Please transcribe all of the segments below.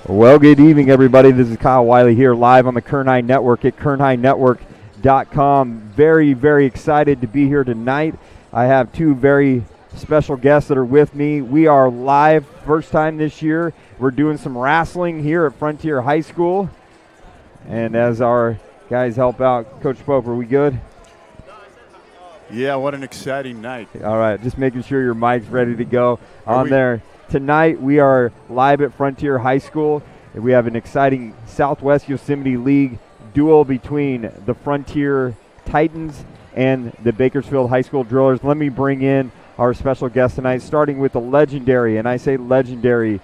Well, good evening, everybody. This is Kyle Wiley here live on the Kern High Network at kernhighnetwork.com. Very, very excited to be here tonight. I have two very special guests that are with me. We are live, first time this year. We're doing some wrestling here at Frontier High School. And as our guys help out, Coach Pope, are we good? Yeah, what an exciting night. All right, just making sure your mic's ready to go there. Tonight we are live at Frontier High School, and we have an exciting Southwest Yosemite League duel between the Frontier Titans and the Bakersfield High School Drillers. Let me bring in our special guest tonight, starting with the legendary, and I say legendary,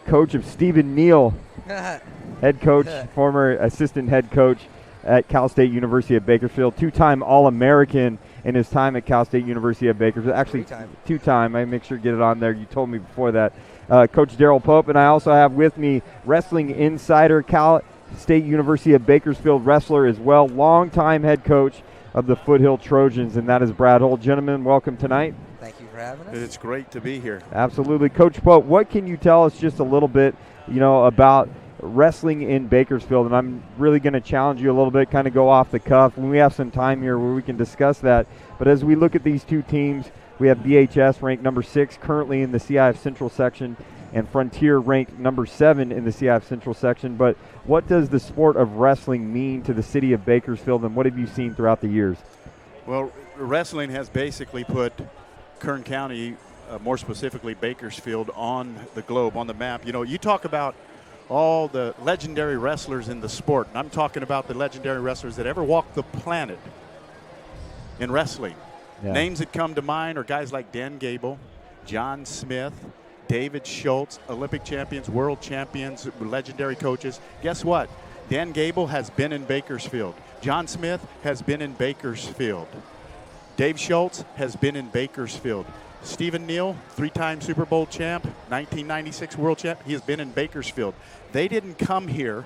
coach of Stephen Neal, head coach, former assistant head coach at Cal State University at Bakersfield, two-time All-American in his time at Cal State University at Bakersfield. Actually, two-time. I make sure to get it on there. You told me before that. Coach Darryl Pope, and I also have with me wrestling insider, Cal State University at Bakersfield wrestler as well, longtime head coach of the Foothill Trojans, and that is Brad Holt. Gentlemen, welcome tonight. Thank you for having us. It's great to be here. Absolutely. Coach Pope, what can you tell us just a little bit, about wrestling in Bakersfield? And I'm really going to challenge you a little bit, kind of go off the cuff. When we have some time here where we can discuss that. But as we look at these two teams, we have BHS ranked number 6 currently in the CIF Central section, and Frontier ranked number 7 in the CIF Central section. But what does the sport of wrestling mean to the city of Bakersfield, and what have you seen throughout the years? Well, wrestling has basically put Kern County, more specifically Bakersfield, on the globe, on the map. You talk about all the legendary wrestlers in the sport, and I'm talking about the legendary wrestlers that ever walked the planet in wrestling. Yeah. Names that come to mind are guys like Dan Gable, John Smith, David Schultz, Olympic champions, world champions, legendary coaches. Guess what? Dan Gable has been in Bakersfield. John Smith has been in Bakersfield. Dave Schultz has been in Bakersfield. Stephen Neal, 3-time Super Bowl champ, 1996 world champ, he has been in Bakersfield. They didn't come here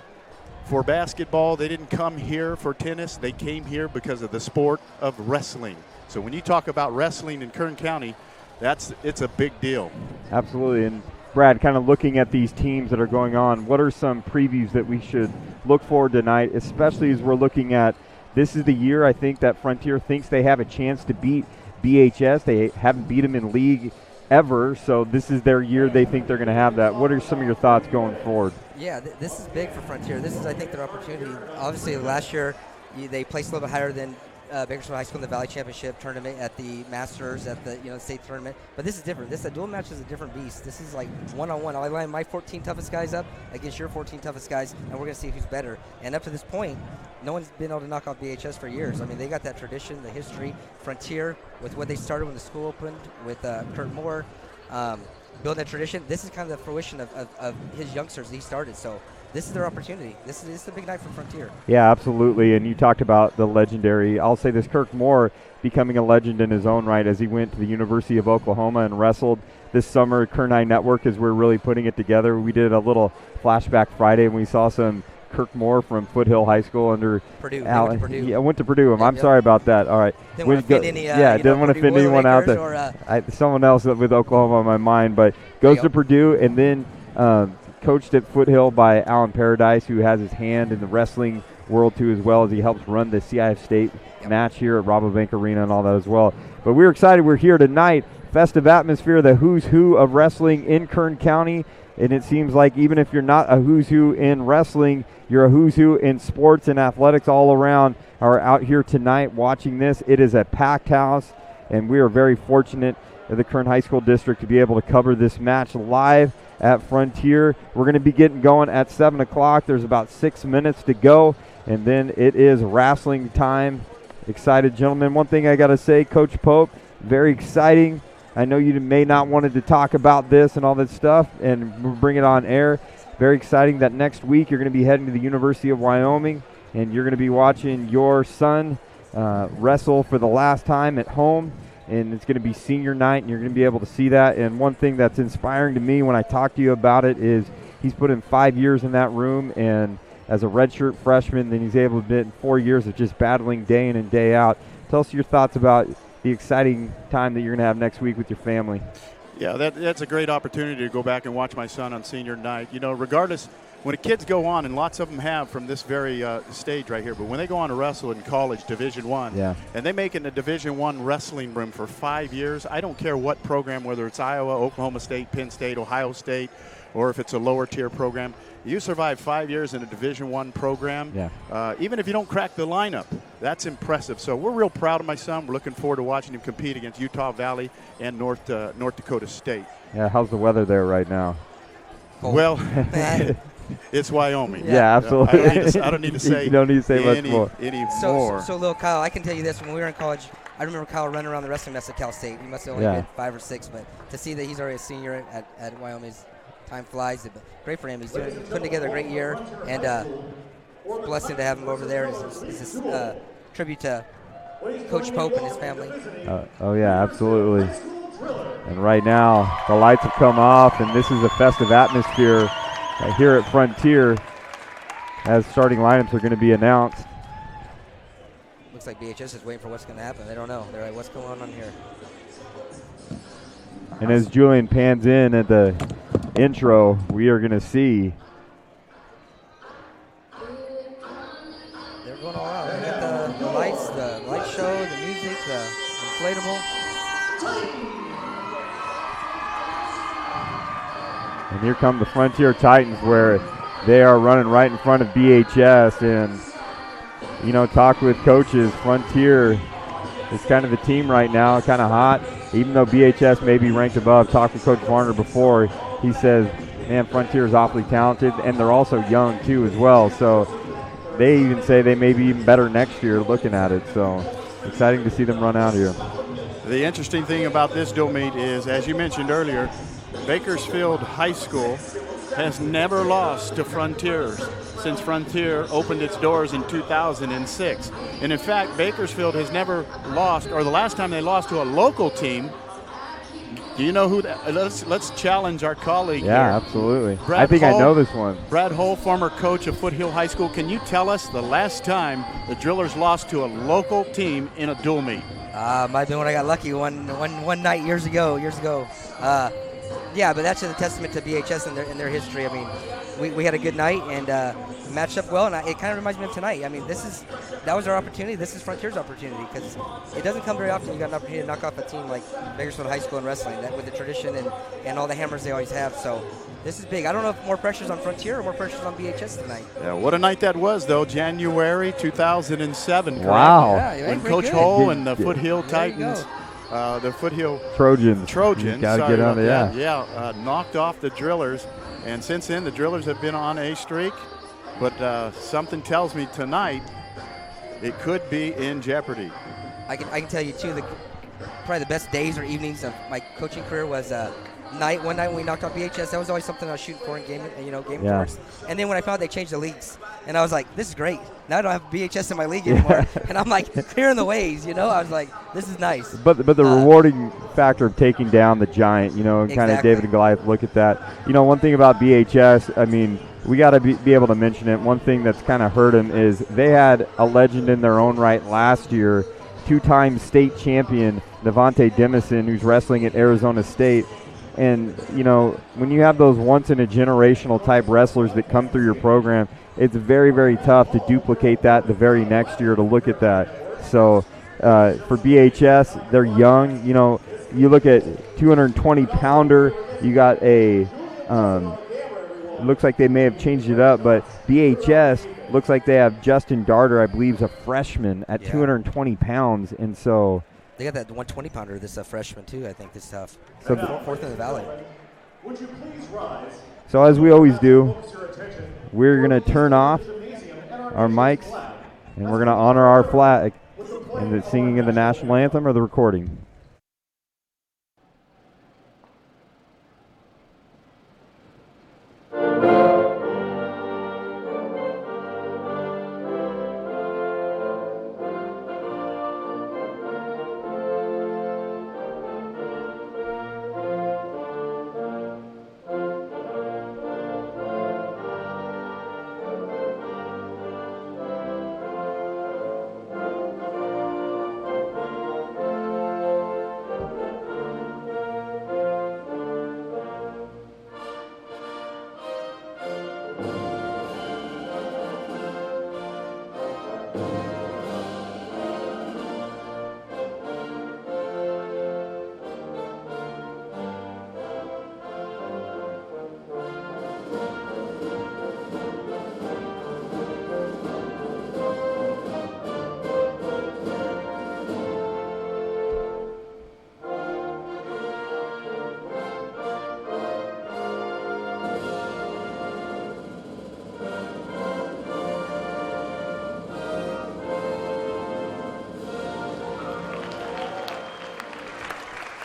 for basketball. They didn't come here for tennis. They came here because of the sport of wrestling. So when you talk about wrestling in Kern County, it's a big deal. Absolutely. And Brad, kind of looking at these teams that are going on, what are some previews that we should look forward tonight, especially as we're looking at this is the year I think that Frontier thinks they have a chance to beat BHS. They haven't beat them in league ever, so this is their year. They think they're going to have that. What are some of your thoughts going forward? Yeah, this is big for Frontier. This is, I think, their opportunity. Obviously, last year they placed a little bit higher than Bakersfield High School in the Valley Championship tournament, at the Masters, at the state tournament. But this is different. This dual match is a different beast. This is like one-on-one. I line my 14 toughest guys up against your 14 toughest guys, and we're going to see who's better. And up to this point, no one's been able to knock out BHS for years. I mean, they got that tradition, the history. Frontier, with what they started when the school opened, with Kurt Moore, building that tradition. This is kind of the fruition of his youngsters that he started. So this is their opportunity. This is a big night for Frontier. Yeah, absolutely. And you talked about the legendary, I'll say this, Kirk Moore becoming a legend in his own right as he went to the University of Oklahoma and wrestled this summer. Kern High Network, as we're really putting it together, we did a little flashback Friday and we saw some Kirk Moore from Foothill High School under Purdue. Purdue. Yeah, I went to Purdue. I'm sorry about that. All right. Didn't want to offend any, didn't want to offend anyone out there. Someone else with Oklahoma on my mind, but goes to Purdue and then coached at Foothill by Alan Paradise, who has his hand in the wrestling world too, as well as he helps run the CIF State match here at Rabobank Arena and all that as well. But we're excited. We're here tonight. Festive atmosphere, the who's who of wrestling in Kern County. And it seems like even if you're not a who's who in wrestling, you're a who's who in sports and athletics all around are out here tonight watching this. It is a packed house, and we are very fortunate at the Kern High School District to be able to cover this match live at Frontier. We're going to be getting going at 7 o'clock. There's about 6 minutes to go, and then it is wrestling time. Excited, gentlemen. One thing I got to say, Coach Pope, very exciting. I know you may not wanted to talk about this and all that stuff, and we'll bring it on air. Very exciting that next week you're going to be heading to the University of Wyoming, and you're going to be watching your son wrestle for the last time at home. And it's going to be senior night, and you're going to be able to see that. And one thing that's inspiring to me when I talk to you about it is he's put in 5 years in that room, and as a redshirt freshman, then he's able to do it in 4 years of just battling day in and day out. Tell us your thoughts about the exciting time that you're going to have next week with your family. Yeah, that's a great opportunity to go back and watch my son on senior night. You know, regardless, when the kids go on, and lots of them have from this very stage right here, but when they go on to wrestle in college, Division I, and they make it in a Division I wrestling room for 5 years, I don't care what program, whether it's Iowa, Oklahoma State, Penn State, Ohio State, or if it's a lower tier program, you survive 5 years in a Division I program, even if you don't crack the lineup, that's impressive. So we're real proud of my son. We're looking forward to watching him compete against Utah Valley and North Dakota State. Yeah, how's the weather there right now? Well, it's Wyoming. Yeah, absolutely. I don't need to say. You don't need to say much more. So, little Kyle, I can tell you this: when we were in college, I remember Kyle running around the wrestling mess at Cal State. He must have only been 5 or 6, but to see that he's already a senior at Wyoming, time flies. But great for him. He's putting together a great year, and blessing to have him over there is this tribute to Coach Pope and his family. Oh yeah, absolutely. And right now, the lights have come off, and this is a festive atmosphere here at Frontier as starting lineups are going to be announced. Looks like BHS is waiting for what's going to happen. They don't know. They're like, what's going on here? And as Julian pans in at the intro, we are going to see. They're going all out. They got the lights, the light show, the music, the inflatable. And here come the Frontier Titans, where they are running right in front of BHS. And, you know, talk with coaches. Frontier is kind of the team right now, kind of hot. Even though BHS may be ranked above, talked with Coach Varner before. He says, man, Frontier is awfully talented, and they're also young, too, as well. So they even say they may be even better next year looking at it. So exciting to see them run out here. The interesting thing about this dual meet is, as you mentioned earlier, Bakersfield High School has never lost to Frontier since Frontier opened its doors in 2006. And in fact, Bakersfield has never lost, or the last time they lost to a local team, do you know who that? Let's challenge our colleague here. Absolutely. I know this one. Brad Hull, former coach of Foothill High School. Can you tell us the last time the Drillers lost to a local team in a dual meet? Might have been when I got lucky one night years ago. Yeah, but that's a testament to BHS and their history. I mean, we had a good night and matched up well, and it kind of reminds me of tonight. I mean, that was our opportunity. This is Frontier's opportunity because it doesn't come very often. You got an opportunity to knock off a team like Bakersfield High School in wrestling, that with the tradition and all the hammers they always have. So this is big. I don't know if more pressure's on Frontier or more pressure's on BHS tonight. Yeah, what a night that was, though. January 2007. Correct? Wow. Yeah, when Coach Hull and the Foothill Titans. The Foothill Trojans. Got to get on it, knocked off the Drillers. And since then, the Drillers have been on a streak. But something tells me tonight it could be in jeopardy. I can tell you, too, probably the best days or evenings of my coaching career was one night when we knocked off BHS. That was always something I was shooting for in game reports. And then when I found they changed the leagues, and I was like, this is great. Now I don't have BHS in my league anymore. And I'm like, hearing the ways, I was like, this is nice. But the rewarding factor of taking down the giant, and kind of David and Goliath look at that. One thing about BHS, I mean, we got to be able to mention it. One thing that's kind of hurt them is they had a legend in their own right last year, 2-time state champion, Devontae Dimison, who's wrestling at Arizona State. And, when you have those once-in-a-generational type wrestlers that come through your program, it's very, very tough to duplicate that the very next year to look at that. So for BHS, they're young. You look at 220-pounder. You got a looks like they may have changed it up, but BHS looks like they have Justin Darter, I believe, is a freshman at 220 pounds. And so they got that 120-pounder, this freshman, too, I think, this tough. So fourth in the valley. Would you please rise? So as we always do, we're going to turn off our mics, and we're going to honor our flag in the singing of the national anthem or the recording.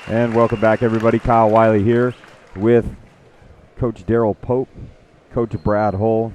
And welcome back, everybody. Kyle Wiley here with Coach Daryl Pope, Coach Brad Hull.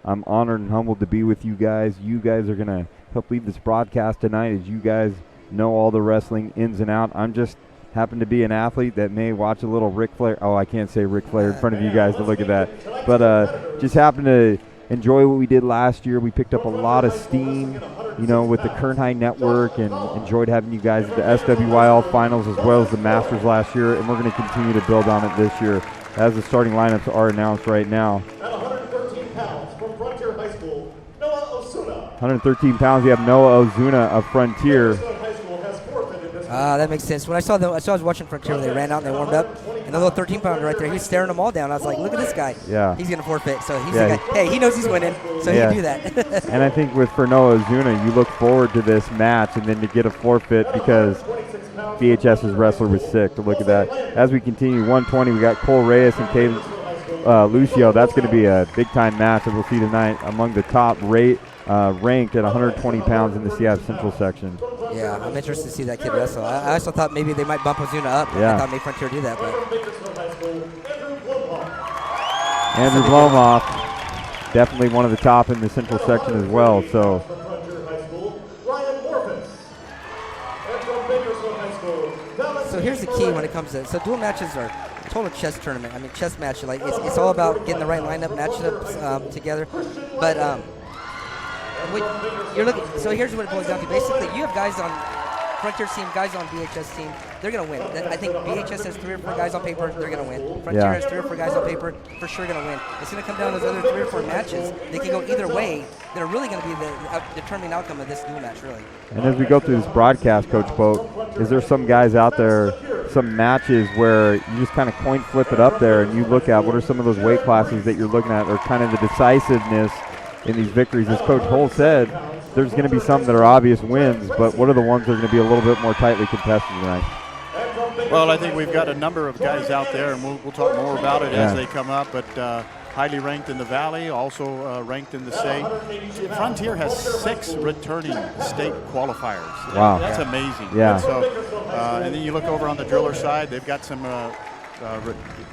I'm honored and humbled to be with you guys. You guys are going to help lead this broadcast tonight as you guys know all the wrestling ins and out. I'm just happen to be an athlete that may watch a little Ric Flair. Oh, I can't say Ric Flair in front of you guys to look at that. But just happen to enjoy what we did last year. We picked up a lot of steam, you know, with the Kern High Network, and enjoyed having you guys at the SWYL finals as well as the Masters last year, and we're going to continue to build on it this year as the starting lineups are announced right now. At 113 pounds from Frontier High School, Noah Osuna. 113 pounds, we have Noah Ozuna of Frontier. That makes sense. When I was watching Frontier when they ran out and they warmed up, and the little 13-pounder right there, he was staring them all down. I was like, look at this guy. Yeah. He's going to forfeit. So he's the guy. Hey, he knows he's winning, so he can do that. And I think for Noah Ozuna, you look forward to this match and then to get a forfeit because BHS's wrestler was sick. To look at that. As we continue, 120, we got Cole Reyes and Kevin Lucio. That's going to be a big-time match that we'll see tonight among the top ranked at 120 pounds in the CF Central section. Yeah, I'm interested to see that kid wrestle. I also thought maybe they might bump Ozuna up. Yeah. I thought maybe Frontier do that. But Andrew Blomoff, definitely one of the top in the Central section as well. So here's the key when it comes to dual matches are total chess tournament. I mean, chess match, like it's all about getting the right lineup, matchups together. But you're looking. So here's what it boils down to. Basically, you have guys on Frontier's team, guys on BHS team. They're gonna win. I think BHS has 3 or 4 guys on paper. They're gonna win. Frontier has 3 or 4 guys on paper. For sure, gonna win. It's gonna come down to those other 3 or 4 matches. They can go either way. They're really gonna be the determining outcome of this dual match, really. And as we go through this broadcast, Coach Pope, is there some guys out there, some matches where you just kind of coin flip it up there and you look at what are some of those weight classes that you're looking at, or kind of the decisiveness in these victories? As Coach Hull said, there's going to be some that are obvious wins, but what are the ones that are going to be a little bit more tightly contested tonight? Well, I think we've got a number of guys out there, and we'll talk more about it as they come up, but highly ranked in the Valley, also ranked in the state. Frontier has 6 returning state qualifiers. Wow. That's amazing. Yeah. And then you look over on the driller side, they've got some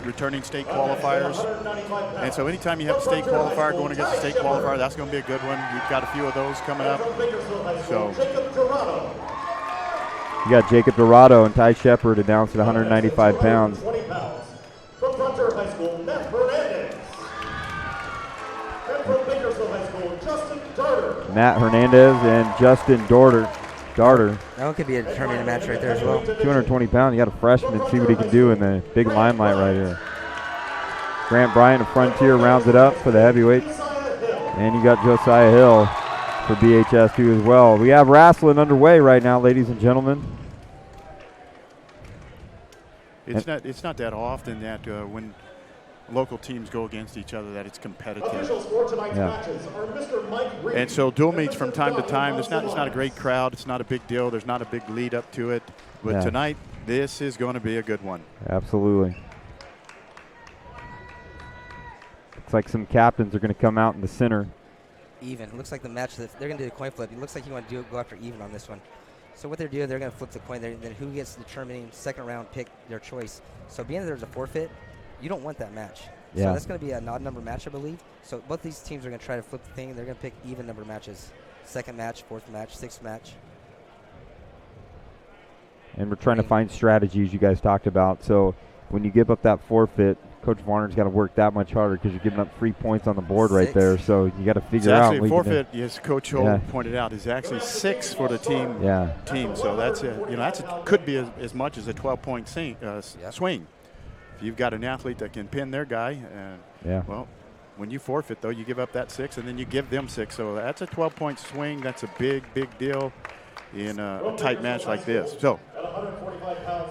returning state qualifiers. And so anytime you have a state qualifier going against a state qualifier, that's going to be a good one. You've got a few of those coming up. So you got Jacob Dorado and Ty Shepard announced at 195 pounds. From Frontier High School, Matt Hernandez. And from Bakersfield High School, Justin Darter. Matt Hernandez and Justin Darter. That one could be a determining match right there as well. 220 pounds. You got a freshman. See what he can do in the big limelight right here. Grant Bryant of Frontier rounds it up for the heavyweights. And you got Josiah Hill for BHS too as well. We have wrestling underway right now, ladies and gentlemen. it's not that often that when local teams go against each other that it's competitive. And so dual meets from time to time. It's not a great crowd. It's not a big deal. There's not a big lead up to it. But tonight, this is going to be a good one. Absolutely. Looks like some captains are going to come out in the center. Even. It looks like the match that they're going to do a coin flip. It looks like you want to go after even on this one. So what they're doing, they're going to flip the coin. Then who gets the determining second round pick, their choice. So being that there's a forfeit, you don't want that match. Yeah. So that's going to be an odd number match, I believe. So both these teams are going to try to flip the thing. They're going to pick even number matches. Second match, fourth match, sixth match. And we're trying to find strategies you guys talked about. So when you give up that forfeit, Coach Varner's got to work that much harder because you're giving up 3 points on the board right there. So you got to figure out. Actually, forfeit, as Coach Hull pointed out, is actually 6 for the team. So that's could be as much as a 12-point swing. If you've got an athlete that can pin their guy, well, when you forfeit though, you give up that 6 and then you give them 6. So that's a 12-point swing. That's a big deal in a tight match like this. So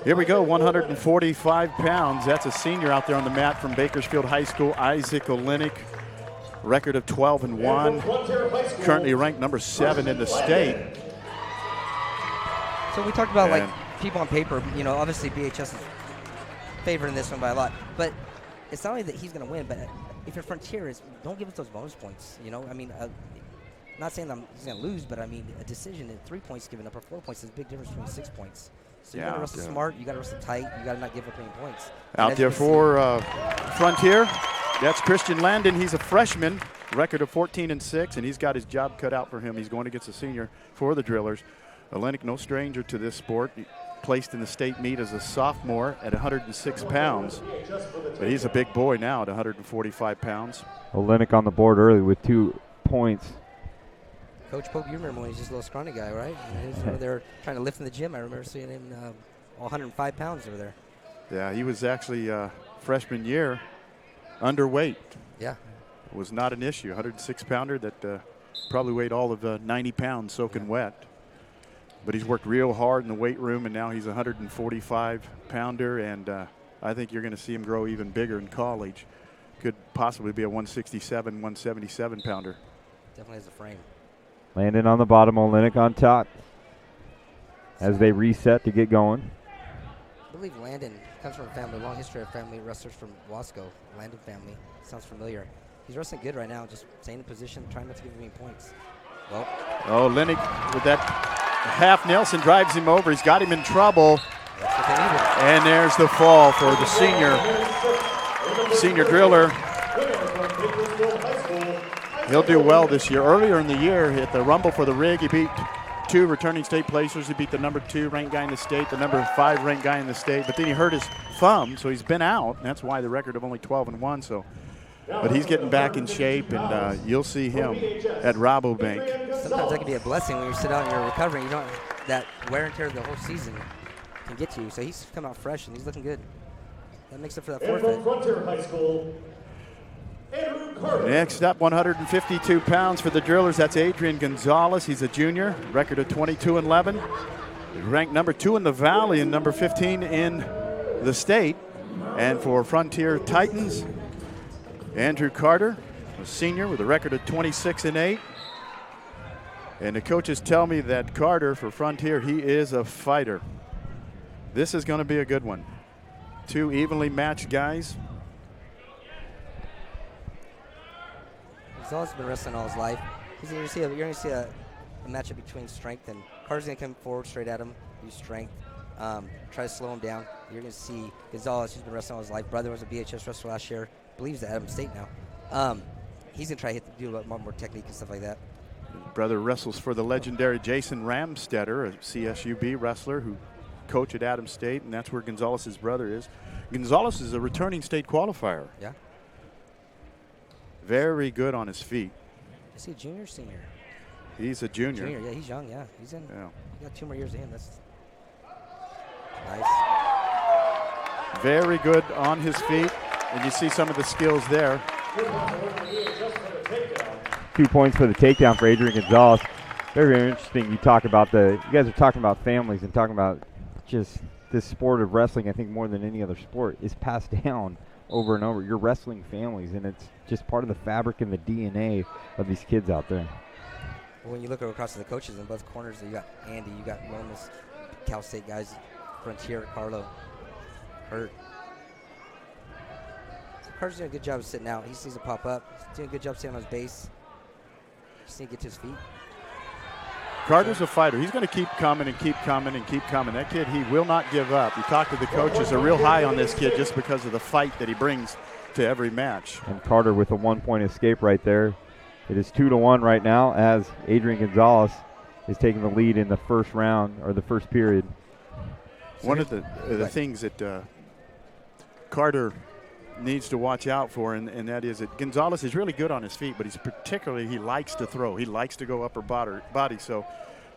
here we go, 145 pounds. That's a senior out there on the mat from Bakersfield High School, Isaac Olynyk. Record of 12-1. Currently ranked number 7 in the state. So we talked about like people on paper. You know, obviously BHS is favored in this one by a lot. But it's not only that he's going to win, but if your Frontier is, don't give us those bonus points. You know, I mean, not saying he's going to lose, but I mean, a decision at 3 points given up or 4 points is a big difference between 6 points. So you got to wrestle smart, you got to wrestle tight, you got to not give up any points. Out there for Frontier, that's Christian Landon. He's a freshman, record of 14-6, and he's got his job cut out for him. He's going against a senior for the Drillers. Olynyk, no stranger to this sport. He placed in the state meet as a sophomore at 106 pounds, but he's a big boy now at 145 pounds. Olynyk on the board early with 2 points. Coach Pope, you remember when he was just a little scrawny guy, right? He was over there trying to lift in the gym. I remember seeing him all 105 pounds over there. Yeah, he was actually freshman year underweight. Yeah. It was not an issue. 106-pounder that probably weighed all of 90 pounds soaking wet. But he's worked real hard in the weight room, and now he's a 145-pounder, and I think you're going to see him grow even bigger in college. Could possibly be a 167, 177-pounder. Definitely has a frame. Landon on the bottom, Olynyk on top as they reset to get going. I believe Landon comes from a family, long history of family wrestlers from Wasco, Landon family. Sounds familiar. He's wrestling good right now, just staying in position, trying not to give him any points. Well. Oh, Olynyk with that half Nelson drives him over. He's got him in trouble. That's what they needed. And there's the fall for the senior driller. He'll do well this year. Earlier in the year, at the Rumble for the Rig, he beat 2 returning state placers. He beat the number 2 ranked guy in the state, the number 5 ranked guy in the state. But then he hurt his thumb, so he's been out. And that's why the record of only 12-1. So, but he's getting back in shape, and you'll see him at Rabobank. Sometimes that can be a blessing when you sit out and you're recovering. You don't that wear and tear of the whole season can get to you. So he's come out fresh and he's looking good. That makes up for that forfeit. Frontier High School, Next up, 152 pounds for the Drillers. That's Adrian Gonzales. He's a junior, record of 22-11. Ranked number 2 in the Valley and number 15 in the state. And for Frontier Titans, Andrew Carter, a senior with a record of 26-8. And the coaches tell me that Carter for Frontier, he is a fighter. This is going to be a good one. 2 evenly matched guys. Gonzales has been wrestling all his life. You're going to see a matchup between strength, and Carter's going to come forward straight at him, use strength, try to slow him down. You're going to see Gonzales, who's been wrestling all his life. Brother was a BHS wrestler last year. Believes at Adams State now. He's going to try to do a lot more technique and stuff like that. Brother wrestles for the legendary Jason Ramstetter, a CSUB wrestler who coached at Adams State, and that's where Gonzales' brother is. Gonzales is a returning state qualifier. Yeah. Very good on his feet. Is he a junior or senior? He's a junior. Junior, yeah, he's young, yeah. He's in. Yeah. He got 2 more years of him. That's nice. Very good on his feet, and you see some of the skills there. 2 points for the takedown for Adrian Gonzales. Very, very interesting. You guys are talking about families and talking about just this sport of wrestling. I think more than any other sport is passed down over and over. You're wrestling families, and it's just part of the fabric and the DNA of these kids out there. Well, when you look across to the coaches in both corners, you got Andy, you got Lomas, Cal State guys, Frontier, Carlo, Hurt. So Carter's doing a good job of sitting out. He sees it pop up. He's doing a good job sitting on his base. Just need to get to his feet. Carter's a fighter. He's going to keep coming and keep coming and keep coming. That kid, he will not give up. You talk to the coaches, are real high on this kid just because of the fight that he brings to every match. And Carter with a 1-point escape right there. It is 2-1 right now as Adrian Gonzales is taking the lead in the first round, or the first period. One of the things that Carter needs to watch out for, and that is that Gonzales is really good on his feet, but he likes to throw. He likes to go upper body. So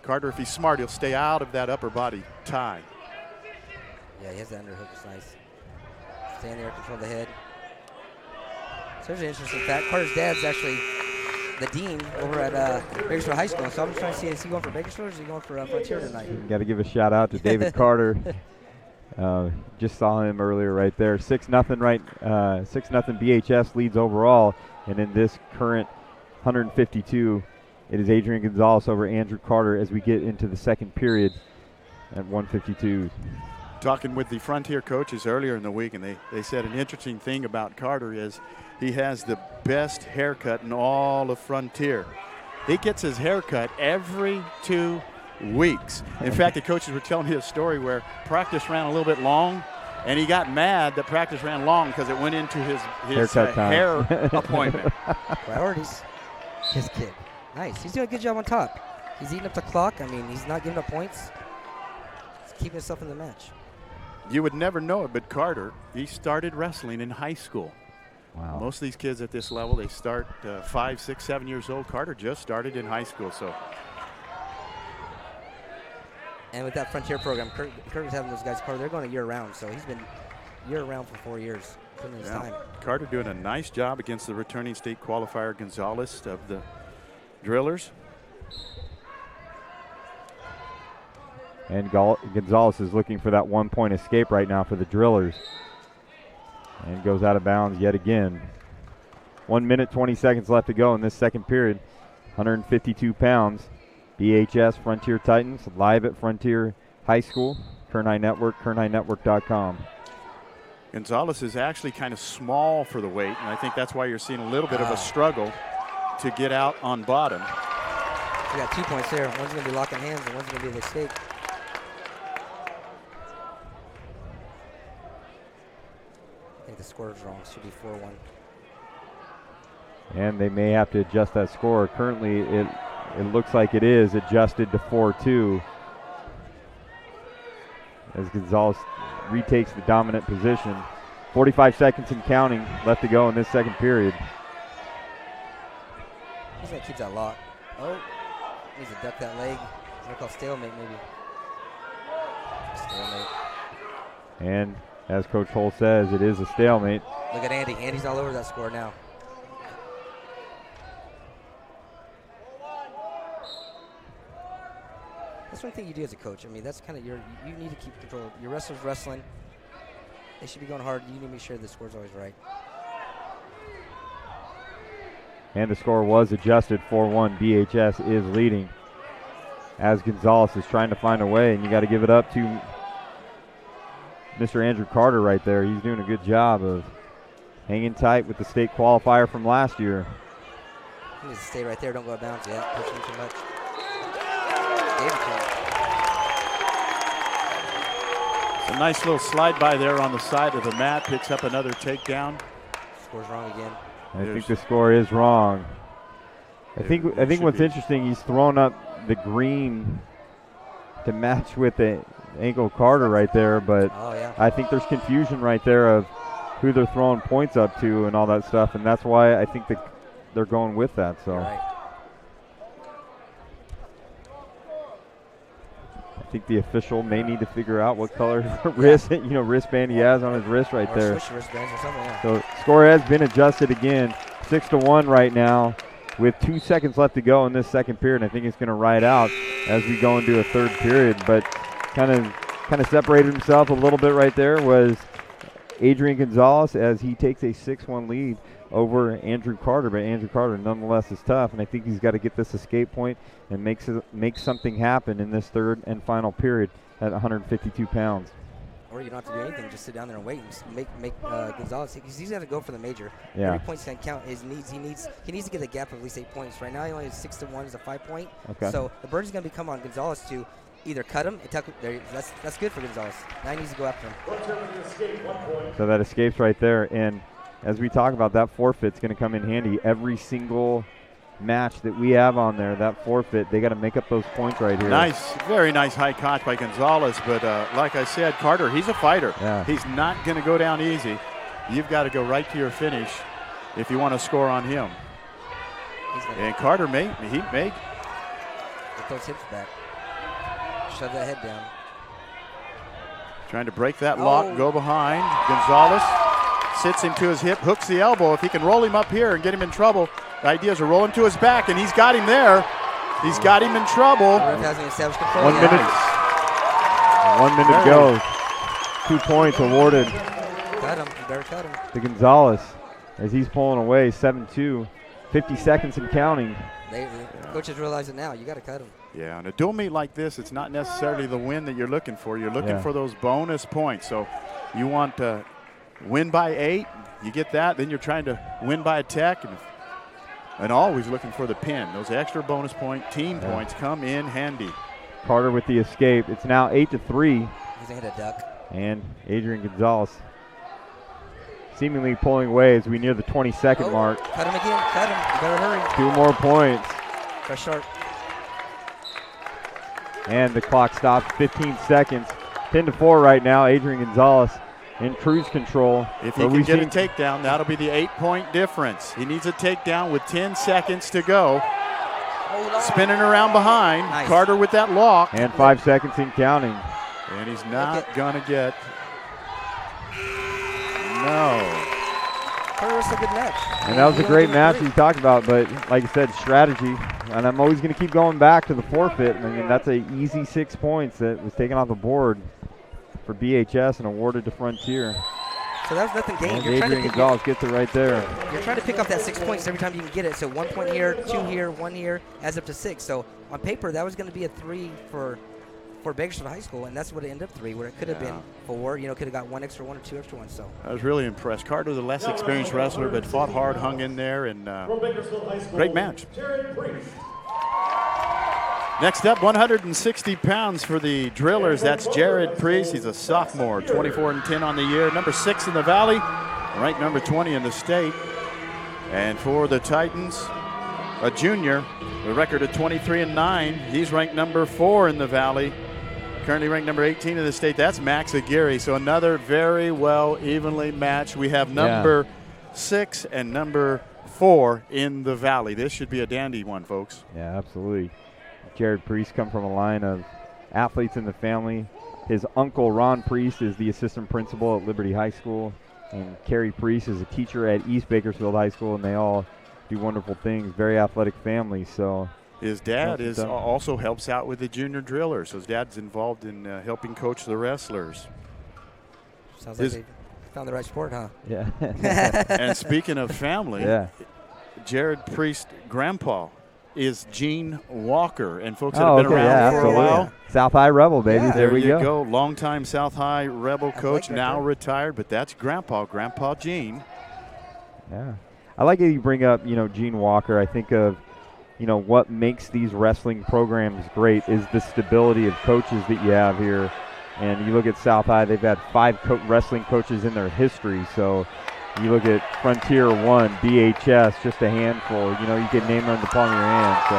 Carter, if he's smart, he'll stay out of that upper body tie. Yeah, he has the underhook. It's nice. Stay in there, control the head. So there's an interesting fact. Carter's dad's actually the dean over at Bakersfield High School. So I'm just trying to see, is he going for Bakersfield or is he going for Frontier tonight? Got to give a shout out to David Carter. Just saw him earlier right there. 6-0 right. 6-0 BHS leads overall, and in this current 152, it is Adrian Gonzales over Andrew Carter as we get into the second period at 152. Talking with the Frontier coaches earlier in the week, and they said an interesting thing about Carter is he has the best haircut in all of Frontier. He gets his haircut every 2 weeks. In fact, the coaches were telling me a story where practice ran a little bit long, and he got mad that practice ran long because it went into his hair appointment. Priorities. His kid. Nice. He's doing a good job on top. He's eating up the clock. I mean, he's not giving up points. He's keeping himself in the match. You would never know it, but Carter, he started wrestling in high school. Wow. Most of these kids at this level, they start 5, 6, 7 years old. Carter just started in high school, so. And with that Frontier program, Kurt was having those guys, Carter, they're going year-round, so he's been year-round for 4 years, putting in his time. Carter doing a nice job against the returning state qualifier Gonzales of the Drillers. And Gonzales is looking for that 1-point escape right now for the Drillers. And goes out of bounds yet again. 1 minute, 20 seconds left to go in this second period. 152 pounds. BHS Frontier Titans live at Frontier High School. Kern High Network, kernhighnetwork.com. Gonzales is actually kind of small for the weight, and I think that's why you're seeing a little bit of a struggle to get out on bottom. We got 2 points there. One's going to be locking hands, and one's going to be the escape. I think the score is wrong. It should be 4-1. And they may have to adjust that score. Currently, it looks like it is adjusted to 4-2 as Gonzales retakes the dominant position. 45 seconds and counting left to go in this second period. He's going to keep that lock. Oh, needs to duck that leg. It's going to call stalemate maybe. Stalemate. And as Coach Hull says, it is a stalemate. Look at Andy. Andy's all over that score now. That's one thing you do as a coach. I mean, that's kind of you need to keep control. Your wrestlers wrestling. They should be going hard. You need to make sure the score's always right. And the score was adjusted 4-1. BHS is leading as Gonzales is trying to find a way, and you got to give it up to Mr. Andrew Carter right there. He's doing a good job of hanging tight with the state qualifier from last year. He needs to stay right there. Don't go out of bounds yet. Pushing too much. A nice little slide by there on the side of the mat. Picks up another takedown. Score's wrong again. I think the score is wrong. I think what's interesting, he's thrown up the green to match with the ankle Carter right there, but I think there's confusion right there of who they're throwing points up to and all that stuff, and that's why I think they're going with that. So. Right. I think the official may need to figure out what color wristband he has on his wrist right there. Switch wristbands or something, yeah. So score has been adjusted again, 6-1 right now, with 2 seconds left to go in this second period. I think it's going to ride out as we go into a third period, but kind of separated himself a little bit right there was Adrian Gonzales as he takes a 6-1 lead over Andrew Carter, but Andrew Carter nonetheless is tough, and I think he's got to get this escape point and make something happen in this third and final period at 152 pounds. Or you don't have to do anything, just sit down there and wait and make Gonzales, because he's got to go for the major. Yeah. Every point's going to count. He needs to get a gap of at least 8 points. Right now he only has 6-1 as a 5-point. Okay. So the burden's going to become on Gonzales to either cut him, that's good for Gonzales. Now he needs to go after him. So that escapes right there, and as we talk about, that forfeit's going to come in handy. Every single match that we have on there, that forfeit, they got to make up those points right here. Nice, very nice high catch by Gonzales, but like I said, Carter, he's a fighter. Yeah. He's not going to go down easy. You've got to go right to your finish if you want to score on him. And Carter may. Get those hips back. Shove that head down. Trying to break that lock, go behind. Gonzales sits him to his hip, hooks the elbow. If he can roll him up here and get him in trouble, the idea is to roll him to his back, and he's got him there. He's got him in trouble. 1 minute. 1 minute to go. 2 points awarded. Cut him. You better cut him. To Gonzales as he's pulling away 7-2. 50 seconds and counting. Coaches realize it now. You got to cut him. Yeah, in a dual meet like this, it's not necessarily the win that you're looking for. You're looking for those bonus points. So you want to win by 8. You get that. Then you're trying to win by a tech. And always looking for the pin. Those extra bonus team points come in handy. Carter with the escape. It's now 8-3. He's going to hit a duck. And Adrian Gonzales seemingly pulling away as we near the 20-second mark. Cut him again. Cut him. You better hurry. 2 more points. Press sharp. And the clock stops. 15 seconds. 10-4 right now. Adrian Gonzales in cruise control. If he can get a takedown, that'll be the 8-point difference. He needs a takedown with 10 seconds to go. Spinning around behind. Nice. Carter with that lock. And 5 seconds in counting. And he's not going to get. No. Carter was a good match. And that was a great match you talked about, but like I said, strategy. And I'm always going to keep going back to the forfeit. I mean, that's an easy 6 points that was taken off the board for BHS and awarded to Frontier. So that was nothing gained. And Adrian Gonzales gets it right there. You're trying to pick up that 6 points every time you can get it. So 1 point here, 2 here, 1 here, adds up to 6. So on paper, that was going to be a 3 for Bakersfield High School, and that's what it ended up 3, where it could have been 4. You know, could have got 1 extra 1 or 2 extra ones. So I was really impressed. Carter, the less experienced wrestler, but fought hard, hung in there, and great match. Next up, 160 pounds for the Drillers. That's Jared Priest. He's a sophomore, 24-10 on the year, number 6 in the Valley, ranked number 20 in the state. And for the Titans, a junior, a record of 23-9. He's ranked number 4 in the Valley, currently ranked number 18 in the state. That's Max Aguirre. So another very well evenly matched. We have number 6 and number 4 in the Valley. This should be a dandy one, folks. Yeah, absolutely. Jared Priest come from a line of athletes in the family. His uncle, Ron Priest, is the assistant principal at Liberty High School. And Carrie Priest is a teacher at East Bakersfield High School, and they all do wonderful things. Very athletic family. So his dad also helps out with the junior drillers. So his dad's involved in helping coach the wrestlers. Sounds like they found the right sport, huh? Yeah. And speaking of family, Jared Priest grandpa is Gene Walker, and folks that have been around for a while. South High Rebel, baby. Yeah, there we go. Longtime South High Rebel coach, now retired, but that's Grandpa Gene. Yeah. I like that you bring up, Gene Walker. I think of, what makes these wrestling programs great is the stability of coaches that you have here. And you look at South High, they've had 5 wrestling coaches in their history. So you look at Frontier 1, BHS, just a handful. You can name them on the palm of your hand. So.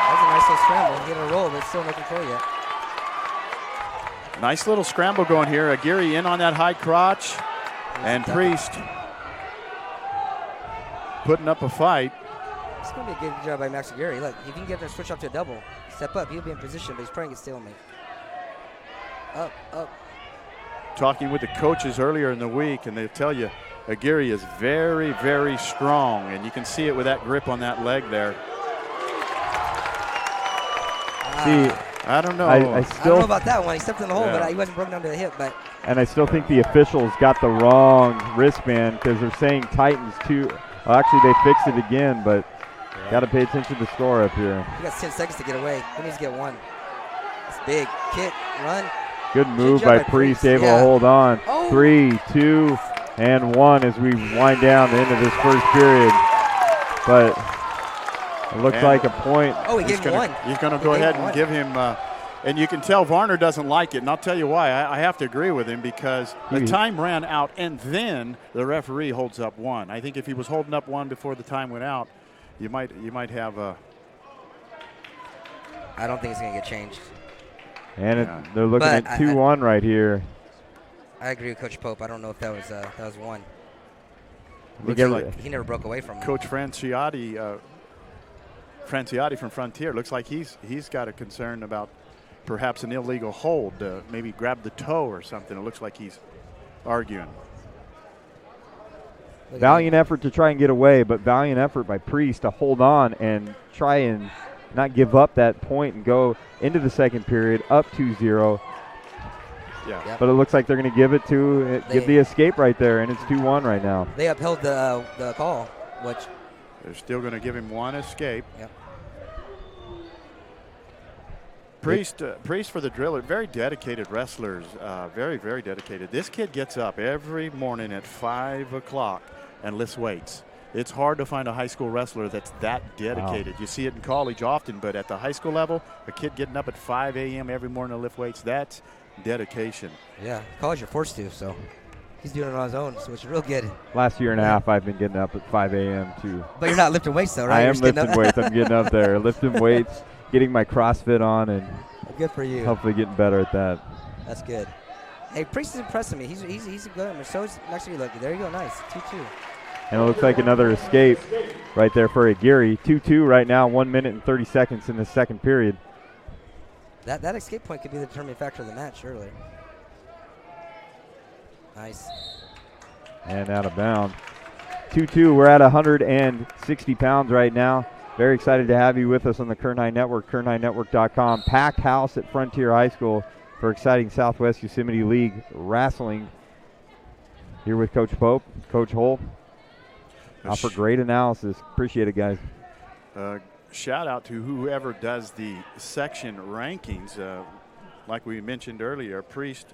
That's a nice little scramble. Getting a roll, but still no control yet. Nice little scramble going here. Aguirre in on that high crotch. And Priest putting up a fight. It's going to be a good job by Max Aguirre. Look, if he can get there, switch up to a double, step up, he'll be in position, but he's trying to get stalemate. Up. Talking with the coaches earlier in the week, and they tell you Aguirre is very, very strong, and you can see it with that grip on that leg there. I don't know. I don't know about that one. He stepped in the hole, but he wasn't broken down to the hip. And I still think the officials got the wrong wristband because they're saying Titans too. Well, actually, they fixed it again, but got to pay attention to the score up here. He got 10 seconds to get away. He needs to get 1. It's big. Kick, run. Good move by Priest, able to hold on. 3, 2, and 1 as we wind down the end of this first period. But it looks like a point. Oh, he gave him 1. He's going to go ahead and give him, and you can tell Varner doesn't like it, and I'll tell you why. I have to agree with him because the time ran out, and then the referee holds up 1. I think if he was holding up 1 before the time went out, you might have a. I don't think it's going to get changed. And they're looking at 2-1 right here. I agree with Coach Pope. I don't know if that was 1. Looks like he never broke away from him. Coach Franciotti from Frontier, looks like he's got a concern about perhaps an illegal hold, maybe grab the toe or something. It looks like he's arguing. Valiant effort to try and get away, but valiant effort by Priest to hold on and try and not give up that point and go into the second period up 2-0. Yeah. But it looks like they're going to give the escape right there, and it's 2-1 right now. They upheld the call, which they're still going to give him 1 escape. Yep. Priest for the Driller, very dedicated wrestlers, very, very dedicated. This kid gets up every morning at 5 o'clock and lifts weights. It's hard to find a high school wrestler that's that dedicated. Wow. You see it in college often, but at the high school level, a kid getting up at 5 a.m. every morning to lift weights, that's dedication. Yeah, college you're forced to, so he's doing it on his own, so it's real good. Last year and a half, I've been getting up at 5 a.m. too. But you're not lifting weights, though, right? I am lifting weights. I'm getting up there, lifting weights, getting my CrossFit on, and good for you. Hopefully getting better at that. That's good. Hey, Priest is impressing me. He's a good one. So is next to you. Look, there you go. Nice. 2-2. And it looks like another escape right there for Aguirre. 2-2 right now, 1 minute and 30 seconds in the second period. That escape point could be the determining factor of the match earlier. Nice. And out of bounds. 2-2, we're at 160 pounds right now. Very excited to have you with us on the Kern High Network, KernHighNetwork.com. Packed house at Frontier High School for exciting Southwest Yosemite League wrestling. Here with Coach Pope, Coach Hull. Offer great analysis. Appreciate it, guys. Shout out to whoever does the section rankings. Like we mentioned earlier, Priest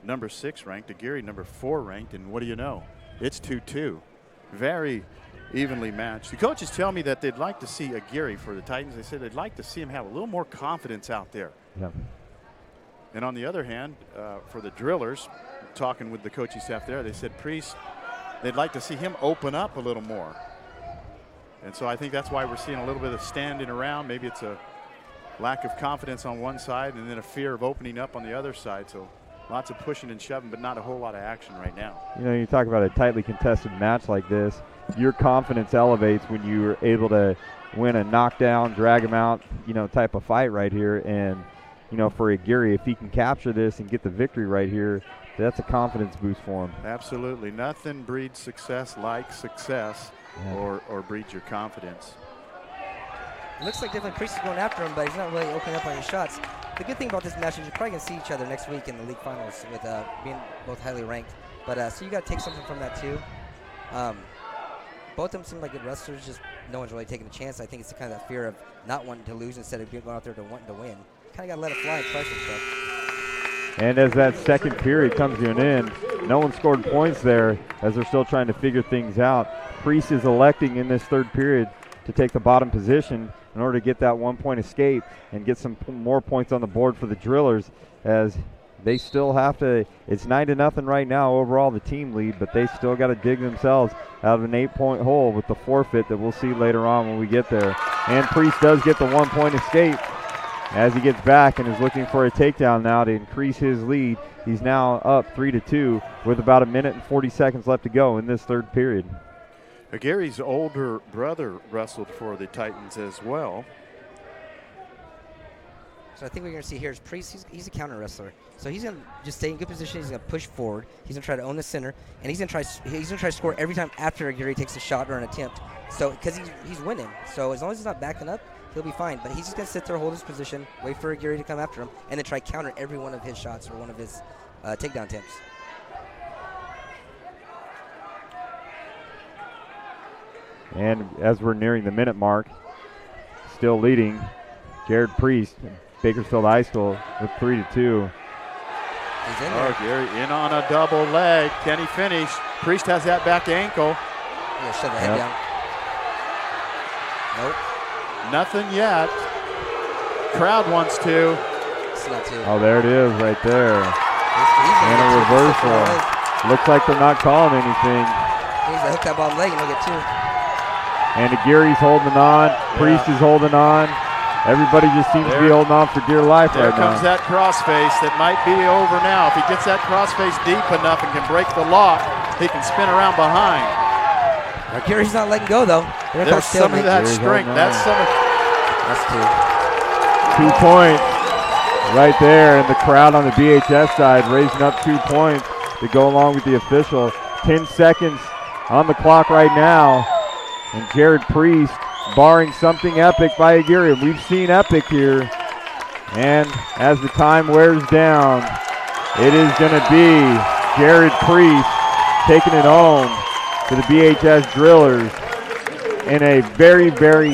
number 6 ranked, Aguirre number 4 ranked, and what do you know? It's 2-2. Very evenly matched. The coaches tell me that they'd like to see Aguirre for the Titans. They said they'd like to see him have a little more confidence out there. Yeah. And on the other hand, for the Drillers, talking with the coaching staff there, they said Priest, they'd like to see him open up a little more. And so I think that's why we're seeing a little bit of standing around. Maybe it's a lack of confidence on one side and then a fear of opening up on the other side. So lots of pushing and shoving, but not a whole lot of action right now. You know, you talk about a tightly contested match like this, your confidence elevates when you're able to win a knockdown, drag him out, you know, type of fight right here. And, you know, for Aguirre, if he can capture this and get the victory right here, that's a confidence boost for him. Absolutely. Nothing breeds success like success, or breeds your confidence. It looks like definitely Priest is going after him, but he's not really opening up on his shots. The good thing about this match is you're probably going to see each other next week in the league finals with being both highly ranked. But so you got to take something from that too. Both of them seem like good wrestlers, just no one's really taking a chance. I think it's kind of that fear of not wanting to lose instead of going out there to wanting to win. Kind of got to let it fly and trust himself. And as that second period comes to an end, no one scored points there as they're still trying to figure things out. Priest is electing in this third period to take the bottom position in order to get that 1 point escape and get some more points on the board for the Drillers, as they still have to. It's 9-0 right now overall, the team lead, but they still got to dig themselves out of an 8-point hole with the forfeit that we'll see later on when we get there. And Priest does get the 1 point escape as he gets back and is looking for a takedown now to increase his lead. He's now up 3-2 with about 1 minute and 40 seconds left to go in this third period. Aguirre's older brother wrestled for the Titans as well. So I think what you're going to see here is Priest, he's a counter wrestler. So he's going to just stay in good position. He's going to push forward. He's going to try to own the center, and he's going to try to score every time after Aguirre takes a shot or an attempt. So because he's winning. So as long as he's not backing up, he'll be fine. But he's just going to sit there, hold his position, wait for Aguirre to come after him, and then try to counter every one of his shots or one of his takedown attempts. And as we're nearing the minute mark, still leading, Jared Priest, Bakersfield High School with 3-2. He's in there. Aguirre in on a double leg. Can he finish? Priest has that back ankle. Yeah, shove the head down. Nope. Nothing yet. Crowd wants to. It's not two. Oh, there it is right there. He's And a reversal. Looks like they're not calling anything. He's a hook that bottom leg and he'll get two. And Aguirre's holding on. Priest is holding on. Everybody just seems to be holding on for dear life right now. There comes that crossface that might be over now. If he gets that crossface deep enough and can break the lock, he can spin around behind. Aguirre's not letting go, though. There's some of that strength. That's some of. That's two. 2 points right there. And the crowd on the BHS side raising up 2 points to go along with the official. 10 seconds on the clock right now. And Jared Priest barring something epic by Aguirre. We've seen epic here. And as the time wears down, it is going to be Jared Priest taking it home to the BHS Drillers in a very, very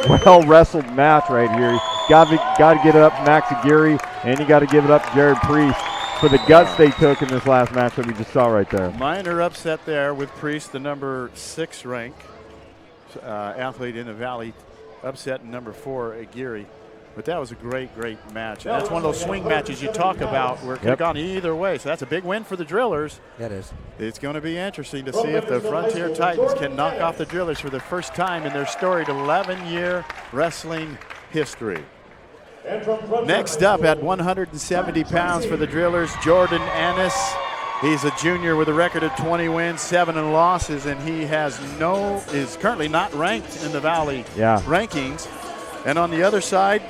well-wrestled match right here. Got to give it up to Max Aguirre, and you got to give it up to Jared Priest. for the guts they took in this last matchup we just saw right there. Minor upset there with Priest, the number 6 rank athlete in the Valley, upset number 4 Aguirre. But that was a great, great match. And that's one of those swing matches you talk about where it could have gone either way. So that's a big win for the Drillers. That is. It's going to be interesting to see if the Frontier Titans can knock off the Drillers for the first time in their storied 11-year wrestling history. Next up at 170 pounds for the Drillers, Jordan Annis. He's a junior with a record of 20 wins, 7 losses, and he is currently not ranked in the Valley rankings. And on the other side,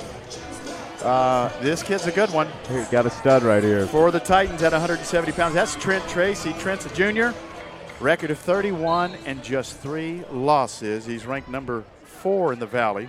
this kid's a good one. He's got a stud right here. For the Titans at 170 pounds, that's Trent Tracy. Trent's a junior, record of 31 and just 3 losses. He's ranked number 4 in the Valley.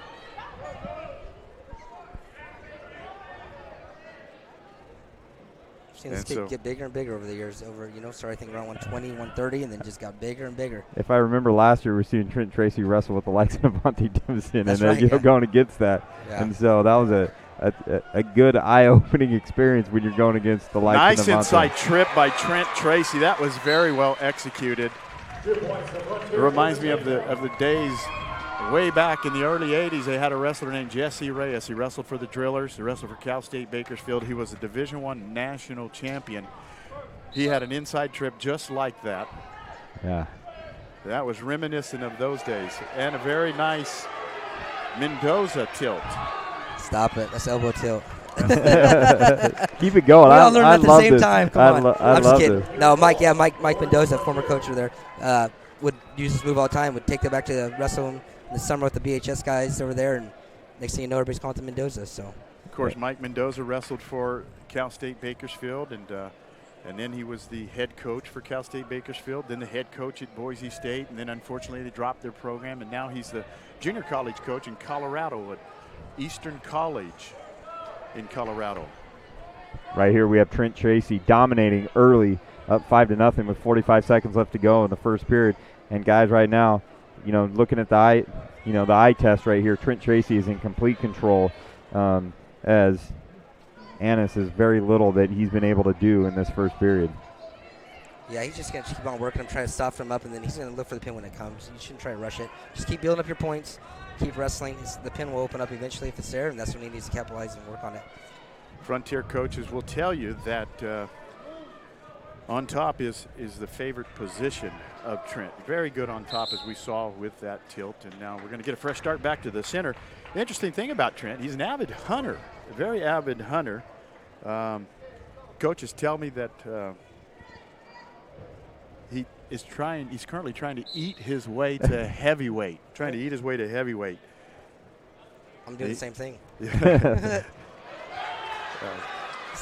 Seen this kid get bigger and bigger over the years. Started I think around 120, 130, and then just got bigger and bigger. If I remember last year, we were seeing Trent Tracy wrestle with the likes of Monty Dempson, That's and right, going against that. Yeah. And so that was a good eye-opening experience when you're going against the likes of Nice inside trip by Trent Tracy. That was very well executed. It reminds me of the days way back in the early 80s. They had a wrestler named Jesse Reyes. He wrestled for the Drillers. He wrestled for Cal State Bakersfield. He was a Division I national champion. He had an inside trip just like that. Yeah. That was reminiscent of those days. And a very nice Mendoza tilt. Stop it. That's elbow tilt. Keep it going. We all learned at the same this. time. Come on. I'm just kidding. This. No, Mike Mendoza, former coach over there, would use this move all the time, would take that back to wrestle in the summer with the BHS guys over there, and next thing you know, everybody's calling him Mendoza. So, of course, Mike Mendoza wrestled for Cal State Bakersfield, and then he was the head coach for Cal State Bakersfield, then the head coach at Boise State, and then unfortunately they dropped their program, and now he's the junior college coach in Colorado at Eastern College in Colorado. Right here we have Trent Tracy dominating early, up 5-0 with 45 seconds left to go in the first period. And guys, right now, looking at the eye test right here, Trent Tracy is in complete control, as Annis is very little that he's been able to do in this first period. Yeah, he's just going to keep on working him, trying to soften him up, and then he's going to look for the pin when it comes. You shouldn't try to rush it. Just keep building up your points, keep wrestling. The pin will open up eventually if it's there, and that's when he needs to capitalize and work on it. Frontier coaches will tell you that on top is the favorite position of Trent. Very good on top, as we saw with that tilt. And now we're going to get a fresh start back to the center. The interesting thing about Trent, he's an avid hunter, a very avid hunter. Coaches tell me that he's currently trying to eat his way to heavyweight. I'm doing the same thing. It's not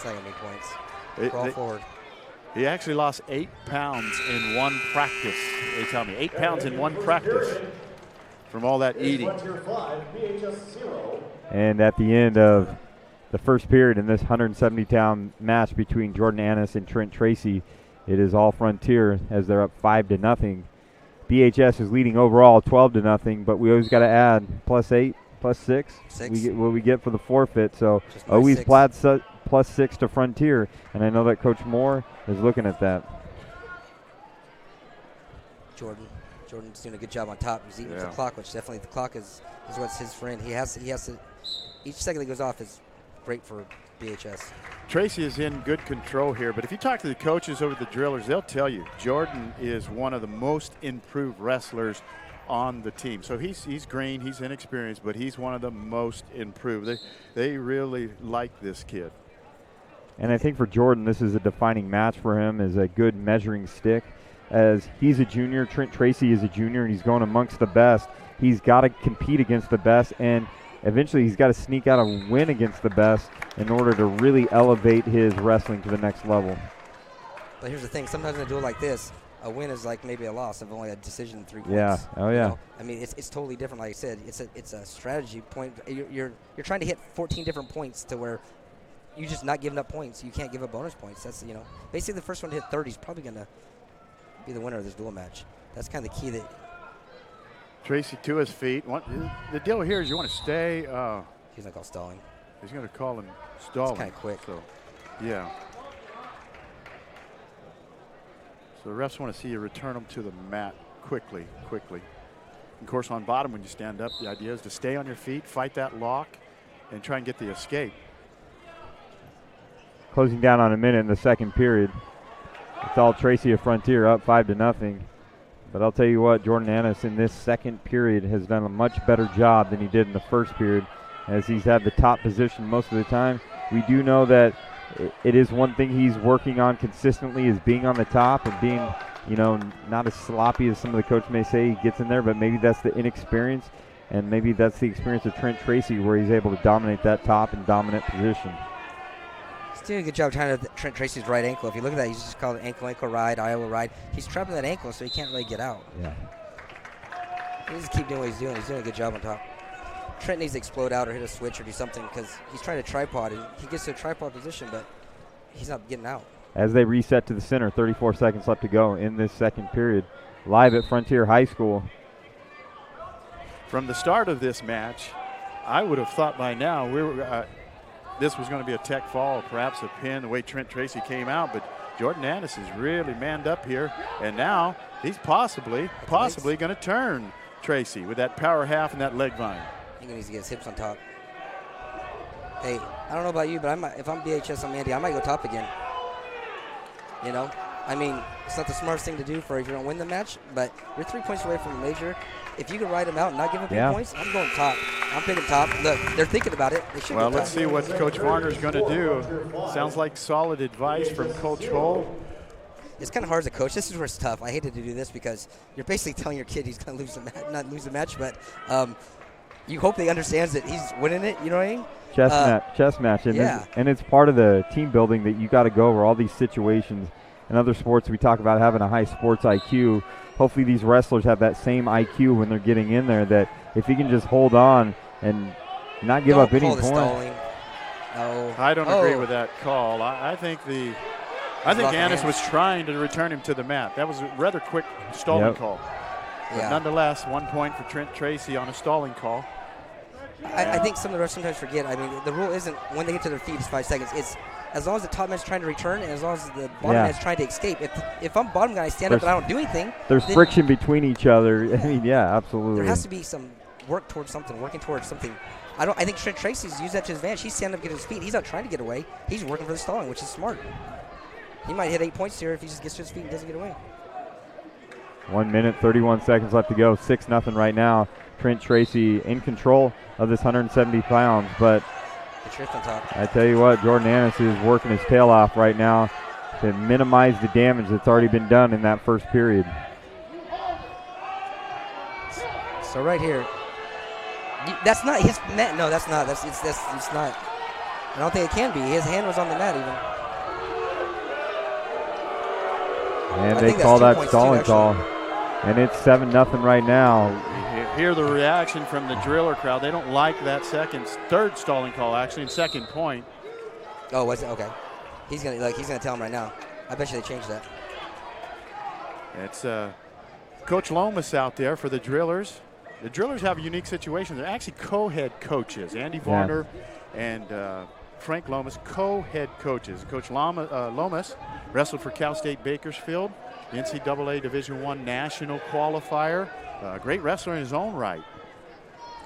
going to need points. Crawl forward. He actually lost 8 pounds in one practice. They tell me 8 pounds in one practice from all that eating. And at the end of the first period in this 170-pound match between Jordan Annis and Trent Tracy, it is all Frontier as they're up 5-0. BHS is leading overall 12-0, but we always got to add +8, +6. We get what we get for the forfeit. So always +6 to Frontier, and I know that Coach Moore is looking at that. Jordan's doing a good job on top. He's eating the clock, which definitely the clock is what's his friend. He has to. Each second that goes off is great for BHS. Tracy is in good control here, but if you talk to the coaches over the Drillers, they'll tell you Jordan is one of the most improved wrestlers on the team. So he's green, he's inexperienced, but he's one of the most improved. They really like this kid. And I think for Jordan, this is a defining match for him, is a good measuring stick. As he's a junior, Trent Tracy is a junior, and he's going amongst the best. He's got to compete against the best, and eventually he's got to sneak out a win against the best in order to really elevate his wrestling to the next level. But here's the thing. Sometimes in a duel like this, a win is like maybe a loss of only a decision in 3 points. Yeah. Oh, yeah. I mean, it's totally different. Like I said, it's a strategy point. You're trying to hit 14 different points to where you're just not giving up points. You can't give up bonus points. That's, basically the first one to hit 30 is probably going to be the winner of this duel match. That's kind of the key. That Tracy to his feet. The deal here is you want to stay. He's going to call stalling. He's going to call him stalling. It's kind of quick. So, yeah. So the refs want to see you return them to the mat quickly. Of course, on bottom, when you stand up, the idea is to stay on your feet, fight that lock, and try and get the escape. Closing down on a minute in the second period. It's all Tracy of Frontier up 5-0. But I'll tell you what, Jordan Annis in this second period has done a much better job than he did in the first period, as he's had the top position most of the time. We do know that it is one thing he's working on consistently is being on the top and being, not as sloppy as some of the coaches may say he gets in there, but maybe that's the inexperience, and maybe that's the experience of Trent Tracy where he's able to dominate that top and dominant position. He's doing a good job trying to Trent Tracy's right ankle. If you look at that, he's just called an ankle ride, Iowa ride. He's trapping that ankle, so he can't really get out. Yeah. He just keep doing what he's doing. He's doing a good job on top. Trent needs to explode out or hit a switch or do something because he's trying to tripod. He gets to a tripod position, but he's not getting out. As they reset to the center, 34 seconds left to go in this second period. Live at Frontier High School. From the start of this match, I would have thought by now this was going to be a tech fall, perhaps a pin, the way Trent Tracy came out, but Jordan Annis is really manned up here, and now he's possibly going to turn Tracy with that power half and that leg vine. I think he needs to get his hips on top. Hey, I don't know about you, but if I'm BHS, I'm Andy, I might go top again. I mean, it's not the smartest thing to do for if you don't win the match, but you're 3 points away from a major. If you can ride him out and not give him 3 points, I'm going top. I'm picking top. Look, they're thinking about it. They should Well, go let's top. see what Coach Varner's going to do. Sounds like solid advice from Coach Hull. It's kind of hard as a coach. This is where it's tough. I hated to do this because you're basically telling your kid he's going to lose the match, not lose the match, but you hope he understands that he's winning it. You know what I mean? Chess match. And it's part of the team building that you got to go over all these situations. In other sports, we talk about having a high sports IQ. Hopefully these wrestlers have that same IQ when they're getting in there, that if you can just hold on and not give up any points. No. I don't agree with that call. I think Annis was trying to return him to the mat. That was a rather quick stalling call. But nonetheless, 1 point for Trent Tracy on a stalling call. I think some of the refs sometimes forget. I mean, the rule isn't when they get to their feet, it's 5 seconds. It's as long as the top man's trying to return and as long as the bottom man's trying to escape. If I'm bottom guy, I stand up and I don't do anything. There's friction between each other. I mean, absolutely. There has to be some working towards something. I think Trent Tracy's used that to his advantage. He's standing up, getting his feet. He's not trying to get away. He's working for the stalling, which is smart. He might hit 8 points here if he just gets to his feet and doesn't get away. 1 minute, 31 seconds left to go. 6-0 right now. Trent Tracy in control of this 170 pounds, but I tell you what, Jordan Annis is working his tail off right now to minimize the damage that's already been done in that first period. So right here, that's not his mat. No, that's not. It's not. I don't think it can be. His hand was on the mat even. And they call that stalling call. And it's 7-0 right now. You hear the reaction from the driller crowd. They don't like that third stalling call, actually, and second point. Oh, was it? Okay. He's gonna tell him right now. I bet you they changed that. It's Coach Lomas out there for the drillers. The drillers have a unique situation. They're actually co-head coaches. Andy Varner and Frank Lomas, co-head coaches. Coach Lomas wrestled for Cal State Bakersfield, the NCAA Division I national qualifier. Great wrestler in his own right.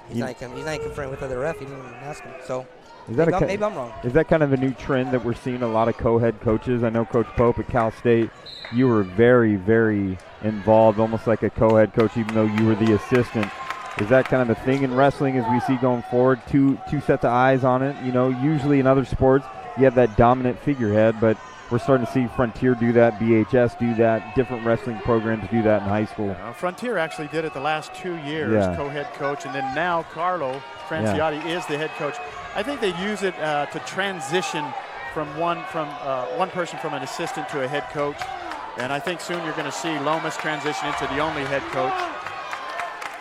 He's not conferring with other ref. He didn't even ask him. So maybe I'm wrong. Is that kind of a new trend that we're seeing a lot of co-head coaches? I know Coach Pope at Cal State, you were very, very involved, almost like a co-head coach, even though you were the assistant. Is that kind of a thing in wrestling as we see going forward? Two sets of eyes on it. Usually in other sports you have that dominant figurehead, but we're starting to see Frontier do that, BHS do that, different wrestling programs do that in high school. Frontier actually did it the last 2 years, co-head coach, and then now Carlo Franciotti is the head coach. I think they use it to transition from one person from an assistant to a head coach, and I think soon you're going to see Lomas transition into the only head coach.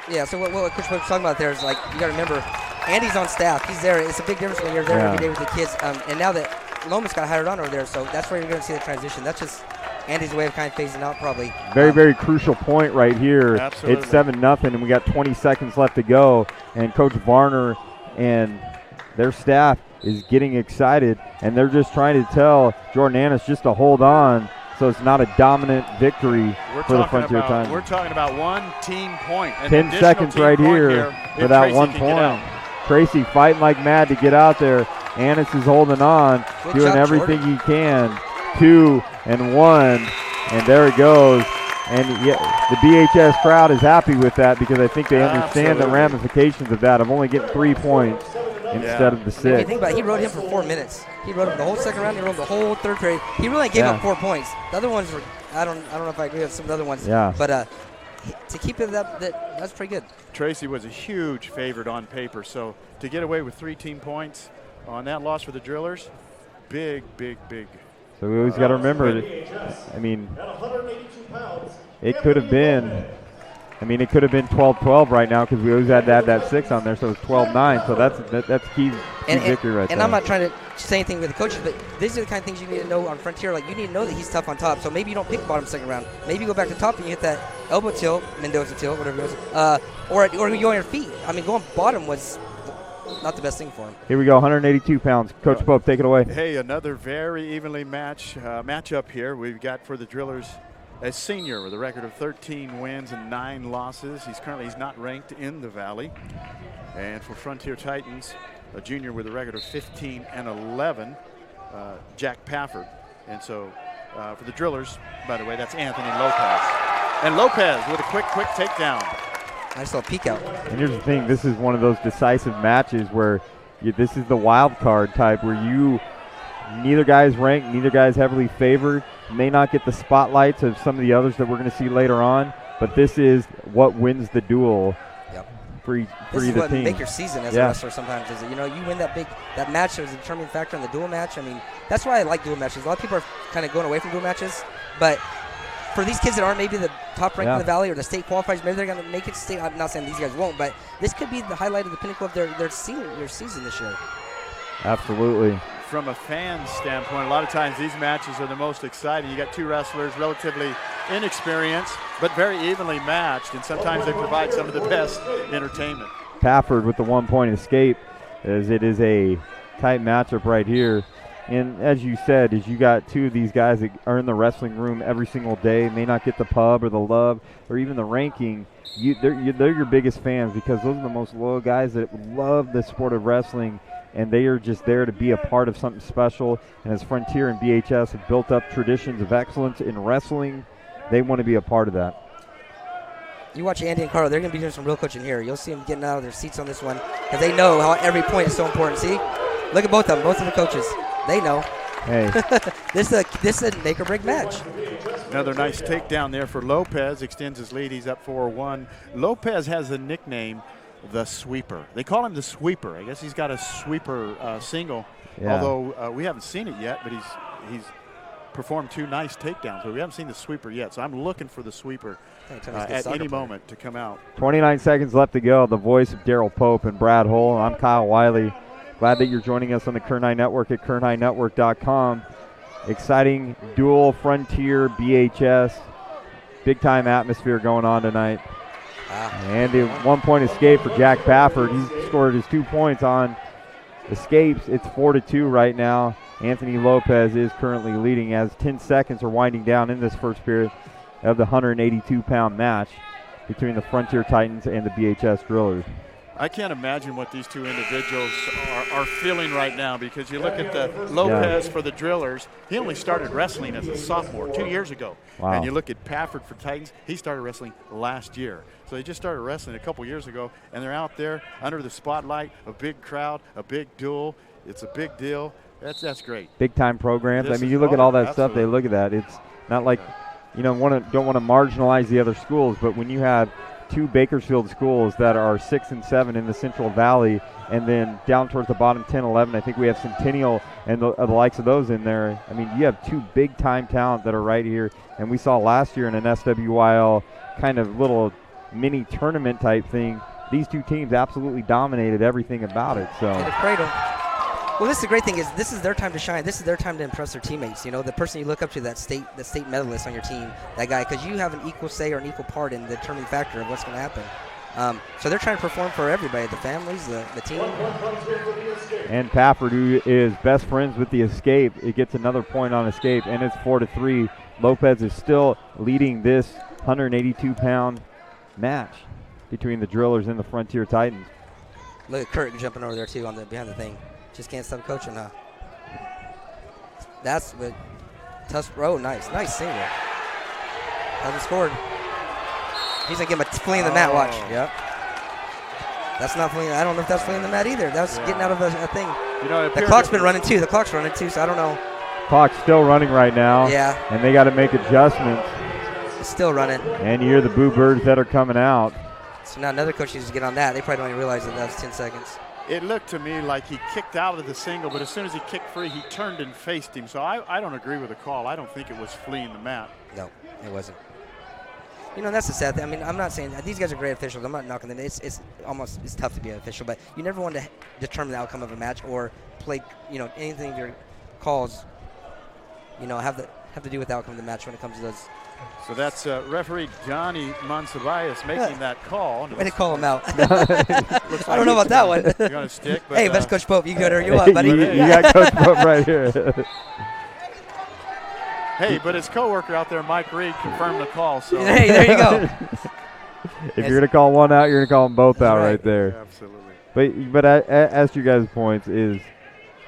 Yeah, so what Coach Pope's talking about there is, like, you got to remember, Andy's on staff. He's there. It's a big difference when you're there every day with the kids, and now that Lomas got hired on over there, so that's where you're going to see the transition. That's just Andy's way of kind of phasing out, probably. Very, very crucial point right here. Absolutely. It's 7-0, and we got 20 seconds left to go. And Coach Varner and their staff is getting excited, and they're just trying to tell Jordan Annis just to hold on So it's not a dominant victory for the Frontier Titans. We're talking about 1 team point. 10 seconds right here for that 1 point. Tracy fighting like mad to get out there. Annis is holding on, doing everything he can. 2 and 1, and there it goes. And the BHS crowd is happy with that because I think they understand the ramifications of that, of only getting 3 points instead of the 6. If you think about it, he rode him for 4 minutes. He rode him the whole second round. He rode him the whole third period. He really gave up 4 points. The other ones were, I don't know if I agree with some of the other ones. Yeah. But to keep it that's pretty good. Tracy was a huge favorite on paper, so to get away with 3 team points on that loss for the Drillers, big. So we always got to remember, I mean, it could have been 12-12 right now because we always had to have that 6 on there, so it's 12-9. So that's key victory right there. And I'm not trying to say anything with the coaches, but these are the kind of things you need to know on Frontier. Like, you need to know that he's tough on top. So maybe you don't pick bottom second round. Maybe you go back to top and you hit that elbow tilt, Mendoza tilt, whatever it was, or you go on your feet. I mean, going bottom was not the best thing for him. Here we go, 182 pounds. Coach Pope, take it away. Hey, another very evenly matchup here. We've got for the Drillers a senior with a record of 13 wins and 9 losses. He's not ranked in the Valley. And for Frontier Titans, a junior with a record of 15 and 11, Jack Pafford. And so for the Drillers, by the way, that's Anthony Lopez. And Lopez with a quick takedown. Nice little peek out. And here's the thing, this is one of those decisive matches where this is the wild card type where neither guy's ranked, neither guy's heavily favored, may not get the spotlights of some of the others that we're going to see later on, but this is what wins the duel for either team. This is what makes your season as a wrestler sometimes, is it? You know, you win that match, there's a determining factor in the duel match. I mean, that's why I like duel matches. A lot of people are kind of going away from duel matches, but for these kids that aren't maybe the top rank in the Valley or the state qualifiers, maybe they're going to make it to state. I'm not saying these guys won't, but this could be the highlight of the pinnacle of their season this year. Absolutely. From a fan standpoint, a lot of times these matches are the most exciting. You got 2 wrestlers relatively inexperienced, but very evenly matched, and sometimes they provide some of the best entertainment. Pafford with the 1-point escape, as it is a tight matchup right here. And as you said, is you got 2 of these guys that are in the wrestling room every single day, may not get the pub or the love or even the ranking. They're your biggest fans because those are the most loyal guys that love the sport of wrestling, and they are just there to be a part of something special. And as Frontier and BHS have built up traditions of excellence in wrestling, they want to be a part of that. You watch Andy and Carl, they're going to be doing some real coaching here. You'll see them getting out of their seats on this one because they know how every point is so important. See? Look at both of them, both of the coaches. They know. Hey. This is a make or break match. Another nice takedown there for Lopez. Extends his lead. He's up 4-1. Lopez has the nickname the Sweeper. They call him the Sweeper. I guess he's got a sweeper single, although we haven't seen it yet, but he's performed 2 nice takedowns, but we haven't seen the Sweeper yet, so I'm looking for the Sweeper at any moment to come out. 29 seconds left to go. The voice of Daryl Pope and Brad Hull. I'm Kyle Wiley. Glad that you're joining us on the Kern High Network at KernHighNetwork.com. Exciting dual Frontier BHS. Big time atmosphere going on tonight. And a 1-point escape for Jack Pafford. He scored his 2 points on escapes. It's 4-2 right now. Anthony Lopez is currently leading as 10 seconds are winding down in this first period of the 182-pound match between the Frontier Titans and the BHS Drillers. I can't imagine what these 2 individuals are feeling right now, because you look at the Lopez for the Drillers, he only started wrestling as a sophomore 2 years ago. Wow. And you look at Pafford for Titans, he started wrestling last year. So they just started wrestling a couple years ago, and they're out there under the spotlight, a big crowd, a big duel. It's a big deal. That's great. Big time programs. I mean, you look at all that stuff, they look at that. It's not like, don't want to marginalize the other schools, but when you have 2 Bakersfield schools that are 6 and 7 in the Central Valley, and then down towards the bottom 10, 11, I think we have Centennial and the likes of those in there. I mean, you have 2 big-time talent that are right here, and we saw last year in an SWYL kind of little mini tournament type thing, these 2 teams absolutely dominated everything about it. So. Well, this is the great thing, is this is their time to shine. This is their time to impress their teammates. You know, the person you look up to, the state medalist on your team, that guy, because you have an equal say or an equal part in the determining factor of what's going to happen. So they're trying to perform for everybody, the families, the team. And Pafford, who is best friends with the escape, it gets another point on escape, and it's 4-3. Lopez is still leading this 182-pound match between the Drillers and the Frontier Titans. Look at Kurt jumping over there too on the behind the thing. Just can't stop coaching, huh? That's what tough. Oh, nice single. Hasn't scored. He's gonna give him a fling in the mat. Watch. Yep. That's not fleeing. I don't know if that's fleeing the mat either. That's getting out of a thing. You know, the clock's been running too. The clock's running too, so I don't know. Clock's still running right now. Yeah. And they got to make adjustments. It's still running. And you hear the boo birds that are coming out. So now another coach needs to get on that. They probably don't even realize that that's 10 seconds. It looked to me like he kicked out of the single, but as soon as he kicked free, he turned and faced him. So I don't agree with the call. I don't think it was fleeing the mat. No, it wasn't. You know, that's the sad thing. I mean, I'm not saying these guys are great officials. I'm not knocking them. It's tough to be an official, but you never want to determine the outcome of a match or play, you know, anything of your calls, you know, have to do with the outcome of the match when it comes to those. So that's referee Johnny Monsavias making that call. Way to call him out. I don't know about that one. You're going to stick. But, hey, that's Coach Pope. You can go there you want, buddy. you got Coach Pope right here. Hey, but his coworker out there, Mike Reed, confirmed the call. So hey, there you go. If you're going to call one out, you're going to call them both out right there. Yeah, absolutely. But as you guys' points is,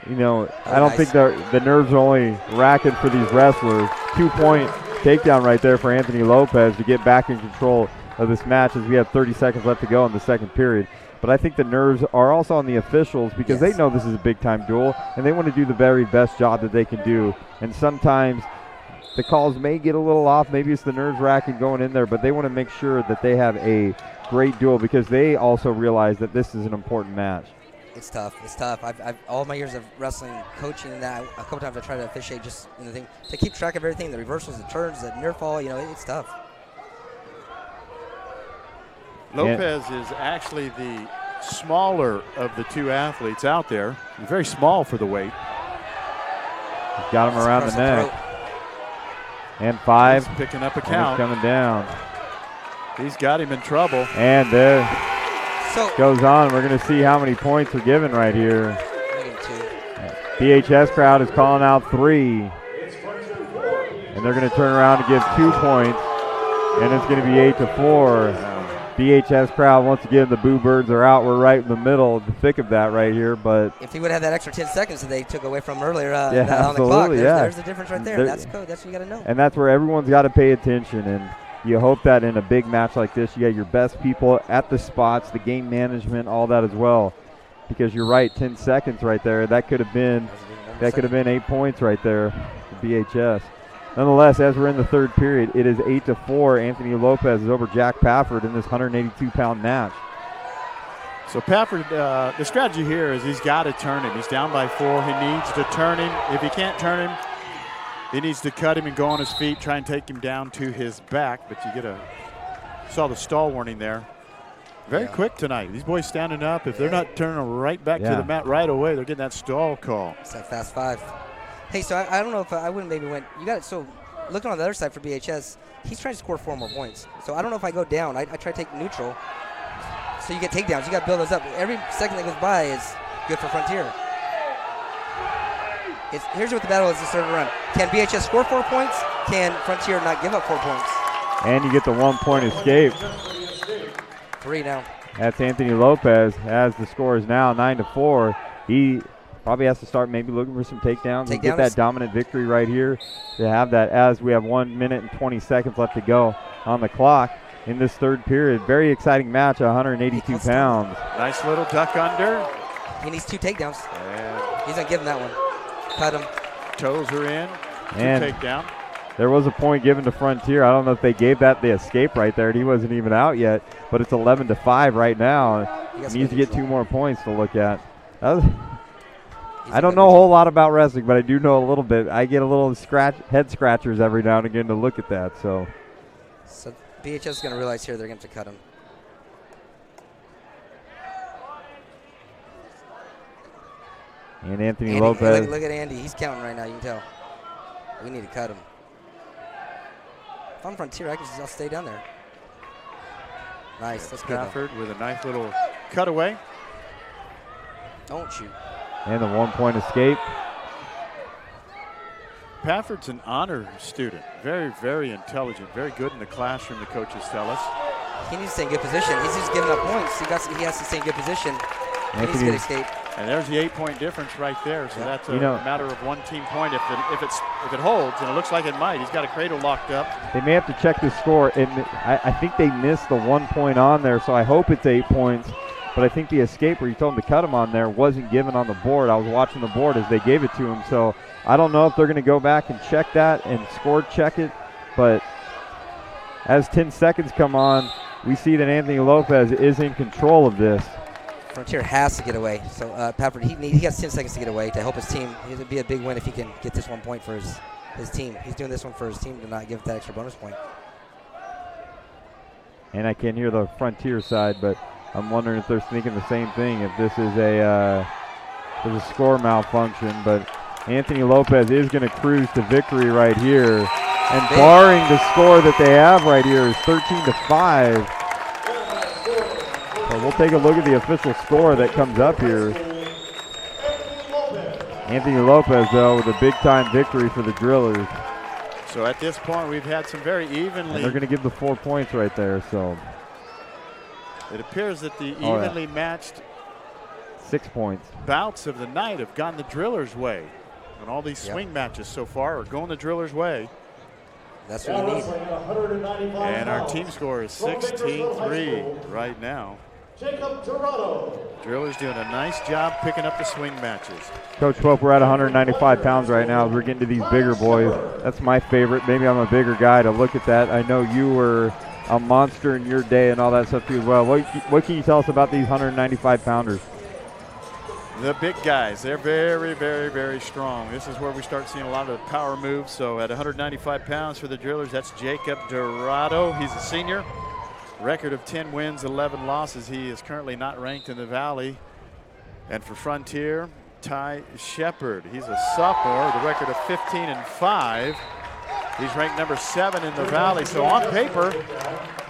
you know, I don't think the nerves are only racking for these wrestlers. 2-point takedown right there for Anthony Lopez to get back in control of this match as we have 30 seconds left to go in the second period. But I think the nerves are also on the officials because they know this is a big-time duel, and they want to do the very best job that they can do. And sometimes the calls may get a little off. Maybe it's the nerves racking going in there, but they want to make sure that they have a great duel because they also realize that this is an important match. It's tough. It's tough. I've all my years of wrestling, coaching, and that a couple times I try to officiate just in the thing to keep track of everything, the reversals, the turns, the near fall. You know, it's tough. Lopez is actually the smaller of the two athletes out there. He's very small for the weight. He's got him around the neck. And 5. He's picking up a count. He's coming down. He's got him in trouble. And there goes on. We're going to see how many points are given right here. BHS crowd is calling out 3. And they're going to turn around and give 2 points. And it's going to be 8-4. BHS crowd, once again, the Boo Birds are out. We're right in the middle, the thick of that right here. But if he would have had that extra 10 seconds that they took away from earlier on the clock, there's the difference right there. That's code. That's what you got to know. And that's where everyone's got to pay attention. And you hope that in a big match like this, you got your best people at the spots, the game management, all that as well. Because you're right, 10 seconds right there. That could have been 8 points right there for BHS. Nonetheless, as we're in the third period, it is 8-4. Anthony Lopez is over Jack Pafford in this 182-pound match. So Pafford, the strategy here is he's got to turn him. He's down by 4. He needs to turn him. If he can't turn him, he needs to cut him and go on his feet, try and take him down to his back. But you saw the stall warning there. Very quick tonight. These boys standing up. If they're not turning right back to the mat right away, they're getting that stall call. It's that fast 5. Hey, so I don't know if I wouldn't maybe went. You got it. So looking on the other side for BHS, he's trying to score 4 more points. So I don't know if I go down. I try to take neutral. So you get takedowns. You got to build those up. Every second that goes by is good for Frontier. Here's what the battle is to start to run. Can BHS score 4 points? Can Frontier not give up 4 points? And you get the 1-point escape. 3 now. That's Anthony Lopez. As the score is now 9-4. He probably has to start maybe looking for some takedowns and get that dominant victory right here to have that as we have 1 minute and 20 seconds left to go on the clock in this third period. Very exciting match, 182 pounds. Nice little duck under. He needs 2 takedowns. He's going to give him that one. Cut him. Toes are in. And 2 takedown. There was a point given to Frontier. I don't know if they gave that the escape right there, and he wasn't even out yet. But it's 11-5 right now. He needs to get 2 more points to look at. I don't know a whole lot about wrestling, but I do know a little bit. I get a little head scratchers every now and again to look at that. So BHS is going to realize here they're going to have to cut him. And Anthony Lopez. Look at Andy. He's counting right now. You can tell. We need to cut him. If I'm Frontier, I'll stay down there. Nice. That's good. Pafford with a nice little cutaway. Don't shoot. And the 1-point escape. Pafford's an honor student. Very, very intelligent. Very good in the classroom, the coaches tell us. He needs to stay in good position. He's just giving up points. He has to stay in good position. He needs to get escape. And there's the 8-point difference right there. So that's a matter of 1 team point. If it holds, and it looks like it might, he's got a cradle locked up. They may have to check the score, and I think they missed the 1 point on there, so I hope it's 8 points. But I think the escape where you told him to cut him on there wasn't given on the board. I was watching the board as they gave it to him, so I don't know if they're going to go back and check that and score check it. But as 10 seconds come on, we see that Anthony Lopez is in control of this. Frontier has to get away. So Pafford, he has 10 seconds to get away to help his team. It would be a big win if he can get this 1 point for his team. He's doing this one for his team to not give that extra bonus point. And I can't hear the Frontier side, but I'm wondering if they're thinking the same thing, if this is a score malfunction. But Anthony Lopez is going to cruise to victory right here. And barring the score that they have right here is 13-5. So we'll take a look at the official score that comes up here. Anthony Lopez, though, with a big-time victory for the Drillers. So at this point, we've had some very evenly. And they're going to give the 4 points right there. So it appears that the evenly matched 6 points bouts of the night have gone the Drillers' way. And all these swing matches so far are going the Drillers' way. That's what you need. And our team score is 16-3 right now. Jacob Dorado. Drillers doing a nice job picking up the swing matches. Coach Pope, we're at 195 pounds right now as we're getting to these bigger boys. That's my favorite. Maybe I'm a bigger guy to look at that. I know you were a monster in your day and all that stuff too as well. What can you tell us about these 195 pounders? The big guys, they're very, very, very strong. This is where we start seeing a lot of power moves. So at 195 pounds for the Drillers, that's Jacob Dorado. He's a senior. Record of 10 wins, 11 losses. He is currently not ranked in the Valley. And for Frontier, Ty Shepard. He's a sophomore, the record of 15-5. He's ranked number 7 in the Valley. So on paper,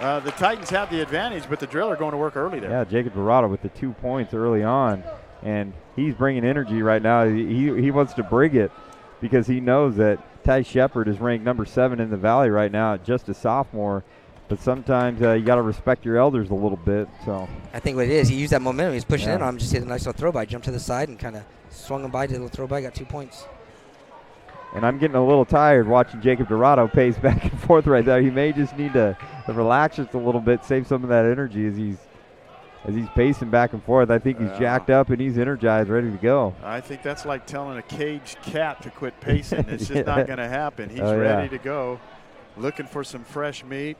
the Titans have the advantage, but the Driller going to work early there. Yeah, Jacob Dorado with the 2 points early on. And he's bringing energy right now. He wants to bring it because he knows that Ty Shepard is ranked number 7 in the Valley right now, just a sophomore. But sometimes you got to respect your elders a little bit. So I think what it is, he used that momentum. He's pushing in on him, just hit a nice little throw by, jumped to the side and kind of swung him by, did a little throw by, got 2 points. And I'm getting a little tired watching Jacob Dorado pace back and forth right there. He may just need to relax just a little bit, save some of that energy as he's pacing back and forth. I think he's jacked up and he's energized, ready to go. I think that's like telling a caged cat to quit pacing. It's just not going to happen. He's ready to go, looking for some fresh meat.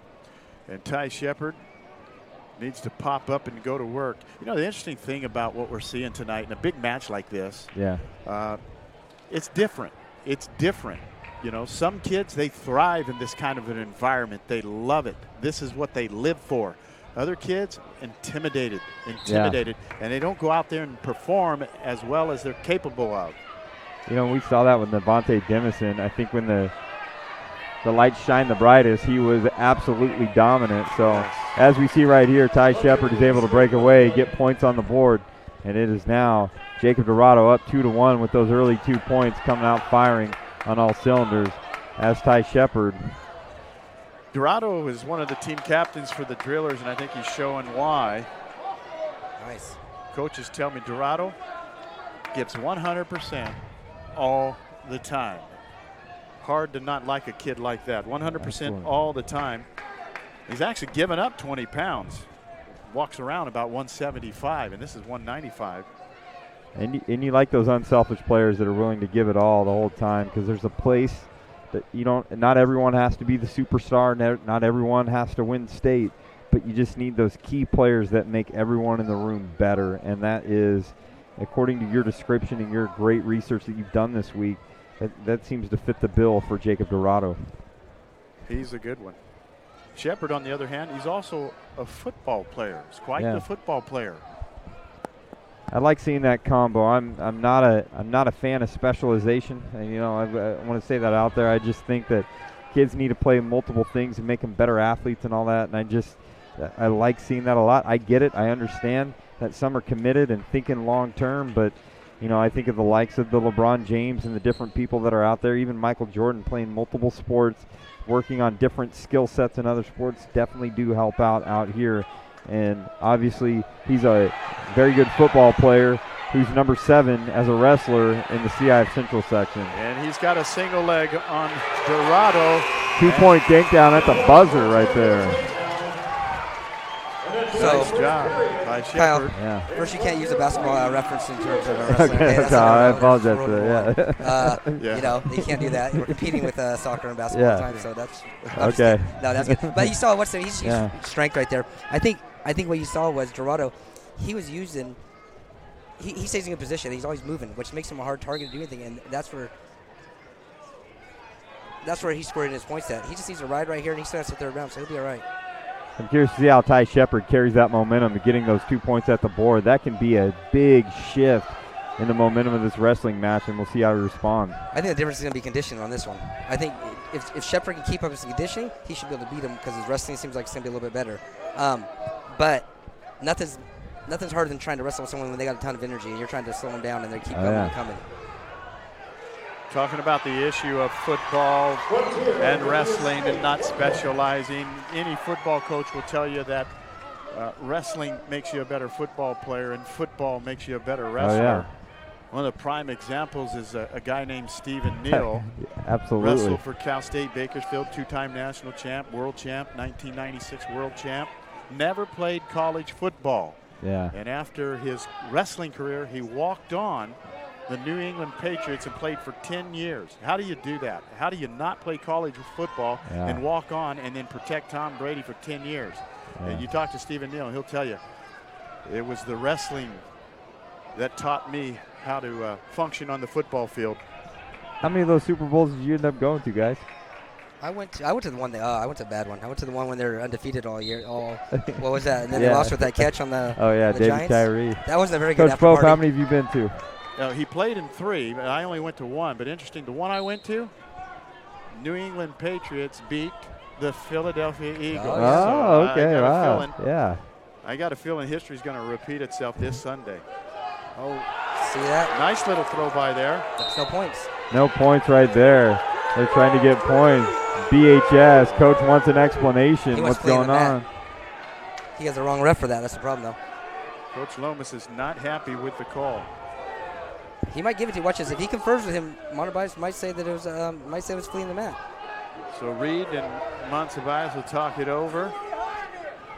And Ty Shepard needs to pop up and go to work. You know, the interesting thing about what we're seeing tonight in a big match like this, it's different. It's different. You know, some kids, they thrive in this kind of an environment. They love it. This is what they live for. Other kids, intimidated, and they don't go out there and perform as well as they're capable of. You know, we saw that with Devontae Demison. I think when the lights shine the brightest, he was absolutely dominant. So as we see right here, Ty Shepard is able to break away, get points on the board, and it is now Jacob Dorado up 2-1 with those early 2 points coming out firing on all cylinders as Ty Shepard. Dorado is one of the team captains for the Drillers, and I think he's showing why. Nice. Coaches tell me Dorado gives 100% all the time. Hard to not like a kid like that. 100% all the time. He's actually given up 20 pounds. Walks around about 175, and this is 195. And you like those unselfish players that are willing to give it all the whole time, because there's a place that not everyone has to be the superstar, not everyone has to win state, but you just need those key players that make everyone in the room better. And that is, according to your description and your great research that you've done this week, that seems to fit the bill for Jacob Dorado. He's a good one. Shepard, on the other hand, he's also a football player. He's quite the football player. I like seeing that combo. I'm not a fan of specialization. And, I want to say that out there. I just think that kids need to play multiple things and make them better athletes and all that. And I like seeing that a lot. I get it. I understand that some are committed and thinking long term, but I think of the likes of the LeBron James and the different people that are out there, even Michael Jordan playing multiple sports, working on different skill sets in other sports, definitely do help out here. And obviously he's a very good football player who's number 7 as a wrestler in the CIF Central section. And he's got a single leg on Dorado. 2-point dink down at the buzzer right there. Nice job by Shepard. Kyle, first you can't use a basketball reference in terms of wrestling. Okay, I apologize for that. You can't do that. We're competing with soccer and basketball all the time, so that's okay. No, that's good. But you saw what's there. He's strength right there. I think what you saw was Dorado. He was using. He stays in a position. He's always moving, which makes him a hard target to do anything, and that's where he scored his points at. He just needs to ride right here, and he still has the third round, so he'll be all right. I'm curious to see how Ty Shepard carries that momentum of getting those 2 points at the board. That can be a big shift in the momentum of this wrestling match, and we'll see how he responds. I think the difference is going to be conditioning on this one. I think if Shepard can keep up his conditioning, he should be able to beat him because his wrestling seems like it's going to be a little bit better. But nothing's harder than trying to wrestle with someone when they got a ton of energy and you're trying to slow them down and they keep coming and coming. Talking about the issue of football and wrestling and not specializing. Any football coach will tell you that wrestling makes you a better football player and football makes you a better wrestler. One of the prime examples is a guy named Stephen Neal. Absolutely. Wrestled for Cal State Bakersfield, 2-time national champ, world champ, 1996 world champ. Never played college football. Yeah. And after his wrestling career, he walked on the New England Patriots and played for 10 years. How do you do that? How do you not play college football and walk on and then protect Tom Brady for 10 years? And you talk to Stephen Neal, and he'll tell you, it was the wrestling that taught me how to function on the football field. How many of those Super Bowls did you end up going to, guys? I went to the one I went to a bad one. I went to the one when they were undefeated all year. What was that? And then they lost with that catch on the David Giants. Tyree. That wasn't a very good Coach Pope, how many have you been to? He played in 3, but I only went to 1. But interesting, the one I went to, New England Patriots beat the Philadelphia Eagles. Oh, okay, wow. I got a feeling history's going to repeat itself this Sunday. Oh, see that? Nice little throw by there. That's no points. No points right there. They're trying to get points. BHS, coach wants an explanation. What's going on? He has the wrong ref for that. That's the problem, though. Coach Lomas is not happy with the call. He might give it to you. Watch this. If he confers with him, Montebias might say that it was fleeing the mat. So Reed and Montebias will talk it over.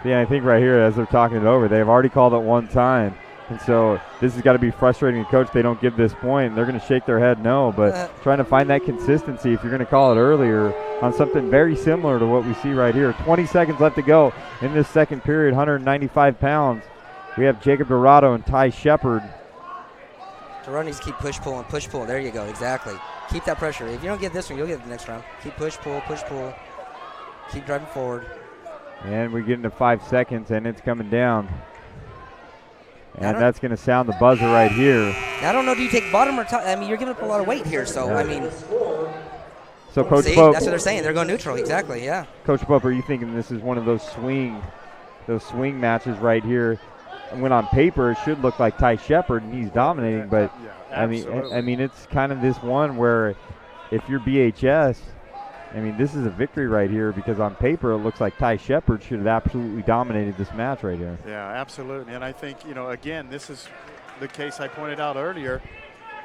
Yeah, I think right here as they're talking it over, they've already called it one time. And so this has got to be frustrating to coach. They don't give this point. They're going to shake their head no, but trying to find that consistency if you're going to call it earlier on something very similar to what we see right here. 20 seconds left to go in this second period, 195 pounds. We have Jacob Dorado and Ty Shepard. Dorado needs to keep push, pull. There you go, exactly. Keep that pressure. If you don't get this one, you'll get it the next round. Keep push, pull. Keep driving forward. And we get into 5 seconds, and it's coming down. And that's going to sound the buzzer right here. I don't know, do you take bottom or top? I mean, you're giving up a lot of weight here, so, I mean. So, Coach Pope. That's what they're saying. They're going neutral, exactly, yeah. Coach Pope, are you thinking this is one of those swing matches right here? When on paper, it should look like Ty Shepard, and he's dominating, but, I mean, it's kind of this one where if you're BHS, I mean, this is a victory right here because on paper it looks like Ty Shepard should have absolutely dominated this match right here. Yeah, absolutely. And I think, again, this is the case I pointed out earlier.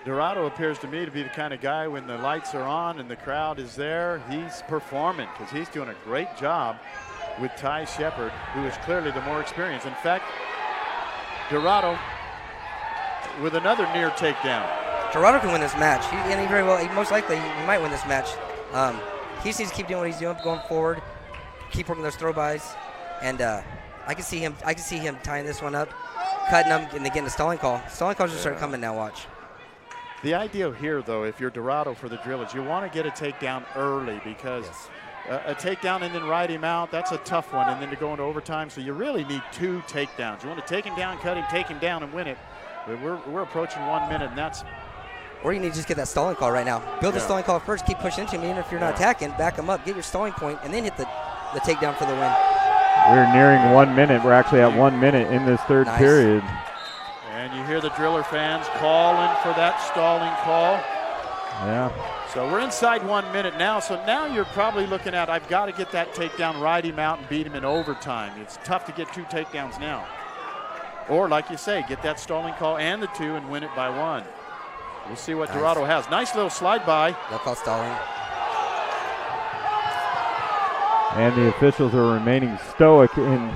Dorado appears to me to be the kind of guy when the lights are on and the crowd is there, he's performing because he's doing a great job with Ty Shepard, who is clearly the more experienced. In fact, Dorado with another near takedown. Dorado can win this match. He most likely might win this match. He just needs to keep doing what he's doing, going forward, keep working those throw-bys, and I can see him tying this one up, cutting them, and then getting the stalling call. Stalling calls just start coming now, watch. The idea here, though, if you're Dorado for the drill, is you want to get a takedown early because a takedown and then ride him out, that's a tough one, and then to go into overtime, so you really need 2 takedowns. You want to take him down, cut him, take him down, and win it. But we're approaching 1 minute, and that's... Or you need to just get that stalling call right now. Build the stalling call first, keep pushing into him, even if you're not attacking, back him up, get your stalling point, and then hit the takedown for the win. We're nearing 1 minute. We're actually at 1 minute in this third period. And you hear the Driller fans calling for that stalling call. Yeah. So we're inside 1 minute now. So now you're probably looking at, I've got to get that takedown, ride him out, and beat him in overtime. It's tough to get 2 takedowns now. Or, like you say, get that stalling call and the 2 and win it by 1. We'll see what Dorado has. Nice little slide by. They'll call stalling. And the officials are remaining stoic in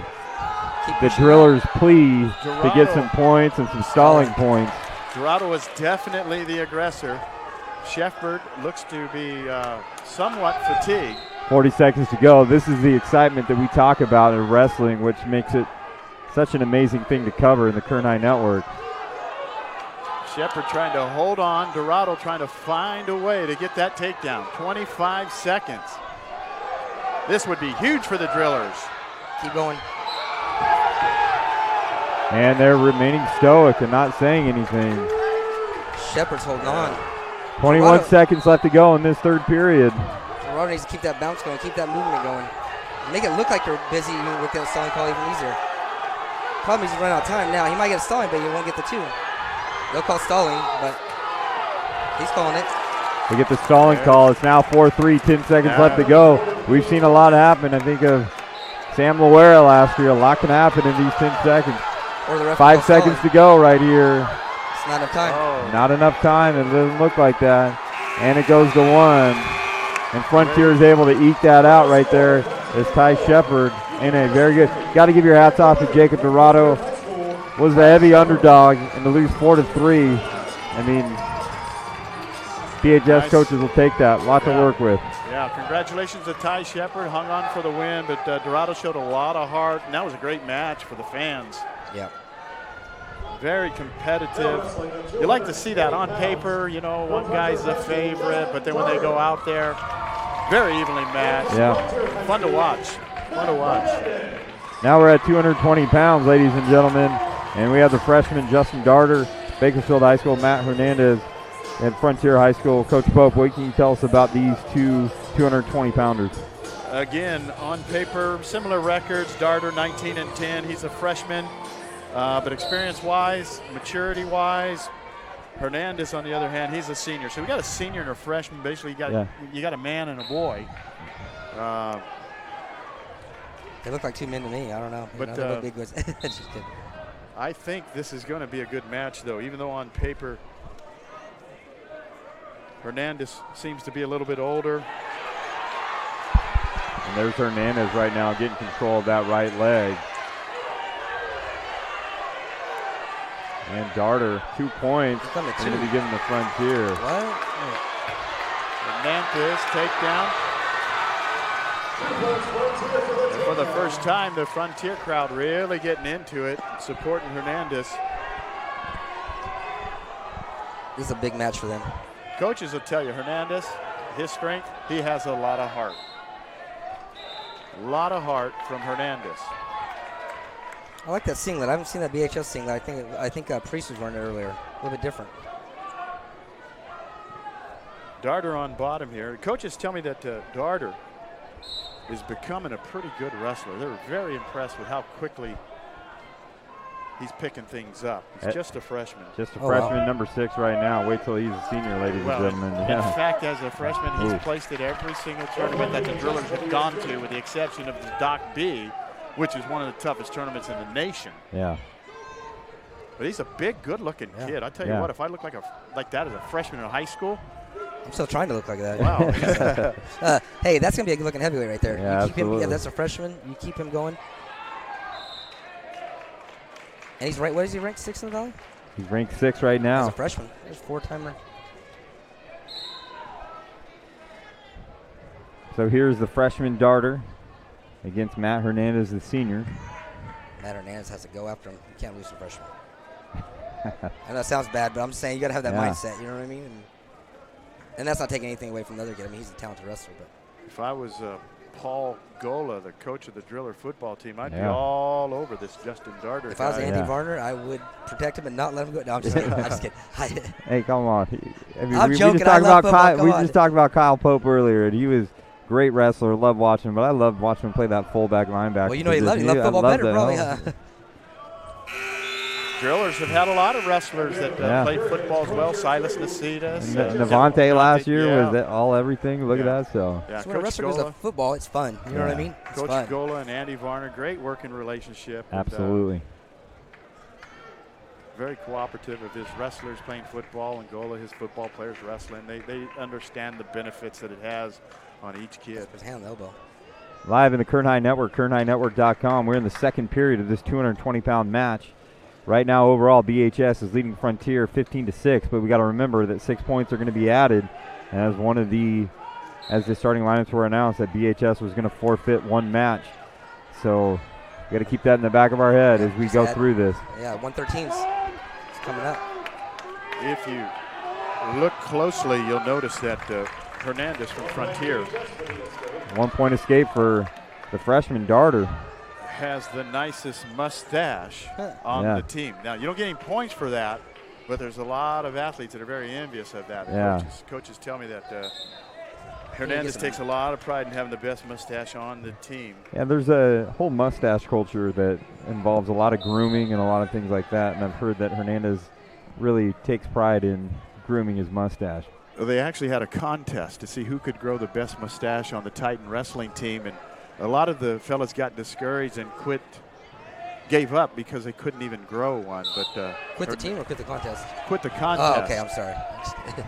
the Drillers' plea to get some points and some stalling points. Dorado is definitely the aggressor. Shepard looks to be somewhat fatigued. 40 seconds to go. This is the excitement that we talk about in wrestling, which makes it such an amazing thing to cover in the Kern High Network. Shepard trying to hold on. Dorado trying to find a way to get that takedown. 25 seconds. This would be huge for the Drillers. Keep going. And they're remaining stoic and not saying anything. Shepard's holding on. 21 seconds left to go in this third period. Dorado needs to keep that bounce going, keep that movement going. Make it look like you're busy with that stalling call even easier. Problem is he's running out of time now. He might get a stalling, but he won't get the 2. They'll call stalling, but he's calling it. We get the stalling call. It's now 4-3, 10 seconds left to go. We've seen a lot happen. I think of Sam Loera last year. A lot can happen in these 10 seconds. 5 seconds to go right here. It's not enough time. Oh. Not enough time. It doesn't look like that. And it goes to 1. And Frontier is able to eke that out right there as Ty Shepard in a very good. Got to give your hats off to Jacob Dorado. Was the heavy underdog and to lose 4-3. I mean, BHS coaches will take that. Lot to work with. Yeah, congratulations to Ty Shepard. Hung on for the win, but Dorado showed a lot of heart, and that was a great match for the fans. Yeah. Very competitive. You like to see that on paper. You know, one guy's the favorite, but then when they go out there, very evenly matched. Yeah. Fun to watch. Fun to watch. Now we're at 220 pounds, ladies and gentlemen, and we have the freshman Justin Darter, Bakersfield High School, Matt Hernandez, and Frontier High School. Coach Pope, what can you tell us about these two 220-pounders? Again, on paper, similar records. Darter 19-10. He's a freshman, but experience-wise, maturity-wise, Hernandez, on the other hand, he's a senior. So we got a senior and a freshman. Basically, you got a man and a boy. They look like 2 men to me. I don't know. But they look big boys. Just kidding. I think this is going to be a good match, though, even though on paper Hernandez seems to be a little bit older. And there's Hernandez right now getting control of that right leg. And Darter, 2 points in the beginning of Frontier. What? Hernandez takedown. And for the first time, the Frontier crowd really getting into it, supporting Hernandez. This is a big match for them. Coaches will tell you, Hernandez, his strength, he has a lot of heart. A lot of heart from Hernandez. I like that singlet. I haven't seen that BHS singlet. I think Priest was wearing it earlier. A little bit different. Darter on bottom here. Coaches tell me that Darter is becoming a pretty good wrestler. They're very impressed with how quickly he's picking things up. He's just a freshman. Just a freshman, number 6 right now. Wait till he's a senior, ladies and gentlemen. In fact, as a freshman, he's placed at every single tournament that the Drillers have gone to, with the exception of the Doc B, which is one of the toughest tournaments in the nation. Yeah. But he's a big, good-looking kid. I tell you what, if I look like that as a freshman in high school, I'm still trying to look like that. Wow. Hey, that's going to be a good-looking heavyweight right there. Yeah, you keep absolutely. him, that's a freshman. You keep him going. And he's right. What is he ranked 6th in the Valley? He's ranked 6 right now. He's a freshman. He's a 4-timer. So here's the freshman Darter against Matt Hernandez, the senior. Matt Hernandez has to go after him. You can't lose to a freshman. I know that sounds bad, but I'm saying you got to have that mindset. You know what I mean? And that's not taking anything away from the other kid. I mean, he's a talented wrestler. But if I was Paul Gola, the coach of the Driller football team, I'd be all over this Justin Darter guy. If I was Andy Varner, I would protect him and not let him go. No, I'm just kidding. I'm just kidding. Hey, come on. I'm joking. I love football. We just talked about Kyle Pope earlier, and he was Great wrestler. Love watching him, but I love watching him play that fullback linebacker. Well, you know he loved football better, probably. Drillers have had a lot of wrestlers that played football as well. Silas Nasitas. Navante last year was all everything. Look at that. So when a wrestler goes to football, it's fun. You know what I mean? It's Coach fun. Gola and Andy Varner, great working relationship. Absolutely. And, very cooperative of his wrestlers playing football and Gola, his football players wrestling. They understand the benefits that it has on each kid. His hand elbow. Live in the Kern High Network, KernHighNetwork.com. We're in the second period of this 220-pound match. Right now, overall, BHS is leading Frontier 15-6, but we got to remember that 6 points are going to be added. And as the starting lineups were announced, that BHS was going to forfeit one match. So we got to keep that in the back of our head as we go through this. Yeah, 113's coming up. If you look closely, you'll notice that Hernandez from Frontier. 1 point escape for the freshman Darter. Has the nicest mustache on the team. Now, you don't get any points for that, but there's a lot of athletes that are very envious of that. Coaches tell me that Hernandez takes a lot of pride in having the best mustache on the team. Yeah, there's a whole mustache culture that involves a lot of grooming and a lot of things like that, and I've heard that Hernandez really takes pride in grooming his mustache. They actually had a contest to see who could grow the best mustache on the Titan wrestling team, and a lot of the fellas got discouraged and gave up because they couldn't even grow one. But quit the team or quit the contest? Quit the contest. Oh, okay, I'm sorry.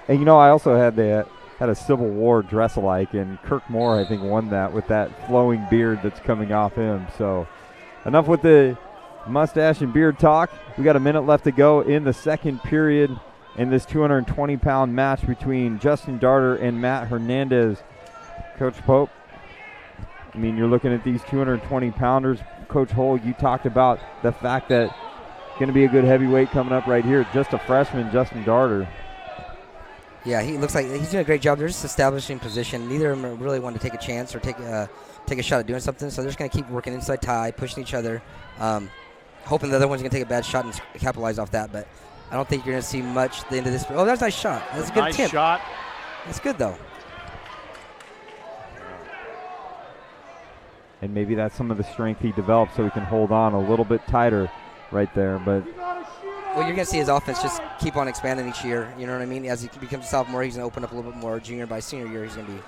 And I also had a Civil War dress-alike, and Kirk Moore, I think, won that with that flowing beard that's coming off him. So enough with the mustache and beard talk. We got a minute left to go in the second period in this 220-pound match between Justin Darter and Matt Hernandez. Coach Pope, I mean, you're looking at these 220-pounders. Coach Hull, you talked about the fact that going to be a good heavyweight coming up right here. Just a freshman, Justin Darter. Yeah, he looks like he's doing a great job. They're just establishing position. Neither of them really want to take a chance or take a shot at doing something. So they're just going to keep working inside tie, pushing each other, hoping the other one's going to take a bad shot and capitalize off that. But I don't think you're going to see much at the end of this. Oh, that's a nice shot. That's a good nice attempt. Shot. That's good, though. And maybe that's some of the strength he developed so he can hold on a little bit tighter right there. But well, you're going to see his offense just keep on expanding each year. You know what I mean? As he becomes a sophomore, he's going to open up a little bit more. Junior, by senior year, he's going to be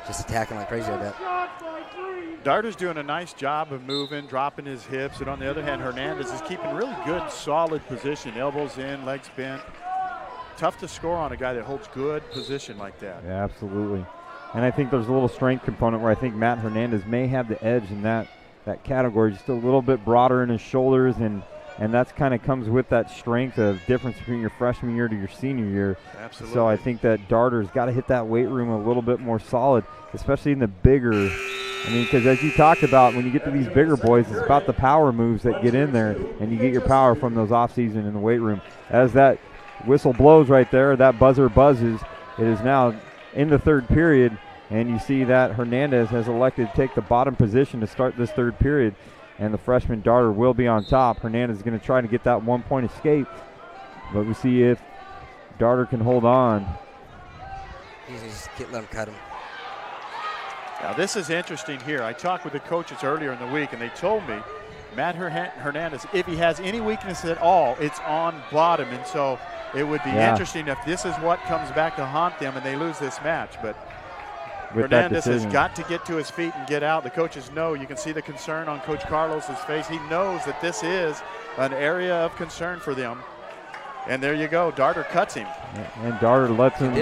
just attacking like crazy, I bet. Darter's doing a nice job of moving, dropping his hips. And on the other hand, Hernandez is keeping really good, solid position. Elbows in, legs bent. Tough to score on a guy that holds good position like that. Yeah, absolutely. And I think there's a little strength component where I think Matt Hernandez may have the edge in that category, just a little bit broader in his shoulders, and that's kind of comes with that strength of difference between your freshman year to your senior year. Absolutely. So I think that Darter's got to hit that weight room a little bit more solid, especially in the bigger. I mean, because as you talked about, when you get to these bigger boys, it's about the power moves that get in there, and you get your power from those off-season in the weight room. As that whistle blows right there, that buzzer buzzes, it is now in the third period, and you see that Hernandez has elected to take the bottom position to start this third period, and the freshman Darter will be on top. Hernandez is going to try to get that 1 point escape, but we see if Darter can hold on. Just let him cut him. Now this is interesting here. I talked with the coaches earlier in the week, and they told me Matt Hernandez, if he has any weakness at all, it's on bottom, and so it would be interesting if this is what comes back to haunt them and they lose this match. But Hernandez has got to get to his feet and get out. The coaches know. You can see the concern on Coach Carlos's face. He knows that this is an area of concern for them. And there you go. Darter cuts him. And Darter lets him.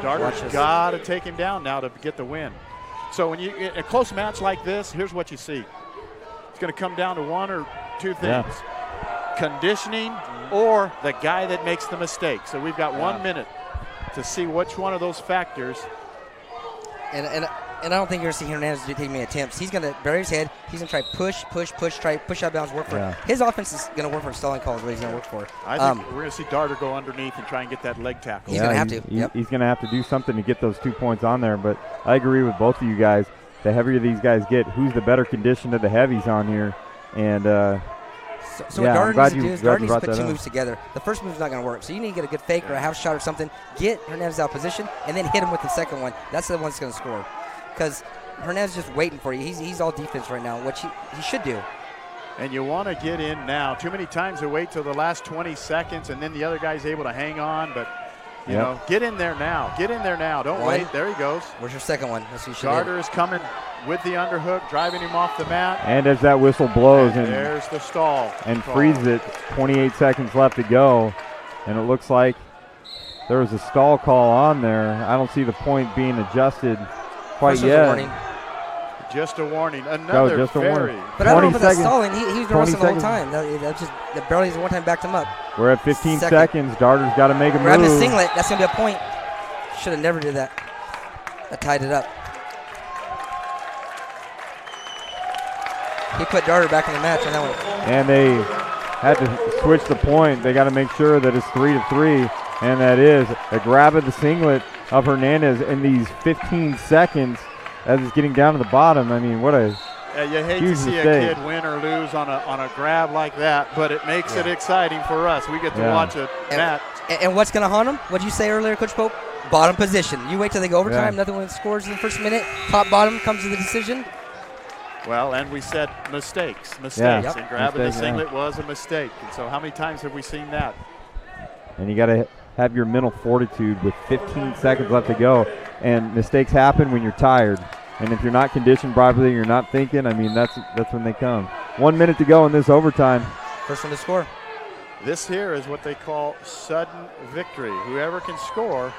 Darter's got to take him down now to get the win. So when you in a close match like this, here's what you see. It's going to come down to one or two things. Conditioning or the guy that makes the mistake. So we've got 1 minute to see which one of those factors. And I don't think you're going to see Hernandez take many attempts. He's going to bury his head. He's going to try try push out of bounds, work for it. His offense is going to work for stalling calls, what he's going to work for. I think we're going to see Darter go underneath and try and get that leg tackle. He's going to have to. He's going to have to do something to get those 2 points on there. But I agree with both of you guys. The heavier these guys get, who's the better condition of the heavies on here? And So what Darter needs to do is Darter needs to put two moves together. The first move's not going to work, so you need to get a good fake or a half shot or something, get Hernandez out of position, and then hit him with the second one. That's the one that's going to score. because Hernandez is just waiting for you. He's all defense right now, which he should do. And you want to get in now. Too many times they wait till the last 20 seconds, and then the other guy's able to hang on. But, you know, get in there now. Get in there now. Don't wait. There he goes. Where's your second one? That's what you should Darter is coming with the underhook, driving him off the mat. And as that whistle blows, and there's the stall. And freezes it. 28 seconds left to go. And it looks like there was a stall call on there. I don't see the point being adjusted quite yet. Just a warning. Another just a warning. But I don't know if that's stalling. He's been wrestling the whole time. That barely is one time backed him up. We're at 15 seconds. Darter's got to make a Grab move. his singlet. That's going to be a point. Should have never did that. That tied it up. He put Darter back in the match on that one. And they had to switch the point. They got to make sure that it's 3-3. And that is a grab of the singlet of Hernandez in these 15 seconds. As it's getting down to the bottom, I mean, what a you hate huge to see mistake. a kid win or lose on a grab like that, but it makes it exciting for us. We get to watch a match. And what's going to haunt them? What did you say earlier, Coach Pope? Bottom position. You wait till they go overtime. Nothing when it scores in the first minute. Top bottom comes to the decision. Well, and we said mistakes. Yeah. And grabbing the singlet was a mistake. And so how many times have we seen that? And you got to have your mental fortitude with 15 seconds left to go. And mistakes happen when you're tired. And if you're not conditioned properly, you're not thinking, I mean, that's when they come. 1 minute to go in this overtime. First one to score. This here is what they call sudden victory. Whoever can score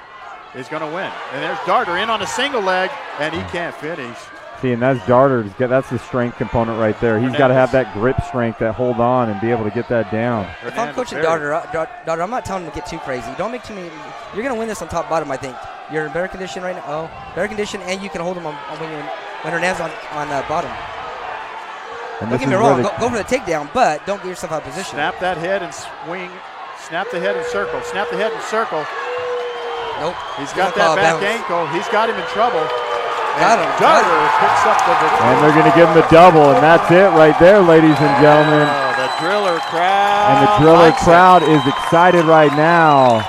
is going to win. And there's Darter in on a single leg, and he can't finish. See, and that's Darter. That's the strength component right there. He's got to have that grip strength, that hold on, and be able to get that down. If I'm coaching Darter, I'm not telling him to get too crazy. Don't make too many. You're going to win this on top bottom, I think. You're in better condition right now. Better condition, and you can hold him on when Hernandez on bottom. And don't get me wrong. Go for the takedown, but don't get yourself out of position. Snap that head and swing. Snap the head and circle. Snap the head and circle. Nope. He's got that back ankle. He's got him in trouble. Got him. Darter picks up the victory. And they're going to give him the double, and that's it right there, ladies and gentlemen. The Driller crowd. And the Driller crowd is excited right now.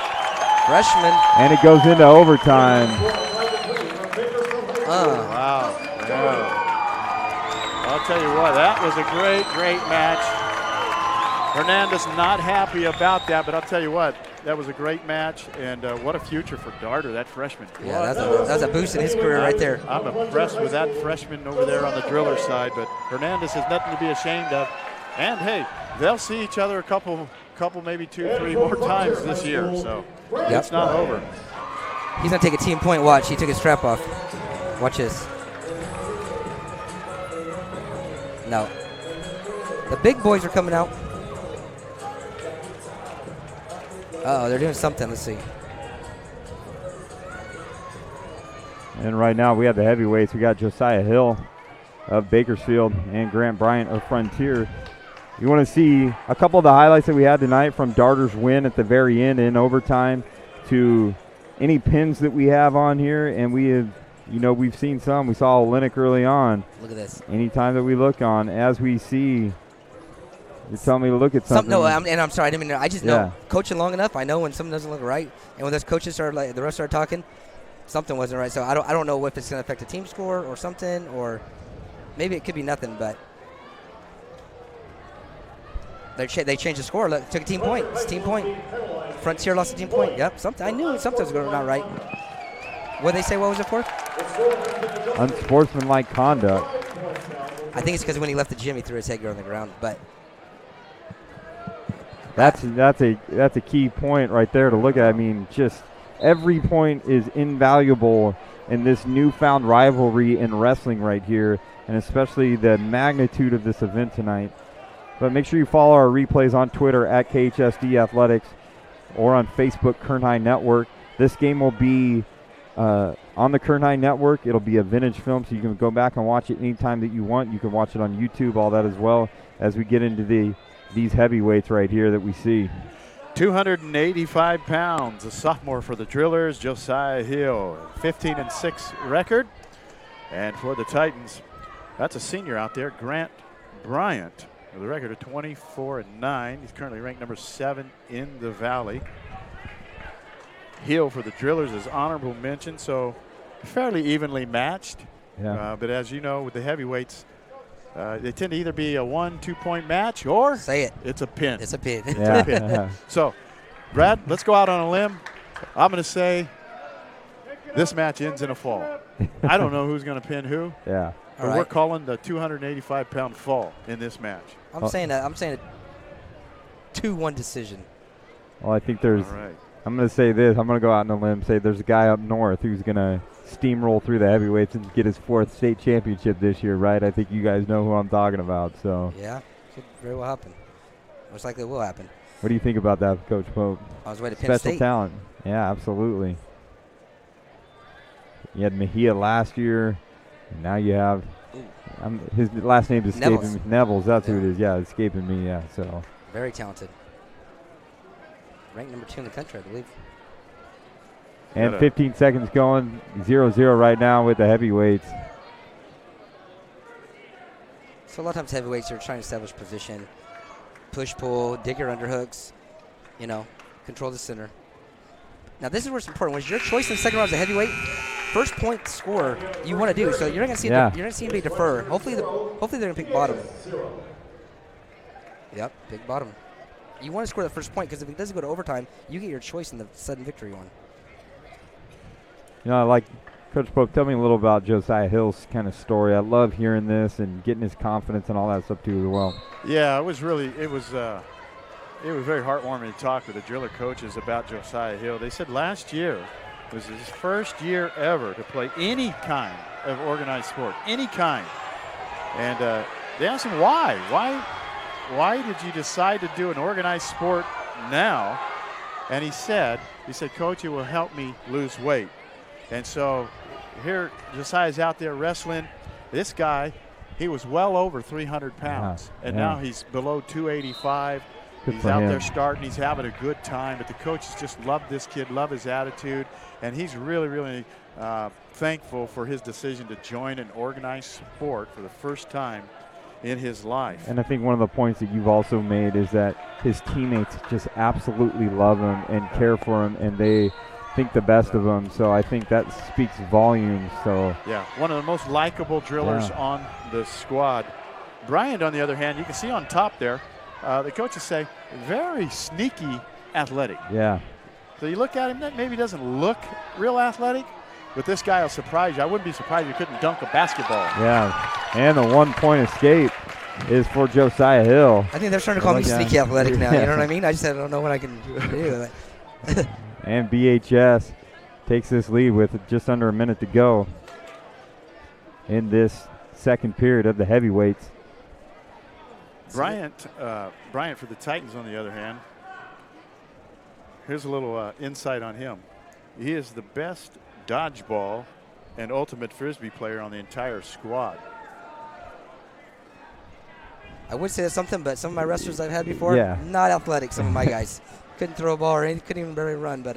Freshman. And it goes into overtime. Wow. Yeah. I'll tell you what, that was a great match. Hernandez not happy about that, but I'll tell you what, that was a great match, and what a future for Darter, that freshman. Yeah, that's a boost in his career right there. I'm impressed with that freshman over there on the Driller side, but Hernandez has nothing to be ashamed of. And, hey, they'll see each other a couple maybe 2-3 more times this year, so it's not over. He's going to take a team point. Watch, he took his strap off. Watch this. No. The big boys are coming out. Uh-oh, they're doing something. Let's see. And right now we have the heavyweights. We got Josiah Hill of Bakersfield and Grant Bryant of Frontier. You want to see a couple of the highlights that we had tonight, from Darter's win at the very end in overtime to any pins that we have on here. And we have, we've seen some. We saw Olynyk early on. Look at this. Anytime that we look on, as we see, you're telling me to look at something. I'm sorry. I didn't mean to. I just know coaching long enough. I know when something doesn't look right. And when those coaches the rest started talking, something wasn't right. So I don't know if it's going to affect the team score or something, or maybe it could be nothing, but they changed the score. Look, took a team point. It's a team point. Frontier lost a team point. Yep. I knew something was going not right. What did they say? What was it for? Unsportsmanlike conduct. I think it's because when he left the gym, he threw his headgear on the ground. But that's a key point right there to look at. I mean, just every point is invaluable in this newfound rivalry in wrestling right here, and especially the magnitude of this event tonight. But make sure you follow our replays on Twitter at KHSD Athletics or on Facebook, Kern High Network. This game will be on the Kern High Network. It'll be a vintage film, so you can go back and watch it anytime that you want. You can watch it on YouTube, all that as well, as we get into these heavyweights right here that we see. 285 pounds, a sophomore for the Drillers, Josiah Hill, 15-6 record. And for the Titans, that's a senior out there, Grant Bryant, with a record of 24-9. He's currently ranked number 7 in the Valley. Hill for the Drillers is honorable mention, so fairly evenly matched. Yeah. But as you know, with the heavyweights, they tend to either be a 1-2 point match or say it. It's a pin. It's a pin. Yeah. So, Brad, let's go out on a limb. I'm going to say this match ends in a fall. I don't know who's going to pin who. Yeah. But we're calling the 285-pound fall in this match. I'm saying a 2-1 decision. Well, I think there's. All right. I'm going to say this. I'm going to go out on a limb and say there's a guy up north who's going to steamroll through the heavyweights and get his 4th state championship this year, right? I think you guys know who I'm talking about. So. Yeah, could very well happen. Most likely it will happen. What do you think about that, Coach Pope? On his way to Penn Special State. talent. Yeah, absolutely. You had Mejia last year, and now you have his last name is escaping me. Nevels, that's who it is. Yeah, escaping me. Yeah, so. Very talented. Ranked number 2 in the country, I believe. And 15 seconds going, 0-0 right now with the heavyweights. So a lot of times heavyweights are trying to establish position, push, pull, dig your underhooks, control the center. Now this is what's important. When it's your choice in the second round as a heavyweight, first point scorer you want to do. So you're not going to see anybody defer. Hopefully they're going to pick bottom. Yep, pick bottom. You want to score the first point because if it doesn't go to overtime, you get your choice in the sudden victory one. I like Coach Pope. Tell me a little about Josiah Hill's kind of story. I love hearing this and getting his confidence and all that stuff too as well. Yeah, it was very heartwarming to talk with the driller coaches about Josiah Hill. They said last year was his first year ever to play any kind of organized sport, any kind. And they asked him why. Why did you decide to do an organized sport now? And he said, Coach, it will help me lose weight. And so here Josiah's out there wrestling. This guy, he was well over 300 pounds. And now he's below 285. He's out there starting. He's having a good time. But the coaches just love this kid, love his attitude. And he's really, really thankful for his decision to join an organized sport for the first time in his life. And I think one of the points that you've also made is that his teammates just absolutely love him and care for him, and they think the best of him. So I think that speaks volumes. So yeah, one of the most likable drillers on the squad. Bryant, on the other hand, you can see on top there, the coaches say very sneaky athletic. Yeah. So you look at him, that maybe doesn't look real athletic, but this guy will surprise you. I wouldn't be surprised if he couldn't dunk a basketball. Yeah, and the 1-point escape is for Josiah Hill. I think they're starting to call me sneaky athletic now. You know what I mean? I don't know what I can do. And BHS takes this lead with just under a minute to go in this second period of the heavyweights. Bryant for the Titans, on the other hand, here's a little insight on him. He is the best dodgeball and ultimate frisbee player on the entire squad. I would say that's something, but some of my wrestlers I've had before, not athletic, some of my guys. Couldn't throw a ball or anything, couldn't even barely run, but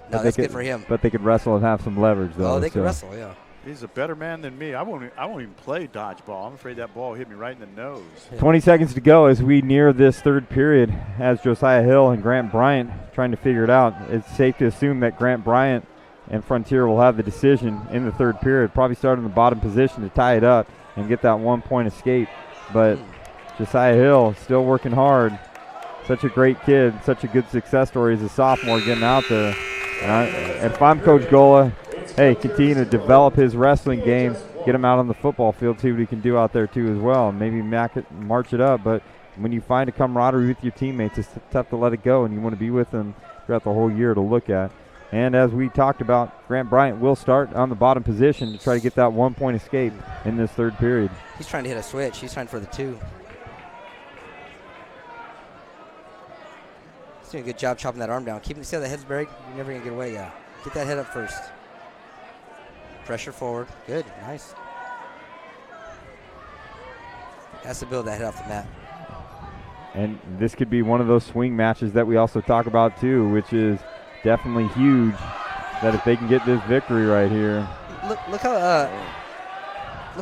that's good for him. But they could wrestle and have some leverage, though. Oh, they could wrestle, yeah. He's a better man than me. I won't even play dodgeball. I'm afraid that ball hit me right in the nose. 20 seconds to go as we near this third period as Josiah Hill and Grant Bryant trying to figure it out. It's safe to assume that Grant Bryant and Frontier will have the decision in the third period, probably start in the bottom position to tie it up and get that 1-point escape. But Josiah Hill still working hard. Such a great kid, such a good success story as a sophomore getting out there. And if I'm Coach Gola, hey, continue to develop his wrestling game, get him out on the football field, see what he can do out there too as well. Maybe march it up, but when you find a camaraderie with your teammates, it's tough to let it go, and you want to be with them throughout the whole year to look at. And as we talked about, Grant Bryant will start on the bottom position to try to get that 1-point escape in this third period. He's trying to hit a switch. He's trying for the 2. He's doing a good job chopping that arm down. See how the head's buried? You're never going to get away, Get that head up first. Pressure forward. Good. Nice. Has to build that head off the mat. And this could be one of those swing matches that we also talk about too, which is definitely huge, that if they can get this victory right here. Look how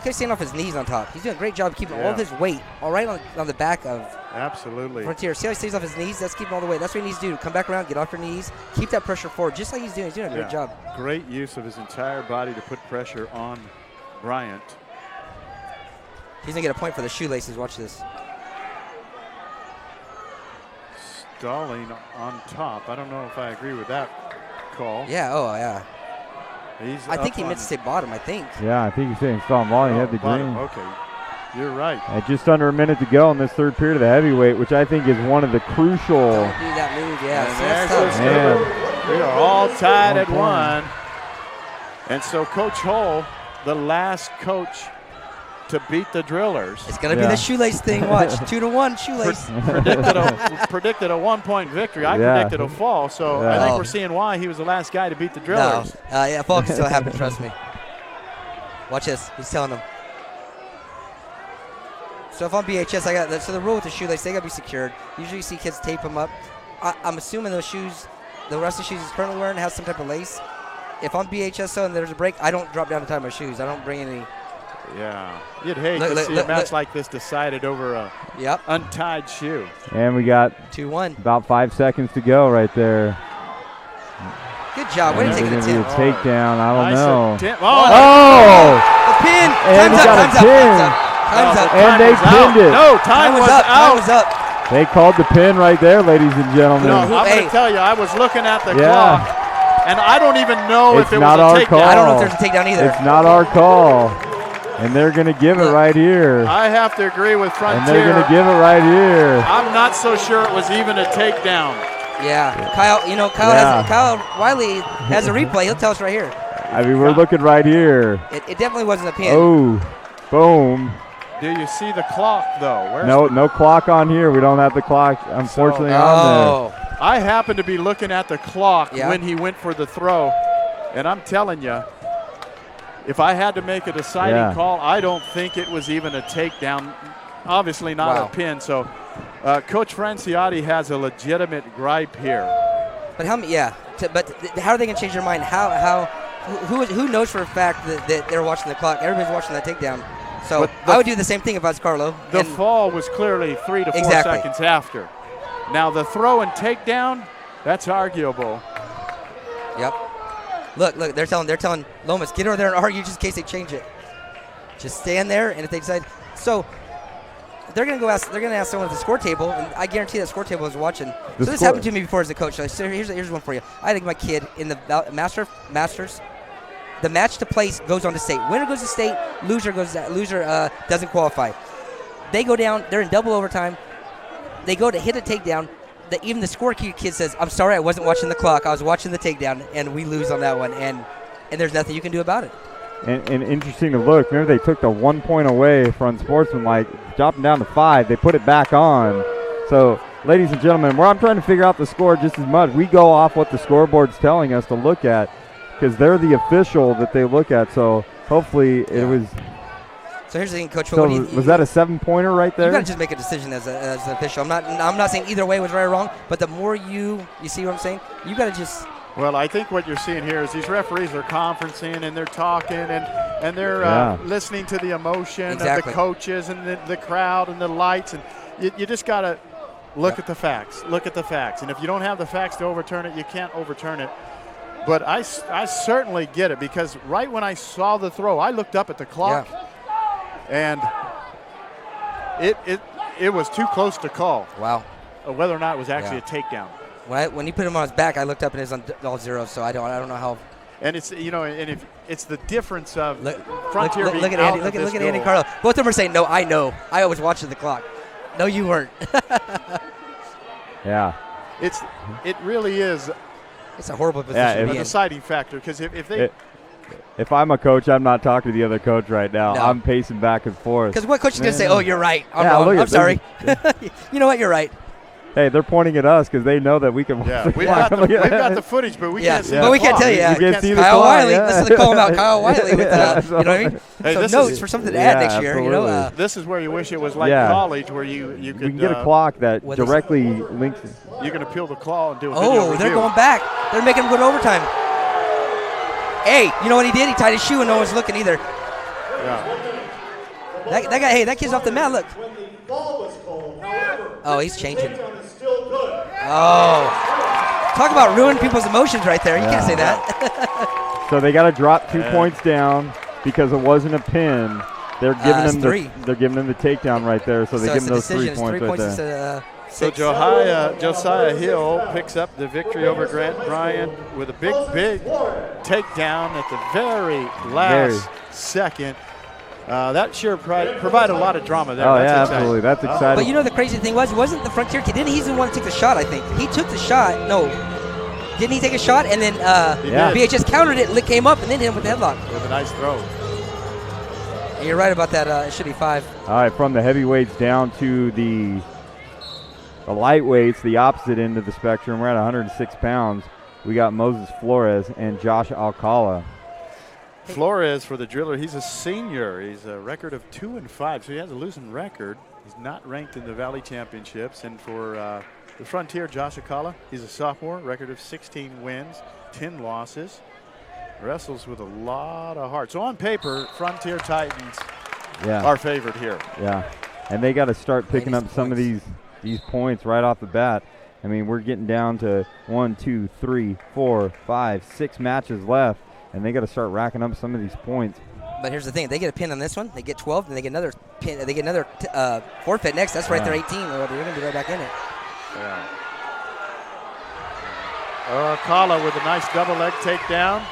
he's standing off his knees on top. He's doing a great job keeping all of his weight all right on the back of Frontier. See how he stays off his knees? That's keeping all the weight. That's what he needs to do. Come back around, get off your knees, keep that pressure forward, just like he's doing. He's doing a great job. Great use of his entire body to put pressure on Bryant. He's going to get a point for the shoelaces. Watch this. Stalling on top. I don't know if I agree with that call. Yeah, oh, yeah. I think he meant to say bottom, I think. Yeah, I think he's saying Stalling bottom. He had the bottom. green. Okay. You're right. And just under a minute to go in this third period of the heavyweight, which I think is one of the crucial. Don't do that move, yeah. And So that's tough. we are all tied at 1. And so Coach Hull, the last coach to beat the Drillers. It's going to be the shoelace thing. Watch, 2-1 shoelace. predicted a 1-point victory. I predicted a fall, so I think we're seeing why he was the last guy to beat the Drillers. No. Yeah, fall can still happen, trust me. Watch this. He's telling them. So if I'm BHS, so the rule with the shoelace, they got to be secured. Usually you see kids tape them up. I'm assuming those shoes, the rest of the shoes he's currently wearing has some type of lace. If I'm BHS and there's a break, I don't drop down to tie my shoes. I don't bring any. Yeah. You'd hate to see a match like this decided over a untied shoe. And we got 2-1. About 5 seconds to go right there. Good job. Way to take it to 10. A takedown. I don't know. The pin. And he got a pin. Time's up. And they pinned it. No, time was out. Time was up. They called the pin right there, ladies and gentlemen. No, I'm going to tell you, I was looking at the clock, and I don't even know if it was a takedown. Call. I don't know if there's a takedown either. It's not our call. And they're going to give it right here. I have to agree with Frontier. And they're going to give it right here. I'm not so sure it was even a takedown. Yeah. Kyle Wiley has a replay. He'll tell us right here. I mean, we're looking right here. It definitely wasn't a pin. Oh, boom. Do you see the clock, though? No clock on here. We don't have the clock, unfortunately, on there. I happen to be looking at the clock when he went for the throw, and I'm telling you, if I had to make a deciding call, I don't think it was even a takedown. Obviously not a pin. So Coach Franciotti has a legitimate gripe here. But how are they going to change their mind? Who knows for a fact that they're watching the clock? Everybody's watching that takedown. So I would do the same thing if I was Carlo. The fall was clearly 3 to 4 seconds after. Now the throw and takedown, that's arguable. Yep. Look, they're telling Lomas, get over there and argue just in case they change it. Just stand there, and if they decide, so they're gonna ask someone at the score table, and I guarantee that score table is watching. So this happened to me before as a coach. So here's one for you. I think my kid in the Masters. The match to place goes on to state. Winner goes to state. Loser doesn't qualify. They go down. They're in double overtime. They go to hit a takedown. Even the scorekeeper kid says, "I'm sorry, I wasn't watching the clock. I was watching the takedown," and we lose on that one. And there's nothing you can do about it. And interesting to look. Remember, they took the 1 point away from Sportsmanlike, dropped them down to 5. They put it back on. So, ladies and gentlemen, where I'm trying to figure out the score just as much, we go off what the scoreboard's telling us to look at, because they're the official that they look at. So hopefully it was. So here's the thing, Coach. So was that a 7-pointer right there? You got to just make a decision as an official. I'm not saying either way was right or wrong, but the more you see what I'm saying, you got to just. Well, I think what you're seeing here is these referees are conferencing and they're talking and they're listening to the emotion of the coaches and the crowd and the lights, and you just got to look at the facts. Look at the facts, and if you don't have the facts to overturn it, you can't overturn it. But I certainly get it, because right when I saw the throw, I looked up at the clock, and it was too close to call. Wow. Whether or not it was actually a takedown. When he put him on his back, I looked up and it was on all zeros, so I don't know how. And it's and if it's the difference of Frontier being out Andy. Look at Andy and Carlo. Both of them are saying, "No, I know. I was watching the clock." No, you weren't. Yeah. It really is. It's a horrible position. A deciding factor, because if I'm a coach, I'm not talking to the other coach right now. No. I'm pacing back and forth. Because what coach is going to say? Oh, you're right. I'm wrong. I'm sorry. You know what? You're right. Hey, they're pointing at us because they know that we can. Yeah, we've got the footage, but we can't see. But we can't tell you. We can't see Kyle Wiley. Let's call him out. Kyle Wiley. With, you know what I mean? Hey, so notes for something to add next year. Absolutely. You know. This is where you wish it was like college, where you could. We can get a clock that directly links. You can appeal the claw and do a video review. They're going back. They're making him go to overtime. Hey, you know what he did? He tied his shoe and no one's looking either. Yeah. That guy. Hey, that kid's off the mat. Look. When the ball was called, however, oh, he's changing. is still good. Oh, talk about ruining people's emotions right there. You can't say that. So they got to drop 2 points down. because it wasn't a pin. They're giving him they're giving him the takedown right there, so they give him those 3 points right there. So Josiah Hill picks up the victory over Grant Bryant with a big takedown at the very last second. That sure provided a lot of drama there. Oh, That's yeah, exciting. absolutely. That's exciting. But you know the crazy thing wasn't the Frontier kid? Didn't he's the one that took the shot, I think. He took the shot. No. Didn't he take a shot? And then BHS countered it, came up, and then hit him with the headlock. With a nice throw. And you're right about that. It should be 5. All right, from the heavyweights down to the lightweights, the opposite end of the spectrum. We're at 106 pounds. We got Moses Flores and Josh Alcala. Flores for the Driller, he's a senior. He's a record of 2-5, so he has a losing record. He's not ranked in the Valley Championships. And for the Frontier, Josh Alcala, he's a sophomore, record of 16 wins, 10 losses. Wrestles with a lot of heart. So on paper, Frontier Titans are favored here. Yeah, and they got to start picking up some of these points right off the bat. I mean, we're getting down to 1, 2, 3, 4, 5, 6 matches left. And they got to start racking up some of these points. But here's the thing: they get a pin on this one, they get 12, and they get another pin. They get another forfeit next. That's right there, 18. They're going to be right back in it. Yeah. Alcala with a nice double leg takedown.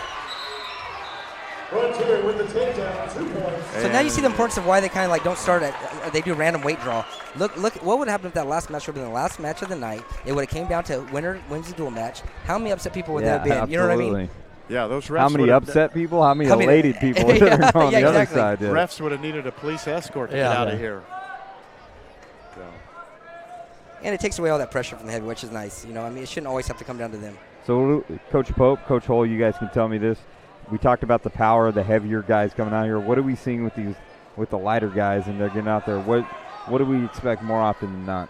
Frontier with the takedown, 2 points. So now you see the importance of why they kind of like don't start at. They do random weight draw. Look! What would happen if that last match would have been the last match of the night? It would have came down to winner wins the dual match. How many upset people would there have been? Absolutely. You know what I mean? Yeah, those refs. How many upset people? How many elated people on the other side? Refs would have needed a police escort to get out of here. So. And it takes away all that pressure from the heavy, which is nice. You know, I mean, it shouldn't always have to come down to them. So, Coach Pope, Coach Hull, you guys can tell me this. We talked about the power of the heavier guys coming out here. What are we seeing with the lighter guys and they're getting out there? What do we expect more often than not?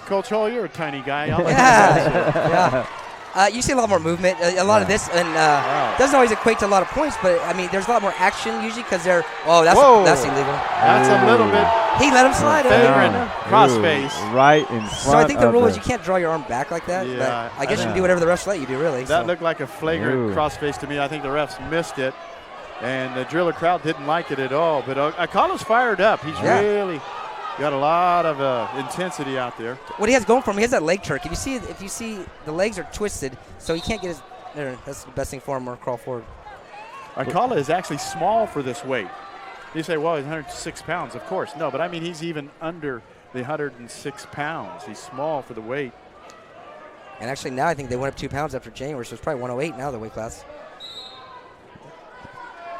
Coach Hull, you're a tiny guy. Yeah. You see a lot more movement, a lot of this, and doesn't always equate to a lot of points, but, I mean, there's a lot more action usually because they're – that's illegal. That's a little bit – he let him slide. Favoring crossface. Right in front. So I think the rule is you can't draw your arm back like that, but I guess you can do whatever the refs let you do, really. That looked like a flagrant crossface to me. I think the refs missed it, and the Driller crowd didn't like it at all. But Alcala's fired up. He's really – got a lot of intensity out there. What he has going for him, he has that leg jerk. If you see the legs are twisted, so he can't get his. That's the best thing for him, or crawl forward. Alcala is actually small for this weight. You say, well, he's 106 pounds. Of course, no, but I mean he's even under the 106 pounds. He's small for the weight. And actually, now I think they went up 2 pounds after January, so it's probably 108 now the weight class.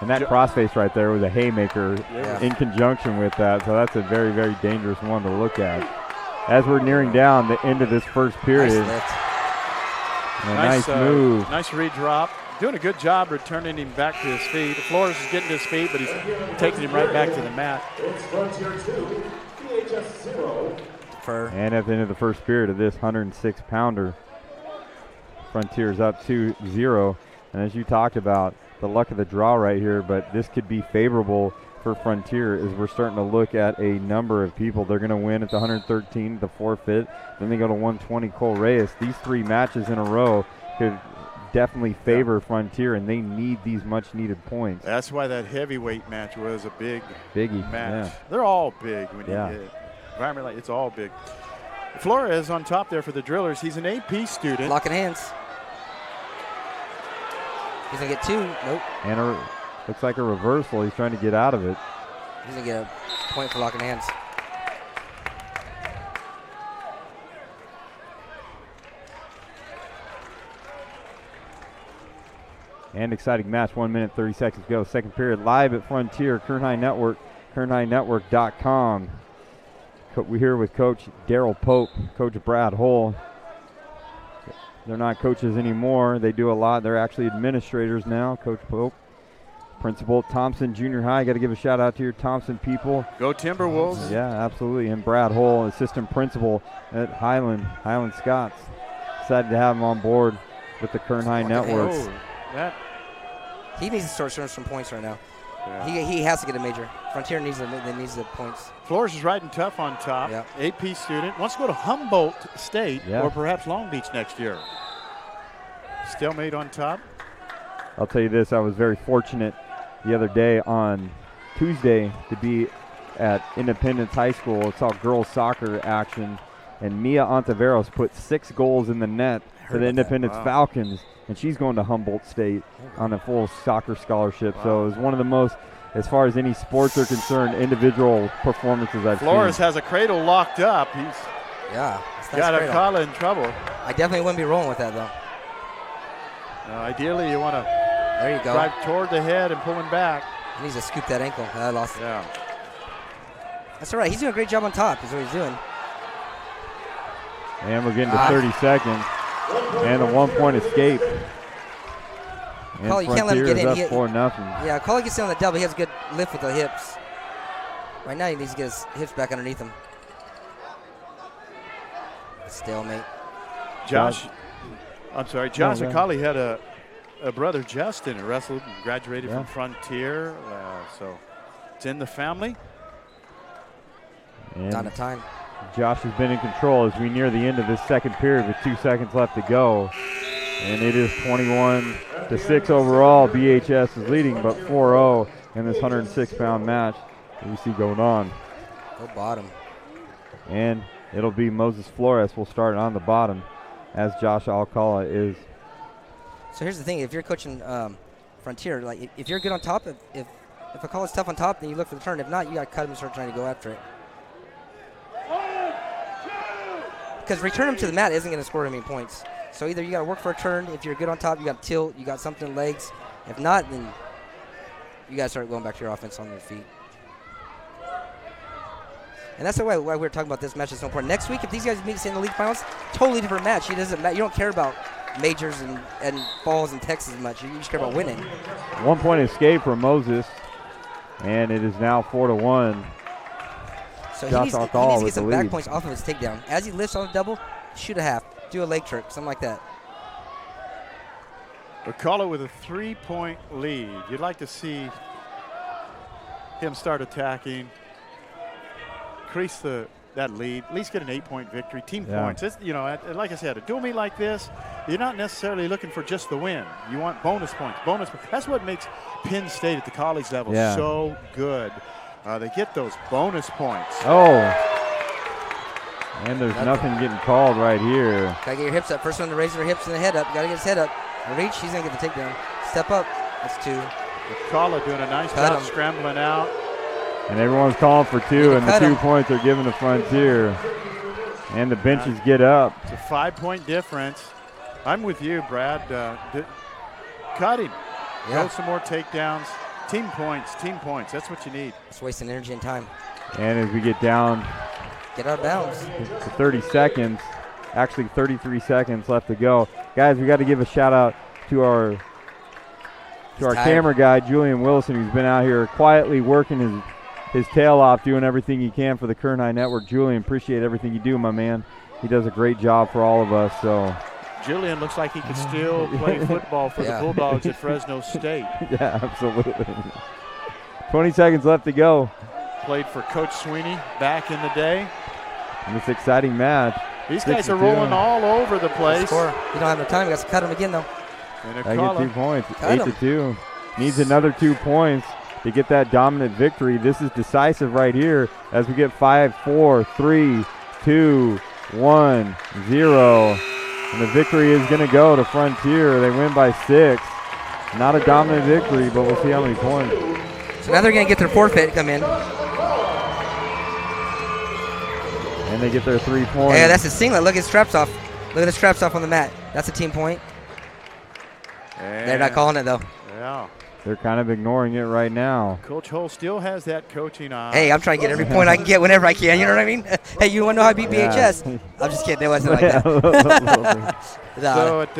And that crossface right there was a haymaker in conjunction with that. So that's a very, very dangerous one to look at. As we're nearing down the end of this first period. Nice move. Nice redrop. Doing a good job returning him back to his feet. Flores is getting to his feet, but he's taking him right back to the mat. It's Frontier 2, BHS 0. And at the end of the first period of this 106-pounder, Frontier's up 2-0. And as you talked about, the luck of the draw right here, but this could be favorable for Frontier as we're starting to look at a number of people. They're going to win at the 113, the forfeit. Then they go to 120, Cole Reyes. These 3 matches in a row could definitely favor Frontier, and they need these much-needed points. That's why that heavyweight match was a biggie match. Yeah. They're all big when you get environment like it's all big. Flores on top there for the Drillers. He's an AP student. Locking hands. He's going to get 2. Nope. And looks like a reversal. He's trying to get out of it. He's going to get a point for locking hands. And exciting match. 1 minute, 30 seconds to go. Second period live at Frontier, Kern High Network, KernHighNetwork.com. We're here with Coach Daryl Pope, Coach Brad Hull. They're not coaches anymore. They do a lot. They're actually administrators now. Coach Pope, Principal Thompson Junior High. Got to give a shout out to your Thompson people. Go Timberwolves. Yeah, absolutely. And Brad Hull, Assistant Principal at Highland Scots. Excited to have him on board with the Kern High Networks. He needs to start scoring some points right now. Yeah. He has to get a major. Frontier needs the points. Flores is riding tough on top. Yeah. AP student. Wants to go to Humboldt State or perhaps Long Beach next year. Stalemate on top. I'll tell you this, I was very fortunate the other day on Tuesday to be at Independence High School. Saw girls soccer action, and Mia Ontiveros put 6 goals in the net for the Independence Falcons, and she's going to Humboldt State on a full soccer scholarship. So it was one of the most, as far as any sports are concerned, individual performances I've Flores seen. has a cradle locked up. He's got Akala in trouble. I definitely wouldn't be rolling with that, though. Ideally, you want to drive toward the head and pull him back. He needs to scoop that ankle. I lost it. Yeah. That's all right. He's doing a great job on top is what he's doing. And we're getting to 30 seconds. And a 1-point escape. And Call, you can't let him get in. Up 4-0. Yeah, Call gets in on the double. He has a good lift with the hips. Right now he needs to get his hips back underneath him. Stalemate. Josh Akali had a brother, Justin, who wrestled and graduated from Frontier. So it's in the family. And not a time. Josh has been in control as we near the end of this second period with 2 seconds left to go. And it is 21-6 overall. BHS is leading, but 4-0 in this 106-pound match that we see going on. Go bottom. And it'll be Moses Flores will start on the bottom as Josh Alcala is. So here's the thing. If you're coaching Frontier, like if you're good on top, if Alcala's tough on top, then you look for the turn. If not, you got to cut him and start trying to go after it. Because return him to the mat isn't going to score any points. So either you got to work for a turn. If you're good on top, you got to tilt. You got something in legs. If not, then you got to start going back to your offense on your feet. And that's the why we're talking about this match is so important. Next week, if these guys meet in the league finals, totally different match. It doesn't matter. You don't care about majors and falls in Texas much. You just care about winning. 1-point escape for Moses, and it is now 4-1. So he needs to get some back points off of his takedown. As he lifts on a double, shoot a half. Do a leg trick, something like that. Akala with a 3-point lead. You'd like to see him start attacking, increase that lead, at least get an 8-point victory, team points. It's, like I said, a dual meet like this, you're not necessarily looking for just the win. You want bonus points. That's what makes Penn State at the college level so good. They get those bonus points. And there's nothing getting called right here. Gotta get your hips up. First one to raise their hips and the head up. Gotta get his head up. Reach, he's gonna get the takedown. Step up. That's 2. Akala doing a nice job scrambling out. And everyone's calling for 2, and the 2 points are given to Frontier. And the benches get up. It's a 5-point difference. I'm with you, Brad. Cut him. Go some more takedowns. Team points. That's what you need. It's wasting energy and time. And as we get down, get out of bounds. To 30 seconds, actually 33 seconds left to go. Guys, we got to give a shout out to our camera guy, Julian Wilson, who's been out here quietly working his tail off, doing everything he can for the Kern High Network. Julian, appreciate everything you do, my man. He does a great job for all of us. So Julian looks like he could still play football for the Bulldogs at Fresno State. Yeah, absolutely. 20 seconds left to go. Played for Coach Sweeney back in the day. In this exciting match. These guys are rolling all over the place. You don't have enough time. You got to cut them again, though. I get 2 points. 8-2. Needs another 2 points to get that dominant victory. This is decisive right here as we get 5, 4, 3, 2, 1, 0. And the victory is going to go to Frontier. They win by 6. Not a dominant victory, but we'll see how many points. So now they're going to get their forfeit come in. And they get their 3 points. Yeah, that's a singlet. Look at his straps off. Look at the straps off on the mat. That's a team point. And they're not calling it, though. Yeah. They're kind of ignoring it right now. Coach Hull still has that coaching eye. Hey, I'm trying to get every point I can get whenever I can. You know what I mean? Hey, you want to know how I beat BHS? I'm just kidding. It wasn't like that. So at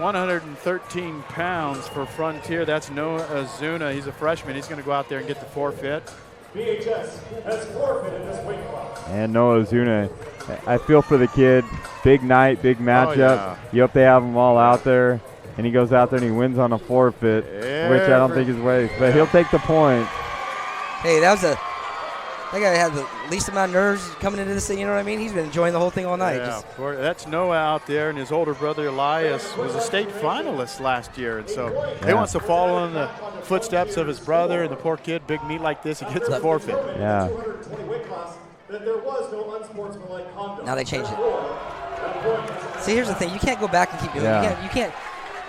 113 pounds for Frontier, that's Noah Azuna. He's a freshman. He's going to go out there and get the forfeit. BHS has forfeited this weight class. And Noah Azuna, I feel for the kid. Big night, big matchup. You hope they have them all out there. And he goes out there and he wins on a forfeit, which I don't think is waste. But he'll take the point. Hey, that That guy had the least amount of nerves coming into this thing, you know what I mean? He's been enjoying the whole thing all night. Yeah, that's Noah out there, and his older brother Elias was a state finalist last year, and so he wants to follow in the footsteps of his brother, and the poor kid, big meet like this, he gets a forfeit. Yeah. Now they changed it. See, here's the thing. You can't go back and keep doing it. You can't.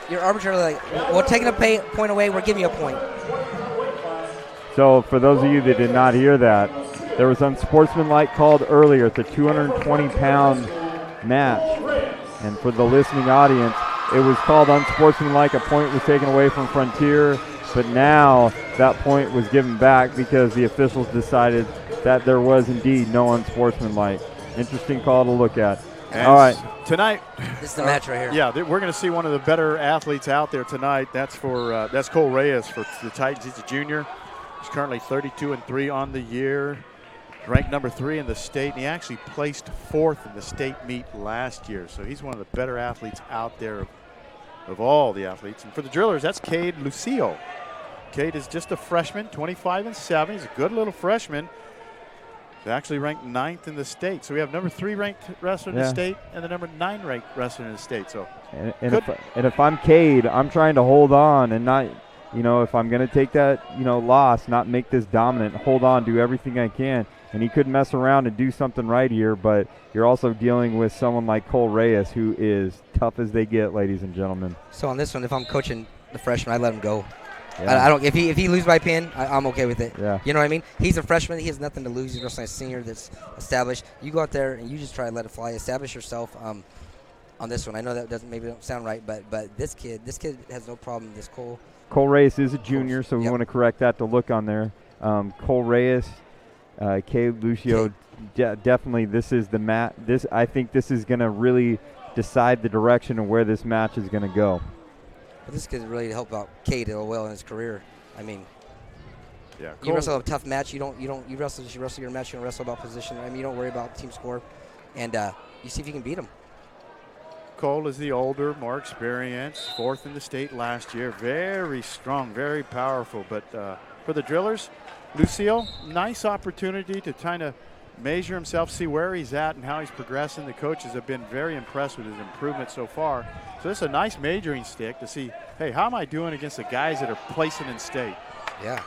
You're arbitrarily like, well, taking a point away, we're giving you a point. So for those of you that did not hear that, there was unsportsmanlike called earlier at the 220-pound match. And for the listening audience, it was called unsportsmanlike. A point was taken away from Frontier, but now that point was given back because the officials decided that there was indeed no unsportsmanlike. Interesting call to look at. And all right. Tonight, this is the match right here. Yeah, we're going to see one of the better athletes out there tonight. That's for that's Cole Reyes for the Titans. He's a junior. He's currently 32-3 on the year, ranked number 3 in the state, and he actually placed 4th in the state meet last year. So he's one of the better athletes out there of all the athletes. And for the drillers, that's Cade Lucio. Cade is just a freshman, 25-7. He's a good little freshman. He's actually ranked 9th in the state. So we have number 3 ranked wrestler in the state and the number 9 ranked wrestler in the state. So and if I'm Cade, I'm trying to hold on and not, you know, if I'm going to take that, you know, loss, not make this dominant, hold on, do everything I can. And he could mess around and do something right here, but you're also dealing with someone like Cole Reyes, who is tough as they get, ladies and gentlemen. So on this one, if I'm coaching the freshman, I let him go. Yeah. I don't. If he loses by pin, I'm okay with it. Yeah. You know what I mean? He's a freshman. He has nothing to lose. He's wrestling a senior that's established. You go out there and you just try to let it fly. Establish yourself on this one. I know that don't sound right, but this kid has no problem. This Cole Reyes is a junior, so we want to correct that to look on there. Cole Reyes, Cade Lucio, definitely this is the match. I think this is going to really decide the direction of where this match is going to go. But this could really help out Cade well in his career. I mean, yeah, you wrestle a tough match. You wrestle your match. You don't wrestle about position. I mean, you don't worry about team score, and you see if you can beat him. Cole is the older, more experienced, 4th in the state last year. Very strong, very powerful. But for the drillers, Lucio, nice opportunity to kind of measure himself, see where he's at and how he's progressing. The coaches have been very impressed with his improvement so far. So this is a nice majoring stick to see, hey, how am I doing against the guys that are placing in state? Yeah.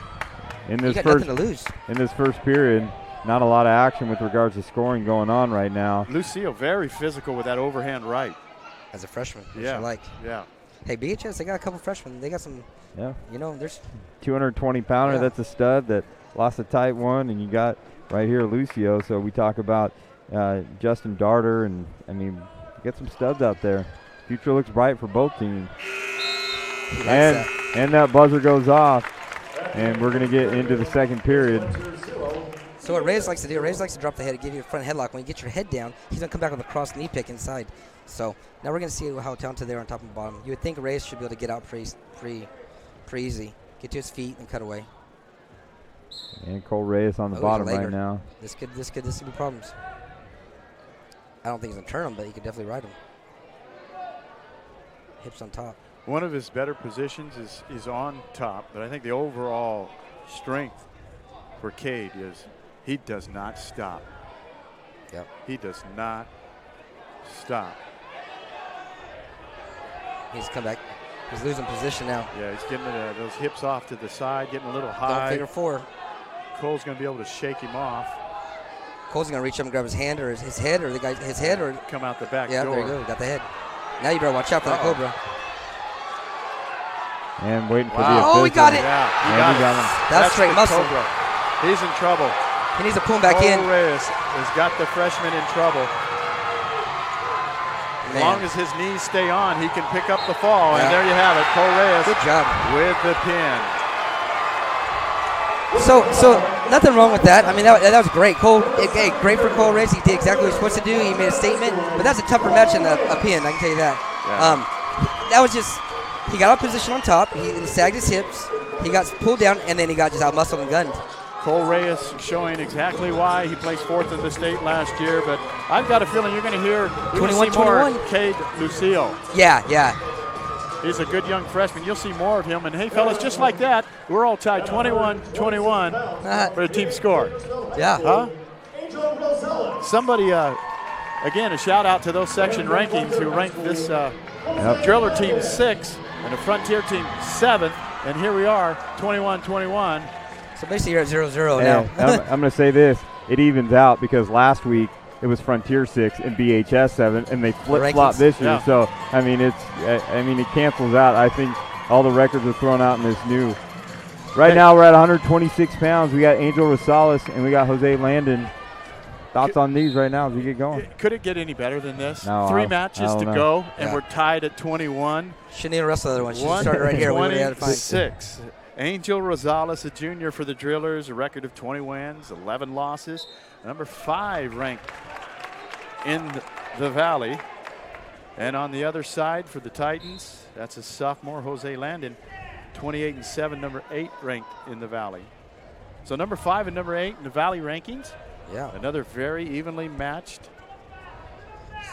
In this nothing to lose. In this first period, not a lot of action with regards to scoring going on right now. Lucio very physical with that overhand right. As a freshman, which yeah. I like. Yeah. Hey, BHS, they got a couple freshmen. They got some. Yeah. You know, there's 220-pounder. Yeah. That's a stud that lost a tight one, and you got right here Lucio. So we talk about Justin Darter, and I mean, get some studs out there. Future looks bright for both teams. And that buzzer goes off, and we're gonna get into the second period. So what Reyes likes to do, Reyes likes to drop the head, give you a front headlock. When you get your head down, he's going to come back with a cross knee pick inside. So now we're going to see how talented they are on top and bottom. You would think Reyes should be able to get out pretty easy. Get to his feet and cut away. And Cole Reyes on the bottom right now. This could be problems. I don't think he's going to turn him, but he could definitely ride him. Hips on top. One of his better positions is on top, but I think the overall strength for Cade is he does not stop. Yep. He does not stop. He's come back. He's losing position now. Yeah, he's getting those hips off to the side, getting a little high. Figure 4. Cole's going to be able to shake him off. Cole's going to reach up and grab his hand or his head or his head or come out the back door. Yeah, there you go. Got the head. Now you better watch out for that Cobra. And waiting for the official. Oh, he got it. Yeah, he got him. That's straight muscle. Cobra. He's in trouble. He needs to pull him back in. Cole Reyes has got the freshman in trouble. As long as his knees stay on, he can pick up the fall. And there you have it. Cole Reyes. Good job. With the pin. So nothing wrong with that. I mean, that was great. Great for Cole Reyes. He did exactly what he was supposed to do. He made a statement. But that's a tougher match than a pin, I can tell you that. Yeah. That was just, he got out of position on top. He sagged his hips. He got pulled down, and then he got just out-muscled and gunned. Cole Reyes showing exactly why he placed 4th in the state last year, but I've got a feeling you're going to hear 21-21. Cade Lucio. Yeah. He's a good young freshman. You'll see more of him. And, hey, fellas, just like that, we're all tied 21-21 for the team score. Yeah. Huh? Somebody, again, a shout-out to those section rankings who ranked this Driller team 6th and the Frontier team 7th. And here we are, 21-21. So basically you're at 0-0 now. I'm going to say this. It evens out because last week it was Frontier 6 and BHS 7, and they flip-flop this year. Yeah. So, I mean, it cancels out. I think all the records are thrown out in this new. Right now we're at 126 pounds. We got Angel Rosales and we got Jose Landon. Thoughts on these right now as we get going? Could it get any better than this? No, 3 matches to go, and we're tied at 21. Shouldn't even wrestle the other one. She started right here. 26. Angel Rosales, a junior for the Drillers, a record of 20 wins, 11 losses. Number 5 ranked in the Valley. And on the other side for the Titans, that's a sophomore, Jose Landon, 28-7, number 8 ranked in the Valley. So number 5 and number 8 in the Valley rankings. Yeah. Another very evenly matched.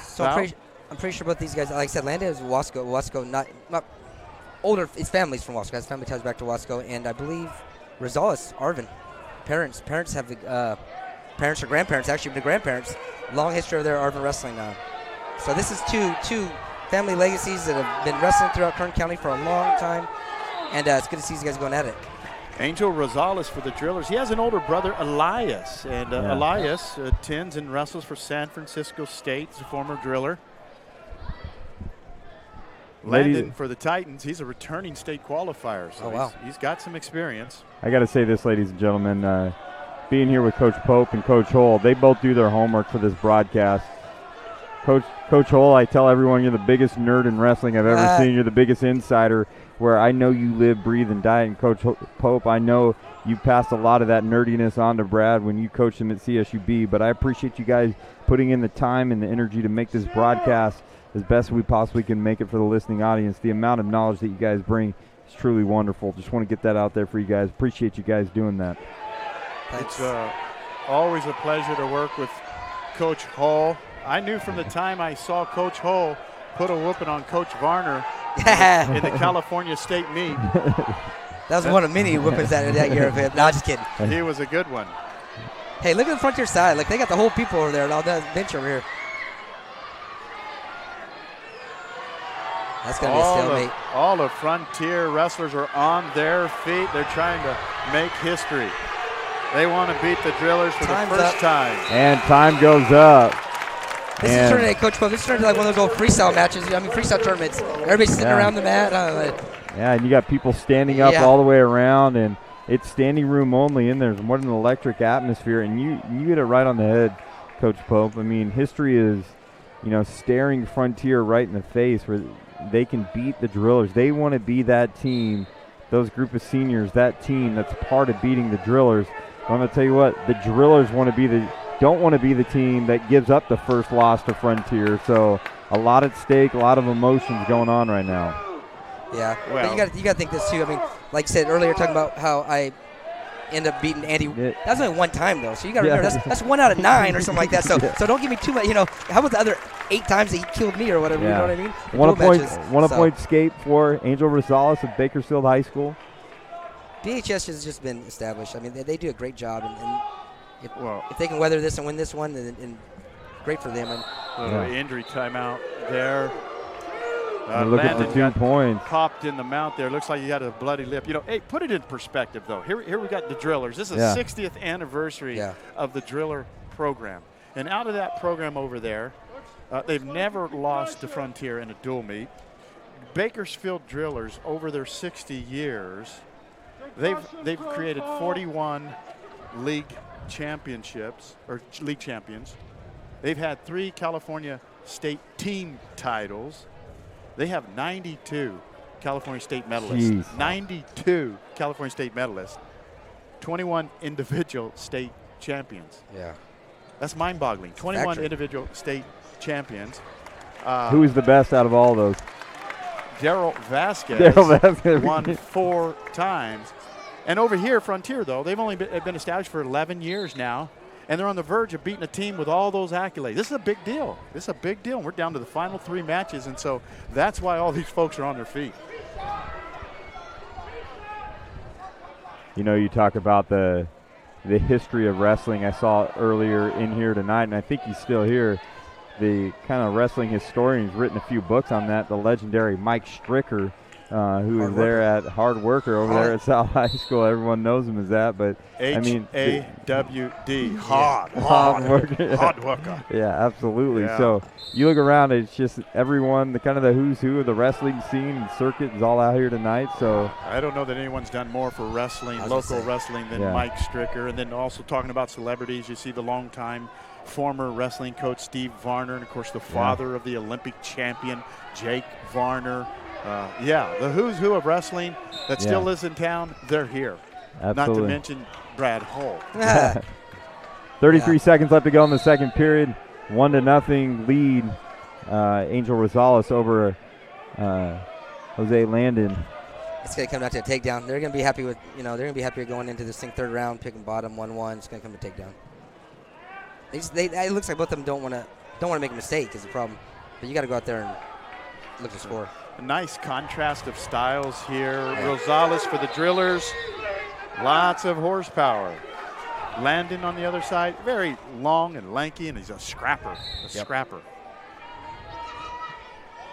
So I'm pretty sure both these guys, like I said, Landon is Wasco, not older. His family's from Wasco. His family ties back to Wasco, and I believe Rosales, Arvin, parents have the parents or grandparents, actually the grandparents, long history of their Arvin wrestling now. So this is two family legacies that have been wrestling throughout Kern County for a long time, and it's good to see these guys going at it. Angel Rosales for the Drillers. He has an older brother, Elias, and Elias attends and wrestles for San Francisco State. He's a former Driller. Landon for the Titans. He's a returning state qualifier, so he's got some experience. I got to say this, ladies and gentlemen, being here with Coach Pope and Coach Hull, they both do their homework for this broadcast. Coach Hull, I tell everyone you're the biggest nerd in wrestling I've ever seen. You're the biggest insider, where I know you live, breathe, and die. And Coach Pope, I know you passed a lot of that nerdiness on to Brad when you coached him at CSUB. But I appreciate you guys putting in the time and the energy to make this broadcast as best we possibly can make it for the listening audience. The amount of knowledge that you guys bring is truly wonderful. Just want to get that out there for you guys. Appreciate you guys doing that. It's always a pleasure to work with Coach Hull. I knew from the time I saw Coach Hull put a whooping on Coach Varner in the California State meet. That was one of many whoopings that year of him. No, just kidding. He was a good one. Hey, look at the Frontier side. Like, they got the whole people over there and all that bench over here. That's going to be a stalemate. All the Frontier wrestlers are on their feet. They're trying to make history. They want to beat the Drillers for the first time. And time goes up. This is turning into, Coach Pope, this is turning into like one of those old freestyle matches. I mean, freestyle tournaments. Everybody's sitting around the mat. Yeah, and you got people standing up all the way around, and it's standing room only, and there's more than an electric atmosphere, and you get it right on the head, Coach Pope. I mean, history is, staring Frontier right in the face where they can beat the Drillers. They want to be that team, those group of seniors, that team that's part of beating the Drillers. I'm going to tell you what, the Drillers don't want to be the team that gives up the first loss to Frontier. So a lot at stake, a lot of emotions going on right now. Yeah, well, but you got to think this too. I mean, like you said earlier, talking about how I end up beating Andy. That's only one time though, so you got to remember that's 1 out of 9 or something like that. So don't give me too much. How about the other 8 times that he killed me or whatever? Yeah. You know what I mean? One point escape for Angel Rosales of Bakersfield High School. BHS has just been established. I mean, they do a great job, and if they can weather this and win this one, then great for them. And injury timeout there. Looking for 2 points. Popped in the mount there. Looks like he had a bloody lip. Hey, put it in perspective, though. Here we got the Drillers. This is the 60th anniversary of the Driller program. And out of that program over there, they've never lost to Frontier in a dual meet. Bakersfield Drillers, over their 60 years, they've created 41 league championships, or league champions. They've had 3 California State team titles. They have 92 California State medalists. Jeez. 92 California State medalists. 21 individual state champions. Yeah. That's mind-boggling. 21 individual state champions. Who is the best out of all those? Daryl Vasquez won 4 times. And over here, Frontier, though, they've only been established for 11 years now. and they're on the verge of beating a team with all those accolades. This is a big deal. This is a big deal. We're down to the final 3 matches, and so that's why all these folks are on their feet. You know, you talk about the history of wrestling. I saw earlier in here tonight, and I think he's still here. The kind of wrestling historian has written a few books on that. The legendary Mike Stricker, who was there at Hard Worker over there at South High School. Everyone knows him as that, but H-A-W-D, hard worker. Yeah, absolutely. Yeah. So you look around, it's just everyone, the kind of the who's who of the wrestling scene and circuit is all out here tonight. So I don't know that anyone's done more for wrestling, local wrestling, than Mike Stricker. And then also talking about celebrities, you see the longtime former wrestling coach Steve Varner, and of course the father of the Olympic champion Jake Varner. The who's who of wrestling that still lives in town, they're here. Absolutely. Not to mention Brad Hull. 33 seconds left to go in the second period. 1-0 lead. Angel Rosales over Jose Landon. It's going to come down to a takedown. They're going to be happy with, they're going to be happy going into this thing third round, picking bottom 1-1. It's going to come to takedown. It looks like both of them don't want to make a mistake is the problem. But you got to go out there and look to score. A nice contrast of styles here. Rosales for the drillers. Lots of horsepower. Landon on the other side, very long and lanky, and he's a scrapper. Scrapper.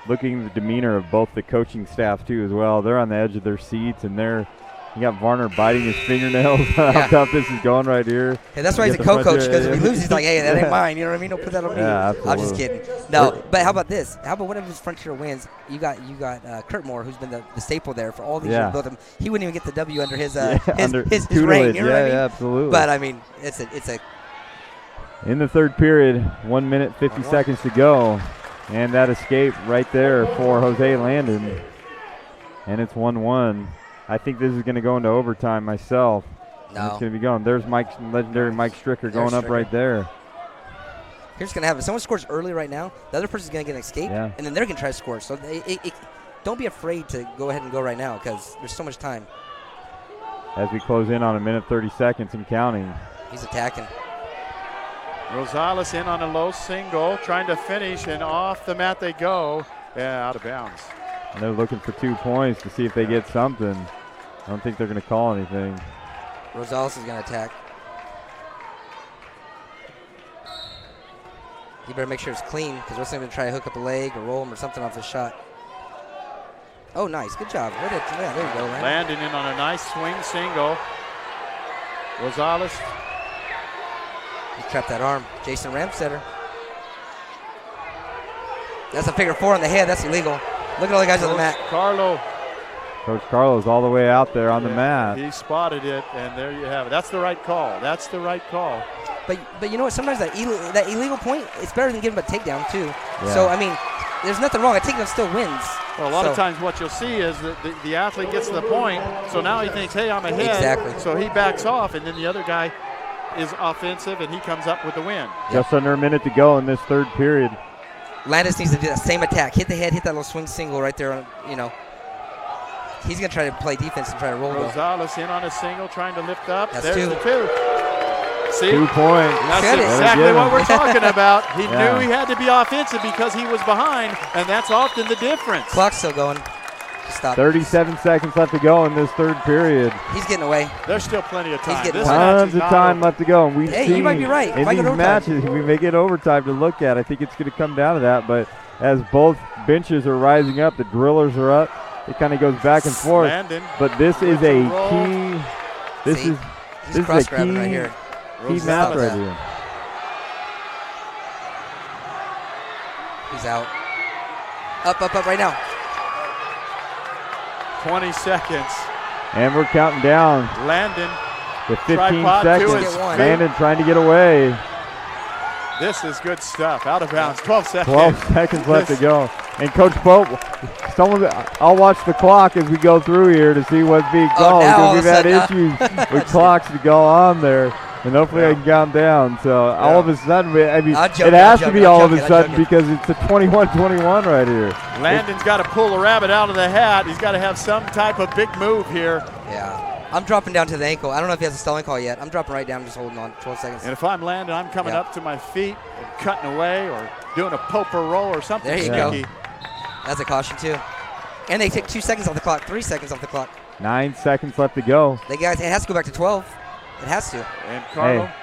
Looking at the demeanor of both the coaching staff, too, as well. They're on the edge of their seats, and you got Varner biting his fingernails. How tough this is going right here. Hey, that's why he's a co-coach, because if he loses, he's like, hey, that ain't mine. You know what I mean? Don't put that on me. Absolutely. I'm just kidding. No, but how about this? How about whatever this Frontier wins, you got Kurt Moore, who's been the staple there for all these years. Both of them. He wouldn't even get the W under his reign. You know what I mean? Absolutely. But, I mean, it's a in the third period, 1 minute, 50 seconds to go. And that escape right there for Jose Landon. And it's 1-1. I think this is going to go into overtime myself. No. It's going to be going. There's legendary Mike Stricker going up right there. Here's what's going to happen. If someone scores early right now, the other person's going to get an escape, and then they're going to try to score. So don't be afraid to go ahead and go right now because there's so much time. As we close in on 1 minute, 30 seconds and counting. He's attacking. Rosales in on a low single, trying to finish, and off the mat they go. Out of bounds. And they're looking for 2 points to see if they get something. I don't think they're going to call anything. Rosales is going to attack. You better make sure it's clean because we're going to try to hook up a leg or roll him or something off the shot. Oh, nice. Good job. There you go, Landon. Landon in on a nice swing single. Rosales. He trapped that arm. Jason Ramstetter. That's a figure 4 on the head. That's illegal. Look at all the guys on the mat. Coach Carlo's all the way out there on the mat. He spotted it, and there you have it. That's the right call. That's the right call. But you know what? Sometimes that illegal point, it's better than giving him a takedown, too. Yeah. So, I mean, there's nothing wrong. A takedown still wins. Well, a lot of times what you'll see is that the athlete gets to the point, so now he thinks, hey, I'm ahead. Exactly. So he backs off, and then the other guy is offensive, and he comes up with the win. Just under a minute to go in this third period. Landis needs to do that same attack. Hit the head, hit that little swing single right there. He's going to try to play defense and try to roll. Rosales in on a single, trying to lift up. That's There's 2. the 2. See? 2 points. That's exactly what we're talking about. He knew he had to be offensive because he was behind, and that's often the difference. Clock's still going. Stop. 37 seconds left to go in this third period. He's getting away. There's still plenty of time. Tons of time left to go. And we've seen you might be right. In these matches, we may get overtime to look at. I think it's going to come down to that. But as both benches are rising up, the drillers are up. It kind of goes back and forth. Landon, but this is a key. This is a key right here. Key match right here. He's out. Up right now. 20 seconds. And we're counting down. Landon. The 15 seconds. Landon trying to get away. This is good stuff. Out of bounds. 12 seconds. 12 seconds left to go. And Coach Pope, I'll watch the clock as we go through here to see what's being called. Because we've had issues with clocks to go on there. And hopefully I can count down. So all of a sudden, I mean, it has to be all of a sudden because it's a 21-21 right here. Landon's got to pull a rabbit out of the hat. He's got to have some type of big move here. Yeah. I'm dropping down to the ankle. I don't know if he has a stalling call yet. I'm dropping right down, just holding on 12 seconds. And if I'm Landon, I'm coming up to my feet and cutting away or doing a poker roll or something sneaky. Go. That's a caution, too. And they take 2 seconds off the clock, 3 seconds off the clock. 9 seconds left to go. It has to go back to 12. It has to. And Carlo. Hey,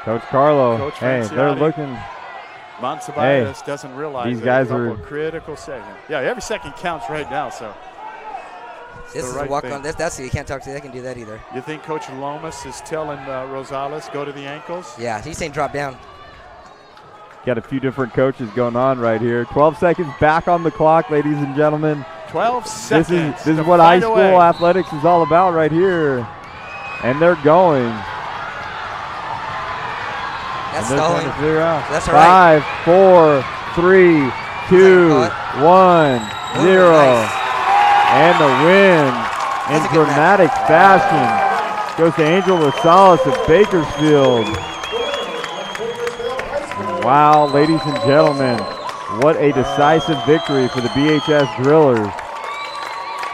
Coach Carlo. Hey, they're looking. Monsabias doesn't realize these guys are critical second. Yeah, every second counts right now, so. This is a walk on. That's you can't talk to. They can do that either. You think Coach Lomas is telling Rosales go to the ankles? Yeah, he's saying drop down. Got a few different coaches going on right here. 12 seconds back on the clock, ladies and gentlemen. 12 seconds. This is what high school athletics is all about right here. And they're going. That's and they're stalling. trying to figure out. That's all right. 5, 4, 3, 2, 1, 0. Nice. And the win in dramatic fashion goes to Angel Rosales of Bakersfield. Wow, ladies and gentlemen, what a decisive victory for the BHS Drillers.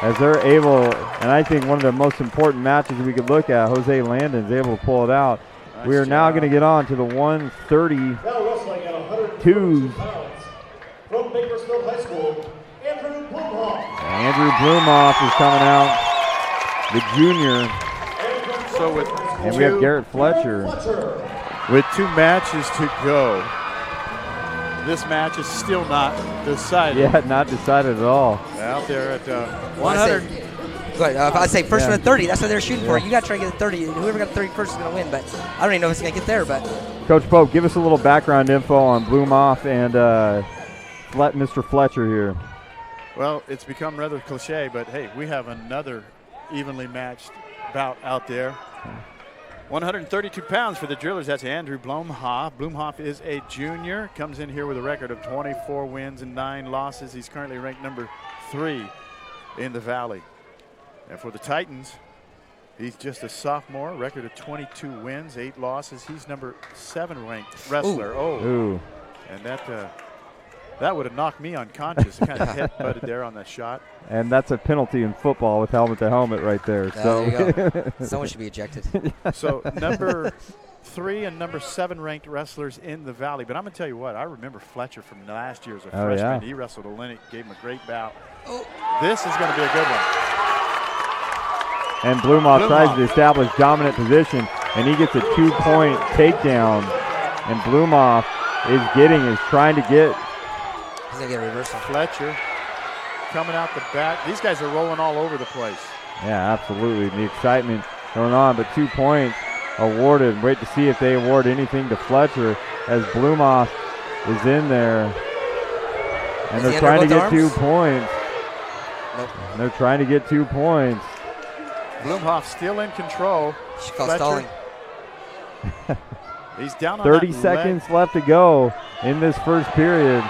As they're able, and I think one of the most important matches we could look at, Jose Landon is able to pull it out. We are now going to get on to the 132 from Bakersfield High School, Andrew Blumhoff. Andrew Blumhoff is coming out, the junior. So and we have Garrett Fletcher. With 2 matches to go, this match is still not decided. Yeah, not decided at all. Out there at 100. I say first one at 30. That's what they're shooting for. You got to try to get to 30. Whoever got 30 first is going to win. But I don't even know if it's going to get there. But Coach Pope, give us a little background info on Blumhoff and Mr. Fletcher here. Well, it's become rather cliche, but hey, we have another evenly matched bout out there. 132 pounds for the Drillers. That's Andrew Blumhoff. Blumhoff is a junior. Comes in here with a record of 24 wins and 9 losses. He's currently ranked number 3 in the Valley. And for the Titans, he's just a sophomore. Record of 22 wins, 8 losses. He's number 7 ranked wrestler. Ooh. And that would have knocked me unconscious. Kind of head-butted there on that shot. And that's a penalty in football with helmet to helmet right there. There you go. Someone should be ejected. So number 3 and number 7 ranked wrestlers in the Valley. But I'm going to tell you what, I remember Fletcher from last year as a freshman. Yeah. He wrestled Olynyk, gave him a great bout. This is going to be a good one. And Blumhoff tries to establish dominant position, and he gets a 2-point takedown. And Blumhoff is trying to get. He's going to get a reversal. Fletcher coming out the back. These guys are rolling all over the place. Yeah, absolutely. The excitement going on, but 2 points awarded. Wait to see if they award anything to Fletcher as Blumhoff is in there. And they're trying to get 2 points. Nope. They're trying to get 2 points. Blumhoff still in control. She calls stalling. He's down on 30 seconds left to go in this first period.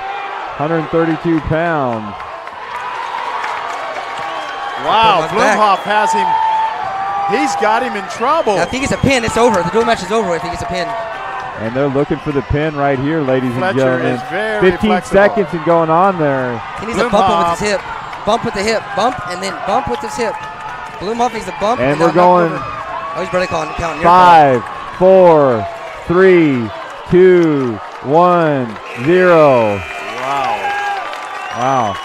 132 pounds. Wow, Blumhoff has him. He's got him in trouble. Now, if he gets a pin, it's over. The dual match is over if he gets a pin. And they're looking for the pin right here, ladies and Fletcher gentlemen. is very 15 flexible. seconds and going on there. He needs a bump him with his hip. Bump with the hip. Bump and then bump with his hip. Blumhoff needs a bump. And we're going. Oh, he's barely counting. 5, 4, 3, 2, 1, 0. Wow.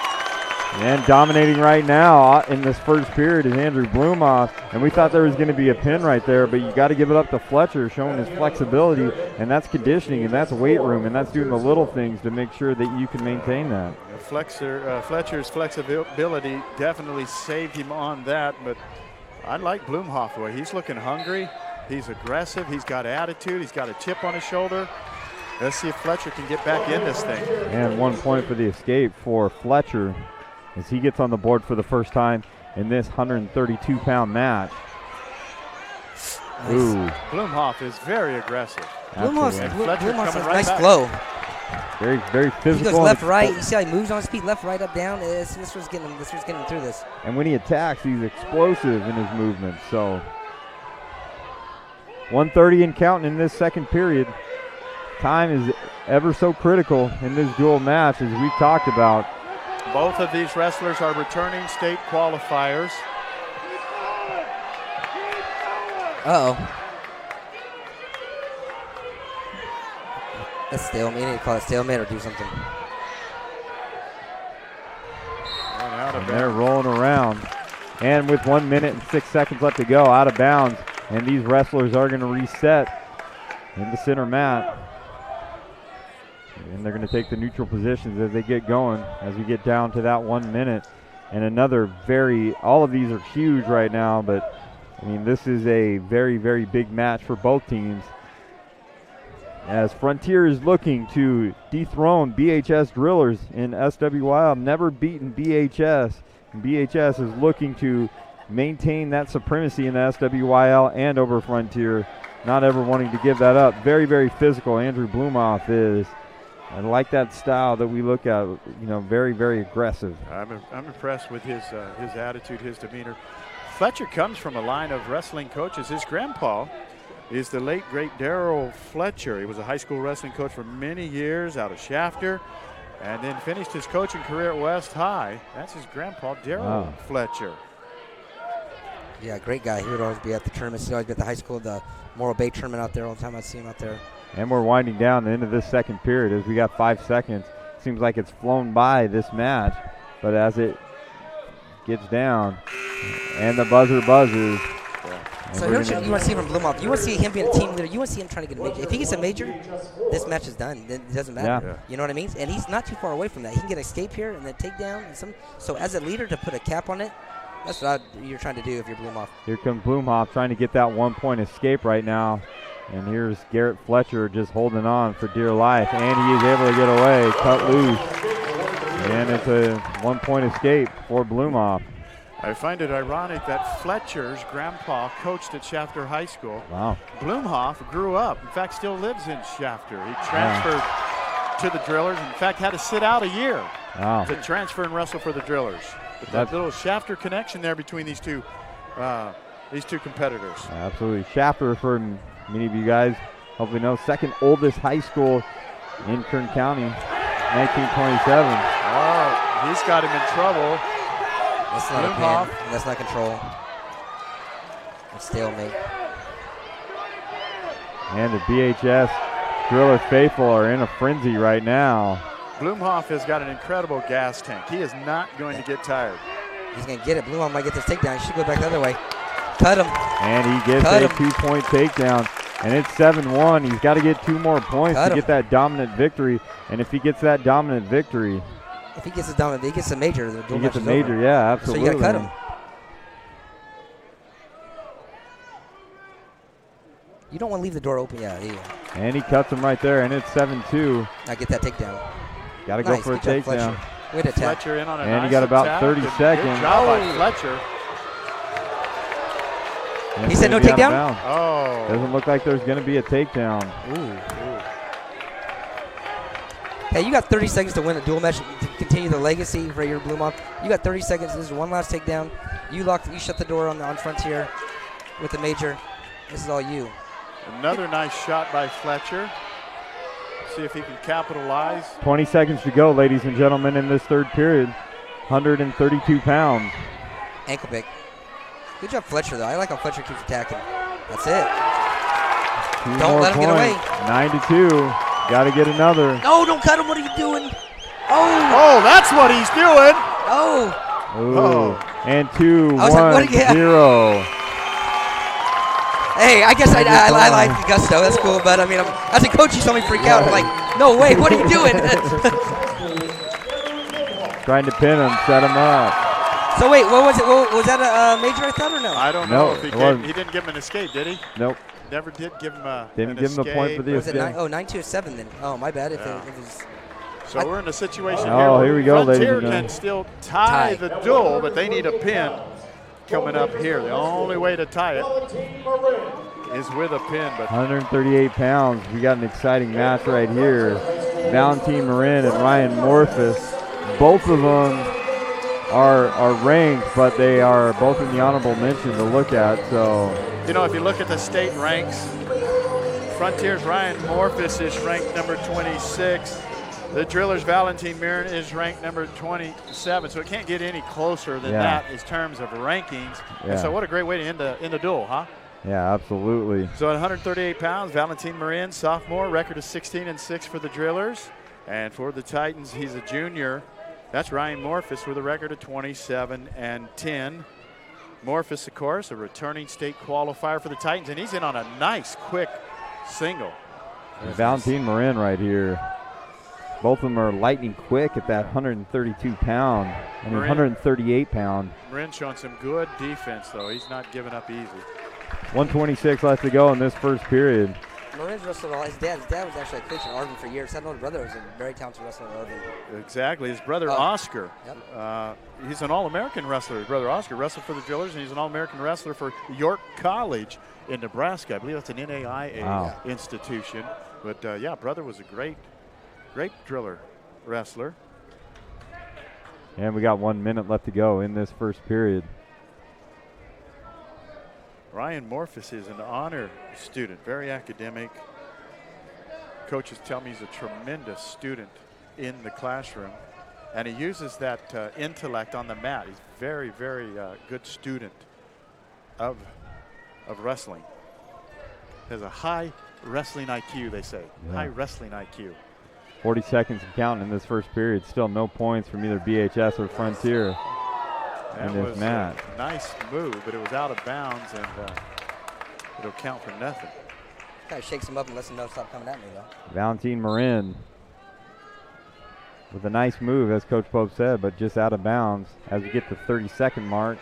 And dominating right now in this first period is Andrew Blumhoff. And we thought there was going to be a pin right there, but you got to give it up to Fletcher, showing his flexibility. And that's conditioning, and that's weight room, and that's doing the little things to make sure that you can maintain that. Fletcher's flexibility definitely saved him on that, but I like Blumhoff. Boy, he's looking hungry. He's aggressive. He's got attitude. He's got a chip on his shoulder. Let's see if Fletcher can get back in this thing. And 1 point for the escape for Fletcher as he gets on the board for the first time in this 132-pound match. Nice. Ooh. Blumhoff is very aggressive. Blumhoff has a nice back. flow. Very, very physical. He goes left, right. You see how he moves on his feet, left, right, up, down. This was getting him through this. And when he attacks, he's explosive in his movement. So 1:30 and counting in this second period. Time is ever so critical in this dual match, as we've talked about. Both of these wrestlers are returning state qualifiers. Uh-oh. That's stalemate. You need to call it stalemate or do something. And they're rolling around. And with 1 minute and 6 seconds left to go, out of bounds. And these wrestlers are going to reset in the center mat. And they're going to take the neutral positions as they get going, as we get down to that 1 minute. And another all of these are huge right now, but I mean, this is a very, very big match for both teams. As Frontier is looking to dethrone BHS Drillers in SWYL, never beaten BHS. And BHS is looking to maintain that supremacy in the SWYL and over Frontier, not ever wanting to give that up. Very, very physical, Andrew Blumhoff is. I like that style that we look at, very, very aggressive. I'm impressed with his attitude, his demeanor. Fletcher comes from a line of wrestling coaches. His grandpa is the late, great Darryl Fletcher. He was a high school wrestling coach for many years out of Shafter, and then finished his coaching career at West High. That's his grandpa, Darryl Fletcher. Yeah, great guy. He would always be at the tournaments. He'd always be at the high school, the Morro Bay tournament out there all the time. I'd see him out there. And we're winding down the end of this second period as we got 5 seconds. Seems like it's flown by this match, but as it gets down, and the buzzer buzzes. So here's what you want to see from Blumhoff. You want to see him being a team leader. You want to see him trying to get a major. If he gets a major, this match is done. It doesn't matter. Yeah. You know what I mean? And he's not too far away from that. He can get an escape here and then take down. So as a leader, to put a cap on it, that's what you're trying to do if you're Blumhoff. Here comes Blumhoff trying to get that 1 point escape right now. And here's Garrett Fletcher just holding on for dear life. And he is able to get away, cut loose. And it's a 1 point escape for Blumhoff. I find it ironic that Fletcher's grandpa coached at Shafter High School. Wow. Blumhoff grew up, in fact, still lives in Shafter. He transferred to the Drillers. In fact, had to sit out a year to transfer and wrestle for the Drillers. But that little Shafter connection there between these two competitors. Absolutely. Shafter, for many of you guys hopefully know, second oldest high school in Kern County, 1927. Oh, he's got him in trouble. That's not a pin. That's not control. It's stalemate. And the BHS Driller faithful are in a frenzy right now. Blumhoff has got an incredible gas tank. He is not going to get tired. He's going to get it. Blumhoff might get this takedown. He should go back the other way. Cut him. And he gets a 2 point takedown. And it's 7-1. He's got to get 2 more points to get that dominant victory. And if he gets that dominant victory, if he gets a dominant, he gets a major. He gets a major, yeah, absolutely. So you got to cut him. You don't want to leave the door open, yeah. And he cuts him right there, and it's 7-2. Now get that takedown. Got to go for a takedown. Way to attack. Fletcher in on a and he got about 30 seconds. Good job by Fletcher. He said no takedown? Oh. Doesn't look like there's going to be a takedown. Ooh. Hey, you got 30 seconds to win a dual match to continue the legacy for your Blumhoff. You got 30 seconds. This is one last takedown. You shut the door on Frontier with the major. This is all you. Another nice shot by Fletcher. See if he can capitalize. 20 seconds to go, ladies and gentlemen, in this third period. 132 pounds. Ankle pick. Good job, Fletcher, though. I like how Fletcher keeps attacking. That's it. Don't let him get away. 9-2. Got to get another. No, don't cut him. What are you doing? Oh, that's what he's doing. And 2-1-0. Hey, I guess I like the gusto. That's cool. But, I mean, as a coach, you saw me freak out. I'm like, no way. What are you doing? Trying to pin him, set him up. So, wait, what was it? Was that a major, I thought, or no? I don't know. If he didn't give him an escape, did he? Nope. Never did give him an escape. A point for the escape. Was it 9-2-7 then? Oh, my bad. So we're in a situation here we go, ladies and Frontier can still tie the duel, but they need a pin coming up here. The only way to tie it is with a pin. But 138 pounds. We got an exciting match right here. Valentine Marin and Ryan Morphus. Both of them are ranked, but they are both in the honorable mention to look at. So, you know, if you look at the state ranks, Frontier's Ryan Morphus is ranked number 26. The Drillers' Valentine Marin is ranked number 27. So it can't get any closer than that in terms of rankings. Yeah. And so what a great way to end the duel, huh? Yeah, absolutely. So at 138 pounds, Valentin Marin, sophomore, record of 16-6 for the Drillers. And for the Titans, he's a junior. That's Ryan Morphus with a record of 27-10. Morphus, of course, a returning state qualifier for the Titans, and he's in on a nice, quick single. Valentin Marin right here. Both of them are lightning quick at that 132-pound. 138-pound. Marin showing some good defense, though. He's not giving up easy. 1:26 left to go in this first period. Marin's wrestled all. His dad was actually a coach in Arvin for years. His older brother was a very talented wrestler in Arvin. Exactly. His brother Oscar. Yep. He's an All-American wrestler. His brother Oscar wrestled for the Drillers, and he's an All-American wrestler for York College in Nebraska. I believe that's an NAIA institution. But yeah, brother was a great Driller wrestler. And we got 1 minute left to go in this first period. Ryan Morphus is an honor student, very academic. Coaches tell me he's a tremendous student in the classroom, and he uses that intellect on the mat. He's very, very good student of wrestling. Has a high wrestling IQ, they say. Yeah. High wrestling IQ. 40 seconds and counting in this first period. Still no points from either BHS or Frontier. That was a nice move, but it was out of bounds, and it'll count for nothing. Kind of shakes him up and lets him know stop coming at me, though. Valentin Marin with a nice move, as Coach Pope said, but just out of bounds as we get the 30-second mark.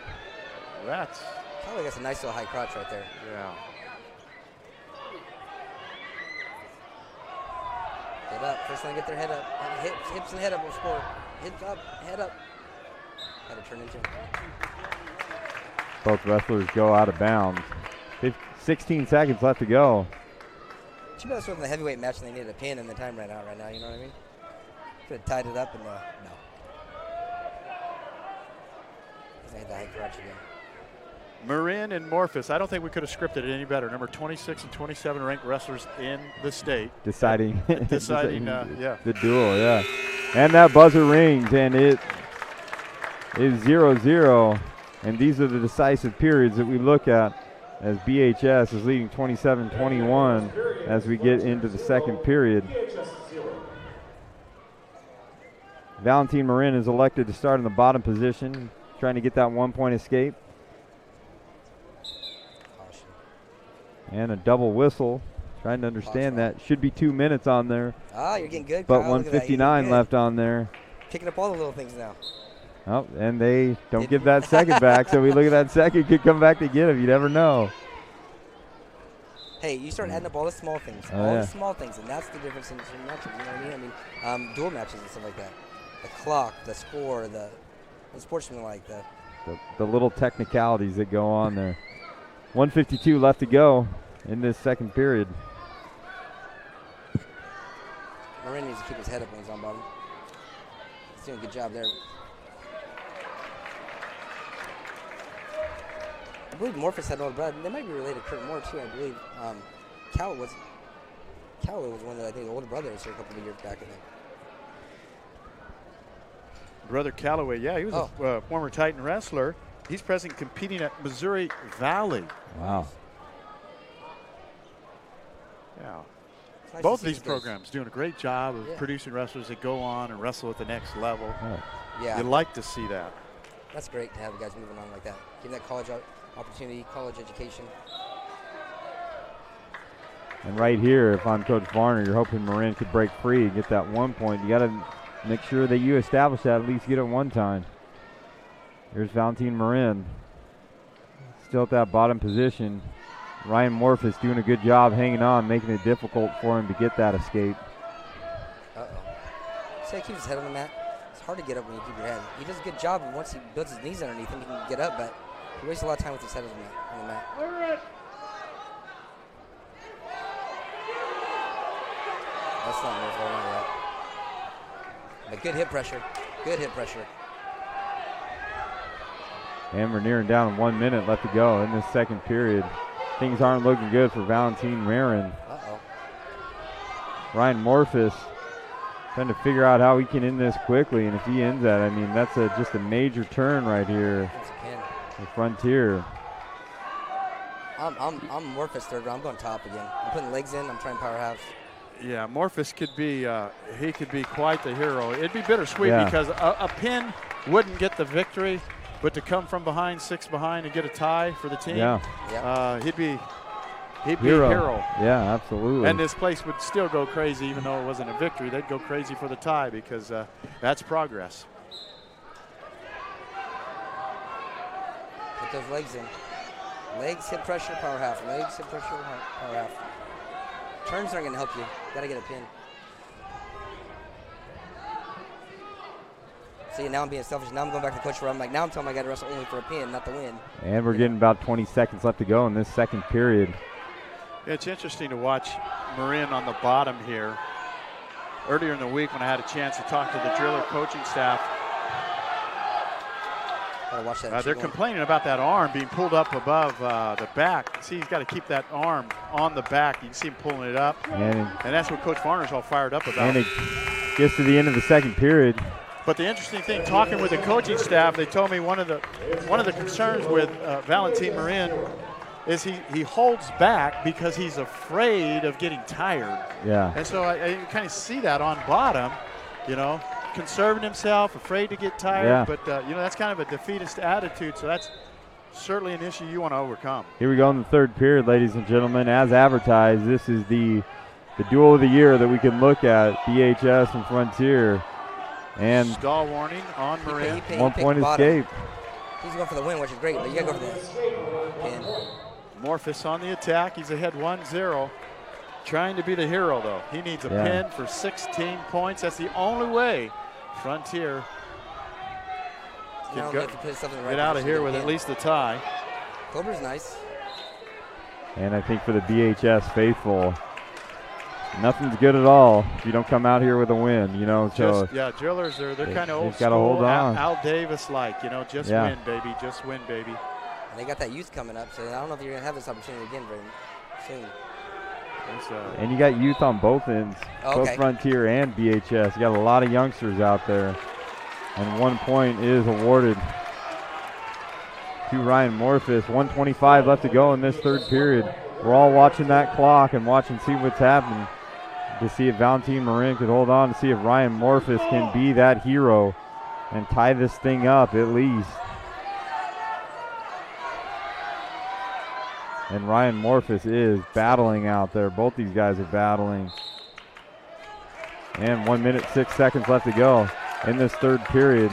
That's probably got a nice little high crotch right there. Yeah. Head up. First one to get their head up. Hips and head up will score. Hips up, head up. Had to turn into. Both wrestlers go out of bounds. 16 seconds left to go. Too bad this wasn't the heavyweight match and they needed a pin and the time ran out right now, you know what I mean? Could have tied it up and no. He's hit the high crotch again. Marin and Morphus, I don't think we could have scripted it any better. Number 26 and 27 ranked wrestlers in the state. Deciding the duel, yeah. And that buzzer rings, and it is 0-0. And these are the decisive periods that we look at as BHS is leading 27-21 as we get into the second period. Valentin Marin is elected to start in the bottom position, trying to get that 1-point escape. And a double whistle. Trying to understand that. Should be 2 minutes on there. Ah, you're getting good, but Kyle. 1:59 left on there. Picking up all the little things now. Oh, and they don't give that second back, so we look at that second. Could come back to get him. You never know. Hey, you start adding up all the small things. The small things, and that's the difference in matches. You know what I mean? Dual matches and stuff like that. The clock, the score, the sportsmanlike, the little technicalities that go on there. 1:52 left to go in this second period. Marin needs to keep his head up when he's on bottom. He's doing a good job there. I believe Morphus had an older brother. They might be related to Kurt Moore, too, I believe. Calloway was one of, I think, the older brothers here a couple of years back, I think. Brother Calloway, yeah, he was a former Titan wrestler. He's present competing at Missouri Valley. Wow. Yeah. Nice both of these programs doing a great job of producing wrestlers that go on and wrestle at the next level. Yeah. You like to see that. That's great to have guys moving on like that. Give that college opportunity, college education. And right here, if I'm Coach Varner, you're hoping Marin could break free and get that 1 point. You got to make sure that you establish that, at least get it one time. Here's Valentin Marin. Still at that bottom position. Ryan Morphus doing a good job hanging on, making it difficult for him to get that escape. So he keeps his head on the mat. It's hard to get up when you keep your head. He does a good job, and once he builds his knees underneath him, he can get up, but he wastes a lot of time with his head on the mat. That's not near full on yet. But good hip pressure. Good hip pressure. And we're nearing down 1 minute left to go in this second period. Things aren't looking good for Valentin Marin. Ryan Morphus trying to figure out how he can end this quickly, and if he ends that, I mean, that's just a major turn right here for Frontier. I'm Morphus third round. I'm going top again. I'm putting legs in. I'm trying powerhouse. Yeah, Morphus could be he could be quite the hero. It'd be bittersweet because a pin wouldn't get the victory, but to come from behind, 6 behind, and get a tie for the team, he'd be a hero. Yeah, absolutely. And this place would still go crazy, even though it wasn't a victory. They'd go crazy for the tie because that's progress. Put those legs in. Legs, hip pressure, power half. Legs, hip pressure, power half. Turns aren't going to help you. Got to get a pin. See, now I'm being selfish. Now I'm going back to the coach where I'm like, now I'm telling my guy to wrestle only for a pin, not to win. And we're getting about 20 seconds left to go in this second period. It's interesting to watch Marin on the bottom here. Earlier in the week when I had a chance to talk to the driller coaching staff, watch that they're complaining about that arm being pulled up above the back. See, he's got to keep that arm on the back. You can see him pulling it up. And that's what Coach Varner's all fired up about. And it gets to the end of the second period. But the interesting thing, talking with the coaching staff, they told me one of the concerns with Valentin Marin is he holds back because he's afraid of getting tired. Yeah. And so I kind of see that on bottom, conserving himself, afraid to get tired. But, that's kind of a defeatist attitude, so that's certainly an issue you want to overcome. Here we go in the third period, ladies and gentlemen. As advertised, this is the duel of the year that we can look at, BHS and Frontier. And stall warning on Marin. 1 point escape. He's going for the win, which is great, but you got to go for the pin. Morphus on the attack. He's ahead 1-0. Trying to be the hero, though. He needs a pin for 16 points. That's the only way Frontier can get out of here with at least a tie. Cobra's nice. And I think for the BHS faithful, nothing's good at all if you don't come out here with a win, So drillers, they're kind of old school. Gotta hold on. Al Davis-like, just win, baby, just win, baby. And they got that youth coming up, so I don't know if you're going to have this opportunity again very soon. And you got youth on both ends, both Frontier and BHS. You got a lot of youngsters out there. And 1 point is awarded to Ryan Morphus. 1:25 left to go in this third period. We're all watching that clock and see what's happening to see if Valentin Marin could hold on, to see if Ryan Morphus can be that hero and tie this thing up at least. And Ryan Morphus is battling out there. Both these guys are battling. And 1 minute, 6 seconds left to go in this third period.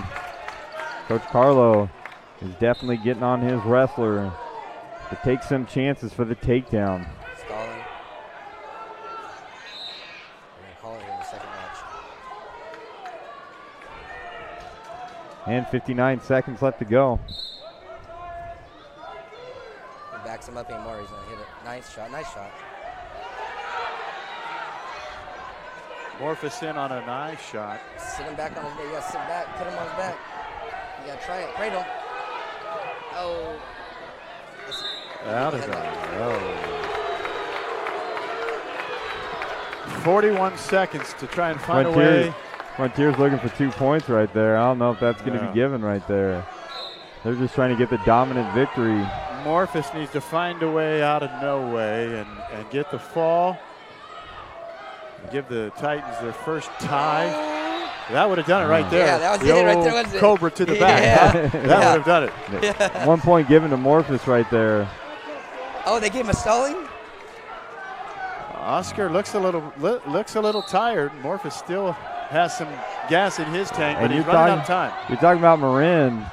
Coach Carlo is definitely getting on his wrestler to take some chances for the takedown. Stalling. We're going to call it in the second match. And 59 seconds left to go. Backs him up anymore. He's going to hit it. Nice shot. Morphus in on a nice shot. Sit him back on his back. You got to sit back. Put him on his back. You got to try it. Cradle. Oh. Out of it. 41 seconds to try and find a way. Frontier's looking for 2 points right there. I don't know if that's going to be given right there. They're just trying to get the dominant victory. Morphus needs to find a way out of no way and get the fall. Give the Titans their first tie. That would have done it right there. Yeah, that was it right there, wasn't it? Cobra to the back. That would have done it. Yeah. 1 point given to Morphus right there. Oh, they gave him a stalling? Oscar looks a little tired. Morphus still has some gas in his tank, but he's running out of time. You're talking about Marin.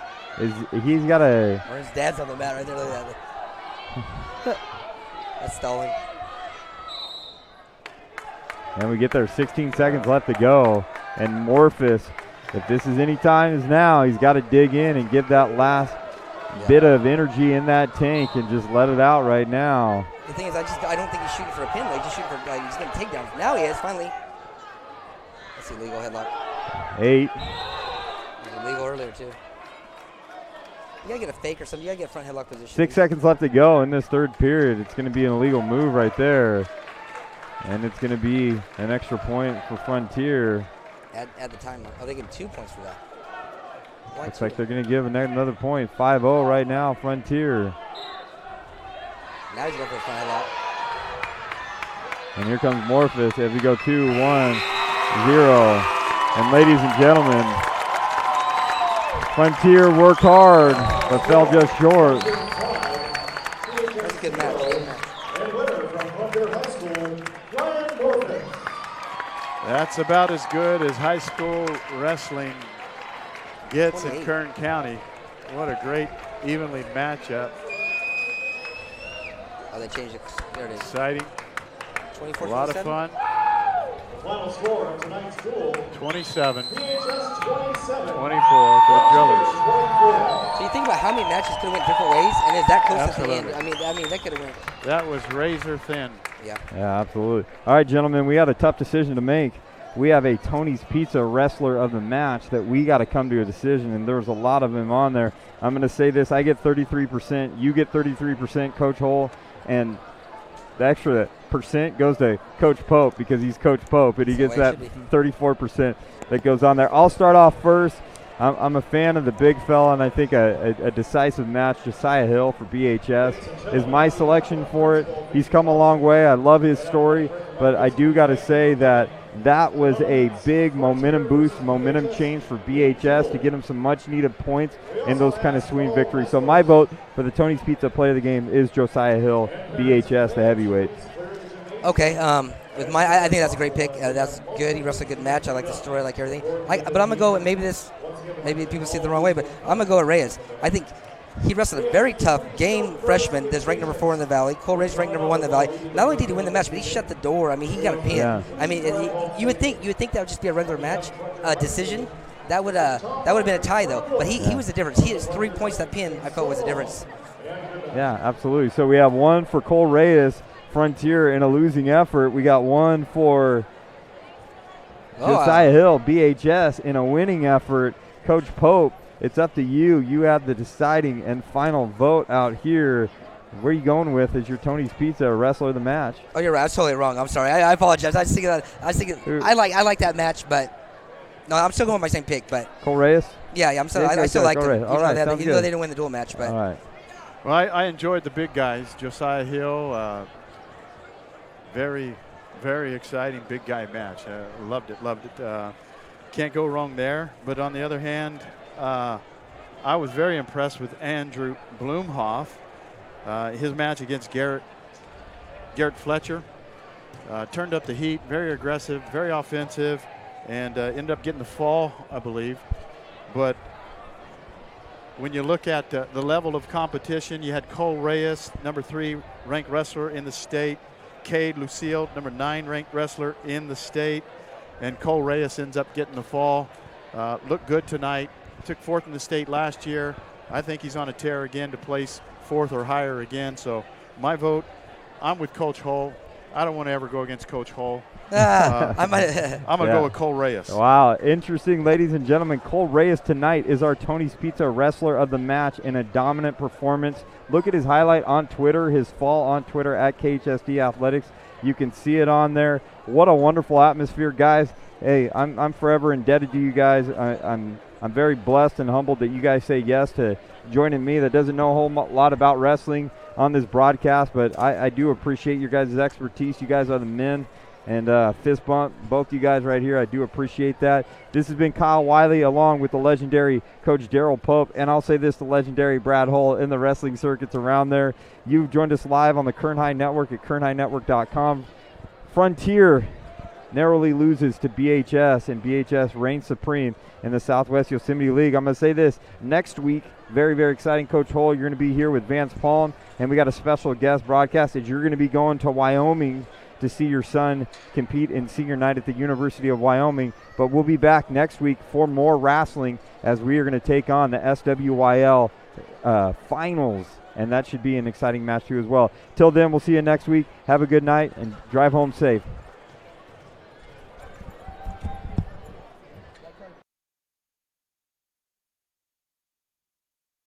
He's got a... Marin's dad's on the mat right there. Look at that. That's stalling. And we get there 16 seconds left to go. And Morphus, if this is any time, is now. He's got to dig in and give that last bit of energy in that tank and just let it out right now. The thing is, I don't think he's shooting for a pin. He's just shooting for, he's getting takedowns. Now he is, finally. That's illegal headlock. 8. It was illegal earlier, too. You got to get a fake or something. You got to get a front headlock position. 6 seconds left to go in this third period. It's going to be an illegal move right there. And it's going to be an extra point for Frontier. At the time. Oh, they give 2 points for that. Looks like they're going to give another point. 5-0 right now, Frontier. Now he's going for the front headlock. And here comes Morphus as we go 2, 1, 0. And ladies and gentlemen, Frontier worked hard, but fell just short. That's a good match. And winner from Frontier High School, Ryan Morgan. That's about as good as high school wrestling gets in 28. Kern County. What a great evenly matchup. Oh, they changed it. There it is. Exciting. 24, A lot of 27? fun. Final score of tonight's duel, 27, 24 BHS 27. for the Drillers. 24. So you think about how many matches could have went different ways, and is that close Absolutely. at the end? I mean, that could have went. That was razor thin. Yeah. Yeah, absolutely. All right, gentlemen, we had a tough decision to make. We have a Tony's Pizza wrestler of the match that we got to come to a decision, and there's a lot of them on there. I'm going to say this. I get 33%. You get 33%, Coach Hole, and the extra percent goes to Coach Pope because he's Coach Pope, and he gets that 34% that goes on there. I'll start off first. I'm a fan of the big fella, and I think a decisive match, Josiah Hill for BHS, is my selection for it. He's come a long way. I love his story, but I do got to say that was a big momentum boost, momentum change for BHS to get him some much-needed points in those kind of swing victories. So my vote for the Tony's Pizza Play of the Game is Josiah Hill, BHS, the heavyweight. Okay. I think that's a great pick. That's good. He wrestled a good match. I like the story. I like everything. But I'm gonna go with maybe people see it the wrong way, but I'm gonna go with Reyes. I think he wrestled a very tough game freshman that's ranked number 4 in the Valley. Cole Reyes ranked number 1 in the Valley. Not only did he win the match, but he shut the door. I mean, he got a pin. Yeah. I mean, you would think that would just be a regular match, decision. That would have been a tie though. But he was the difference. He has 3 points. That pin I felt was the difference. Yeah, absolutely. So we have one for Cole Reyes, Frontier, in a losing effort. We got one for Josiah Hill, BHS, in a winning effort. Coach Pope, it's up to you. You have the deciding and final vote out here. Where are you going with as your Tony's Pizza wrestler of the match? Oh, you're right. I was totally wrong. I'm sorry. I apologize. I like that match, but no, I'm still going with my same pick. But Cole Reyes? Yeah, I still like them. All right, sounds even though good. they didn't win the dual match, but All right. Well, I enjoyed the big guys. Josiah Hill, very, very exciting big guy match. Loved it. Can't go wrong there. But on the other hand, I was very impressed with Andrew Blumhoff. His match against Garrett Fletcher. Turned up the heat, very aggressive, very offensive, and ended up getting the fall, I believe. But when you look at the level of competition, you had Cole Reyes, number 3 ranked wrestler in the state. Cade Lucille, number 9 ranked wrestler in the state. And Cole Reyes ends up getting the fall. Looked good tonight. Took 4th in the state last year. I think he's on a tear again to place 4th or higher again. So my vote, I'm with Coach Hull. I don't want to ever go against Coach Hull. I'm going to go with Cole Reyes. Wow, interesting, ladies and gentlemen. Cole Reyes tonight is our Tony's Pizza wrestler of the match in a dominant performance. Look at his highlight on Twitter, his fall on Twitter at KHSD Athletics. You can see it on there. What a wonderful atmosphere, guys. Hey, I'm forever indebted to you guys. I'm very blessed and humbled that you guys say yes to joining me that doesn't know a whole lot about wrestling on this broadcast, but I do appreciate your guys' expertise. You guys are the men. And fist bump, both you guys right here. I do appreciate that. This has been Kyle Wiley along with the legendary Coach Daryl Pope. And I'll say this, the legendary Brad Hull in the wrestling circuits around there. You've joined us live on the Kern High Network at kernhighnetwork.com. Frontier narrowly loses to BHS, and BHS reigns supreme in the Southwest Yosemite League. I'm going to say this, next week, very, very exciting, Coach Hull, you're going to be here with Vance Palm, and we got a special guest broadcast as you're going to be going to Wyoming to see your son compete in senior night at the University of Wyoming. But we'll be back next week for more wrestling as we are going to take on the SWYL finals, and that should be an exciting match too as well. Till then, we'll see you next week. Have a good night and drive home safe.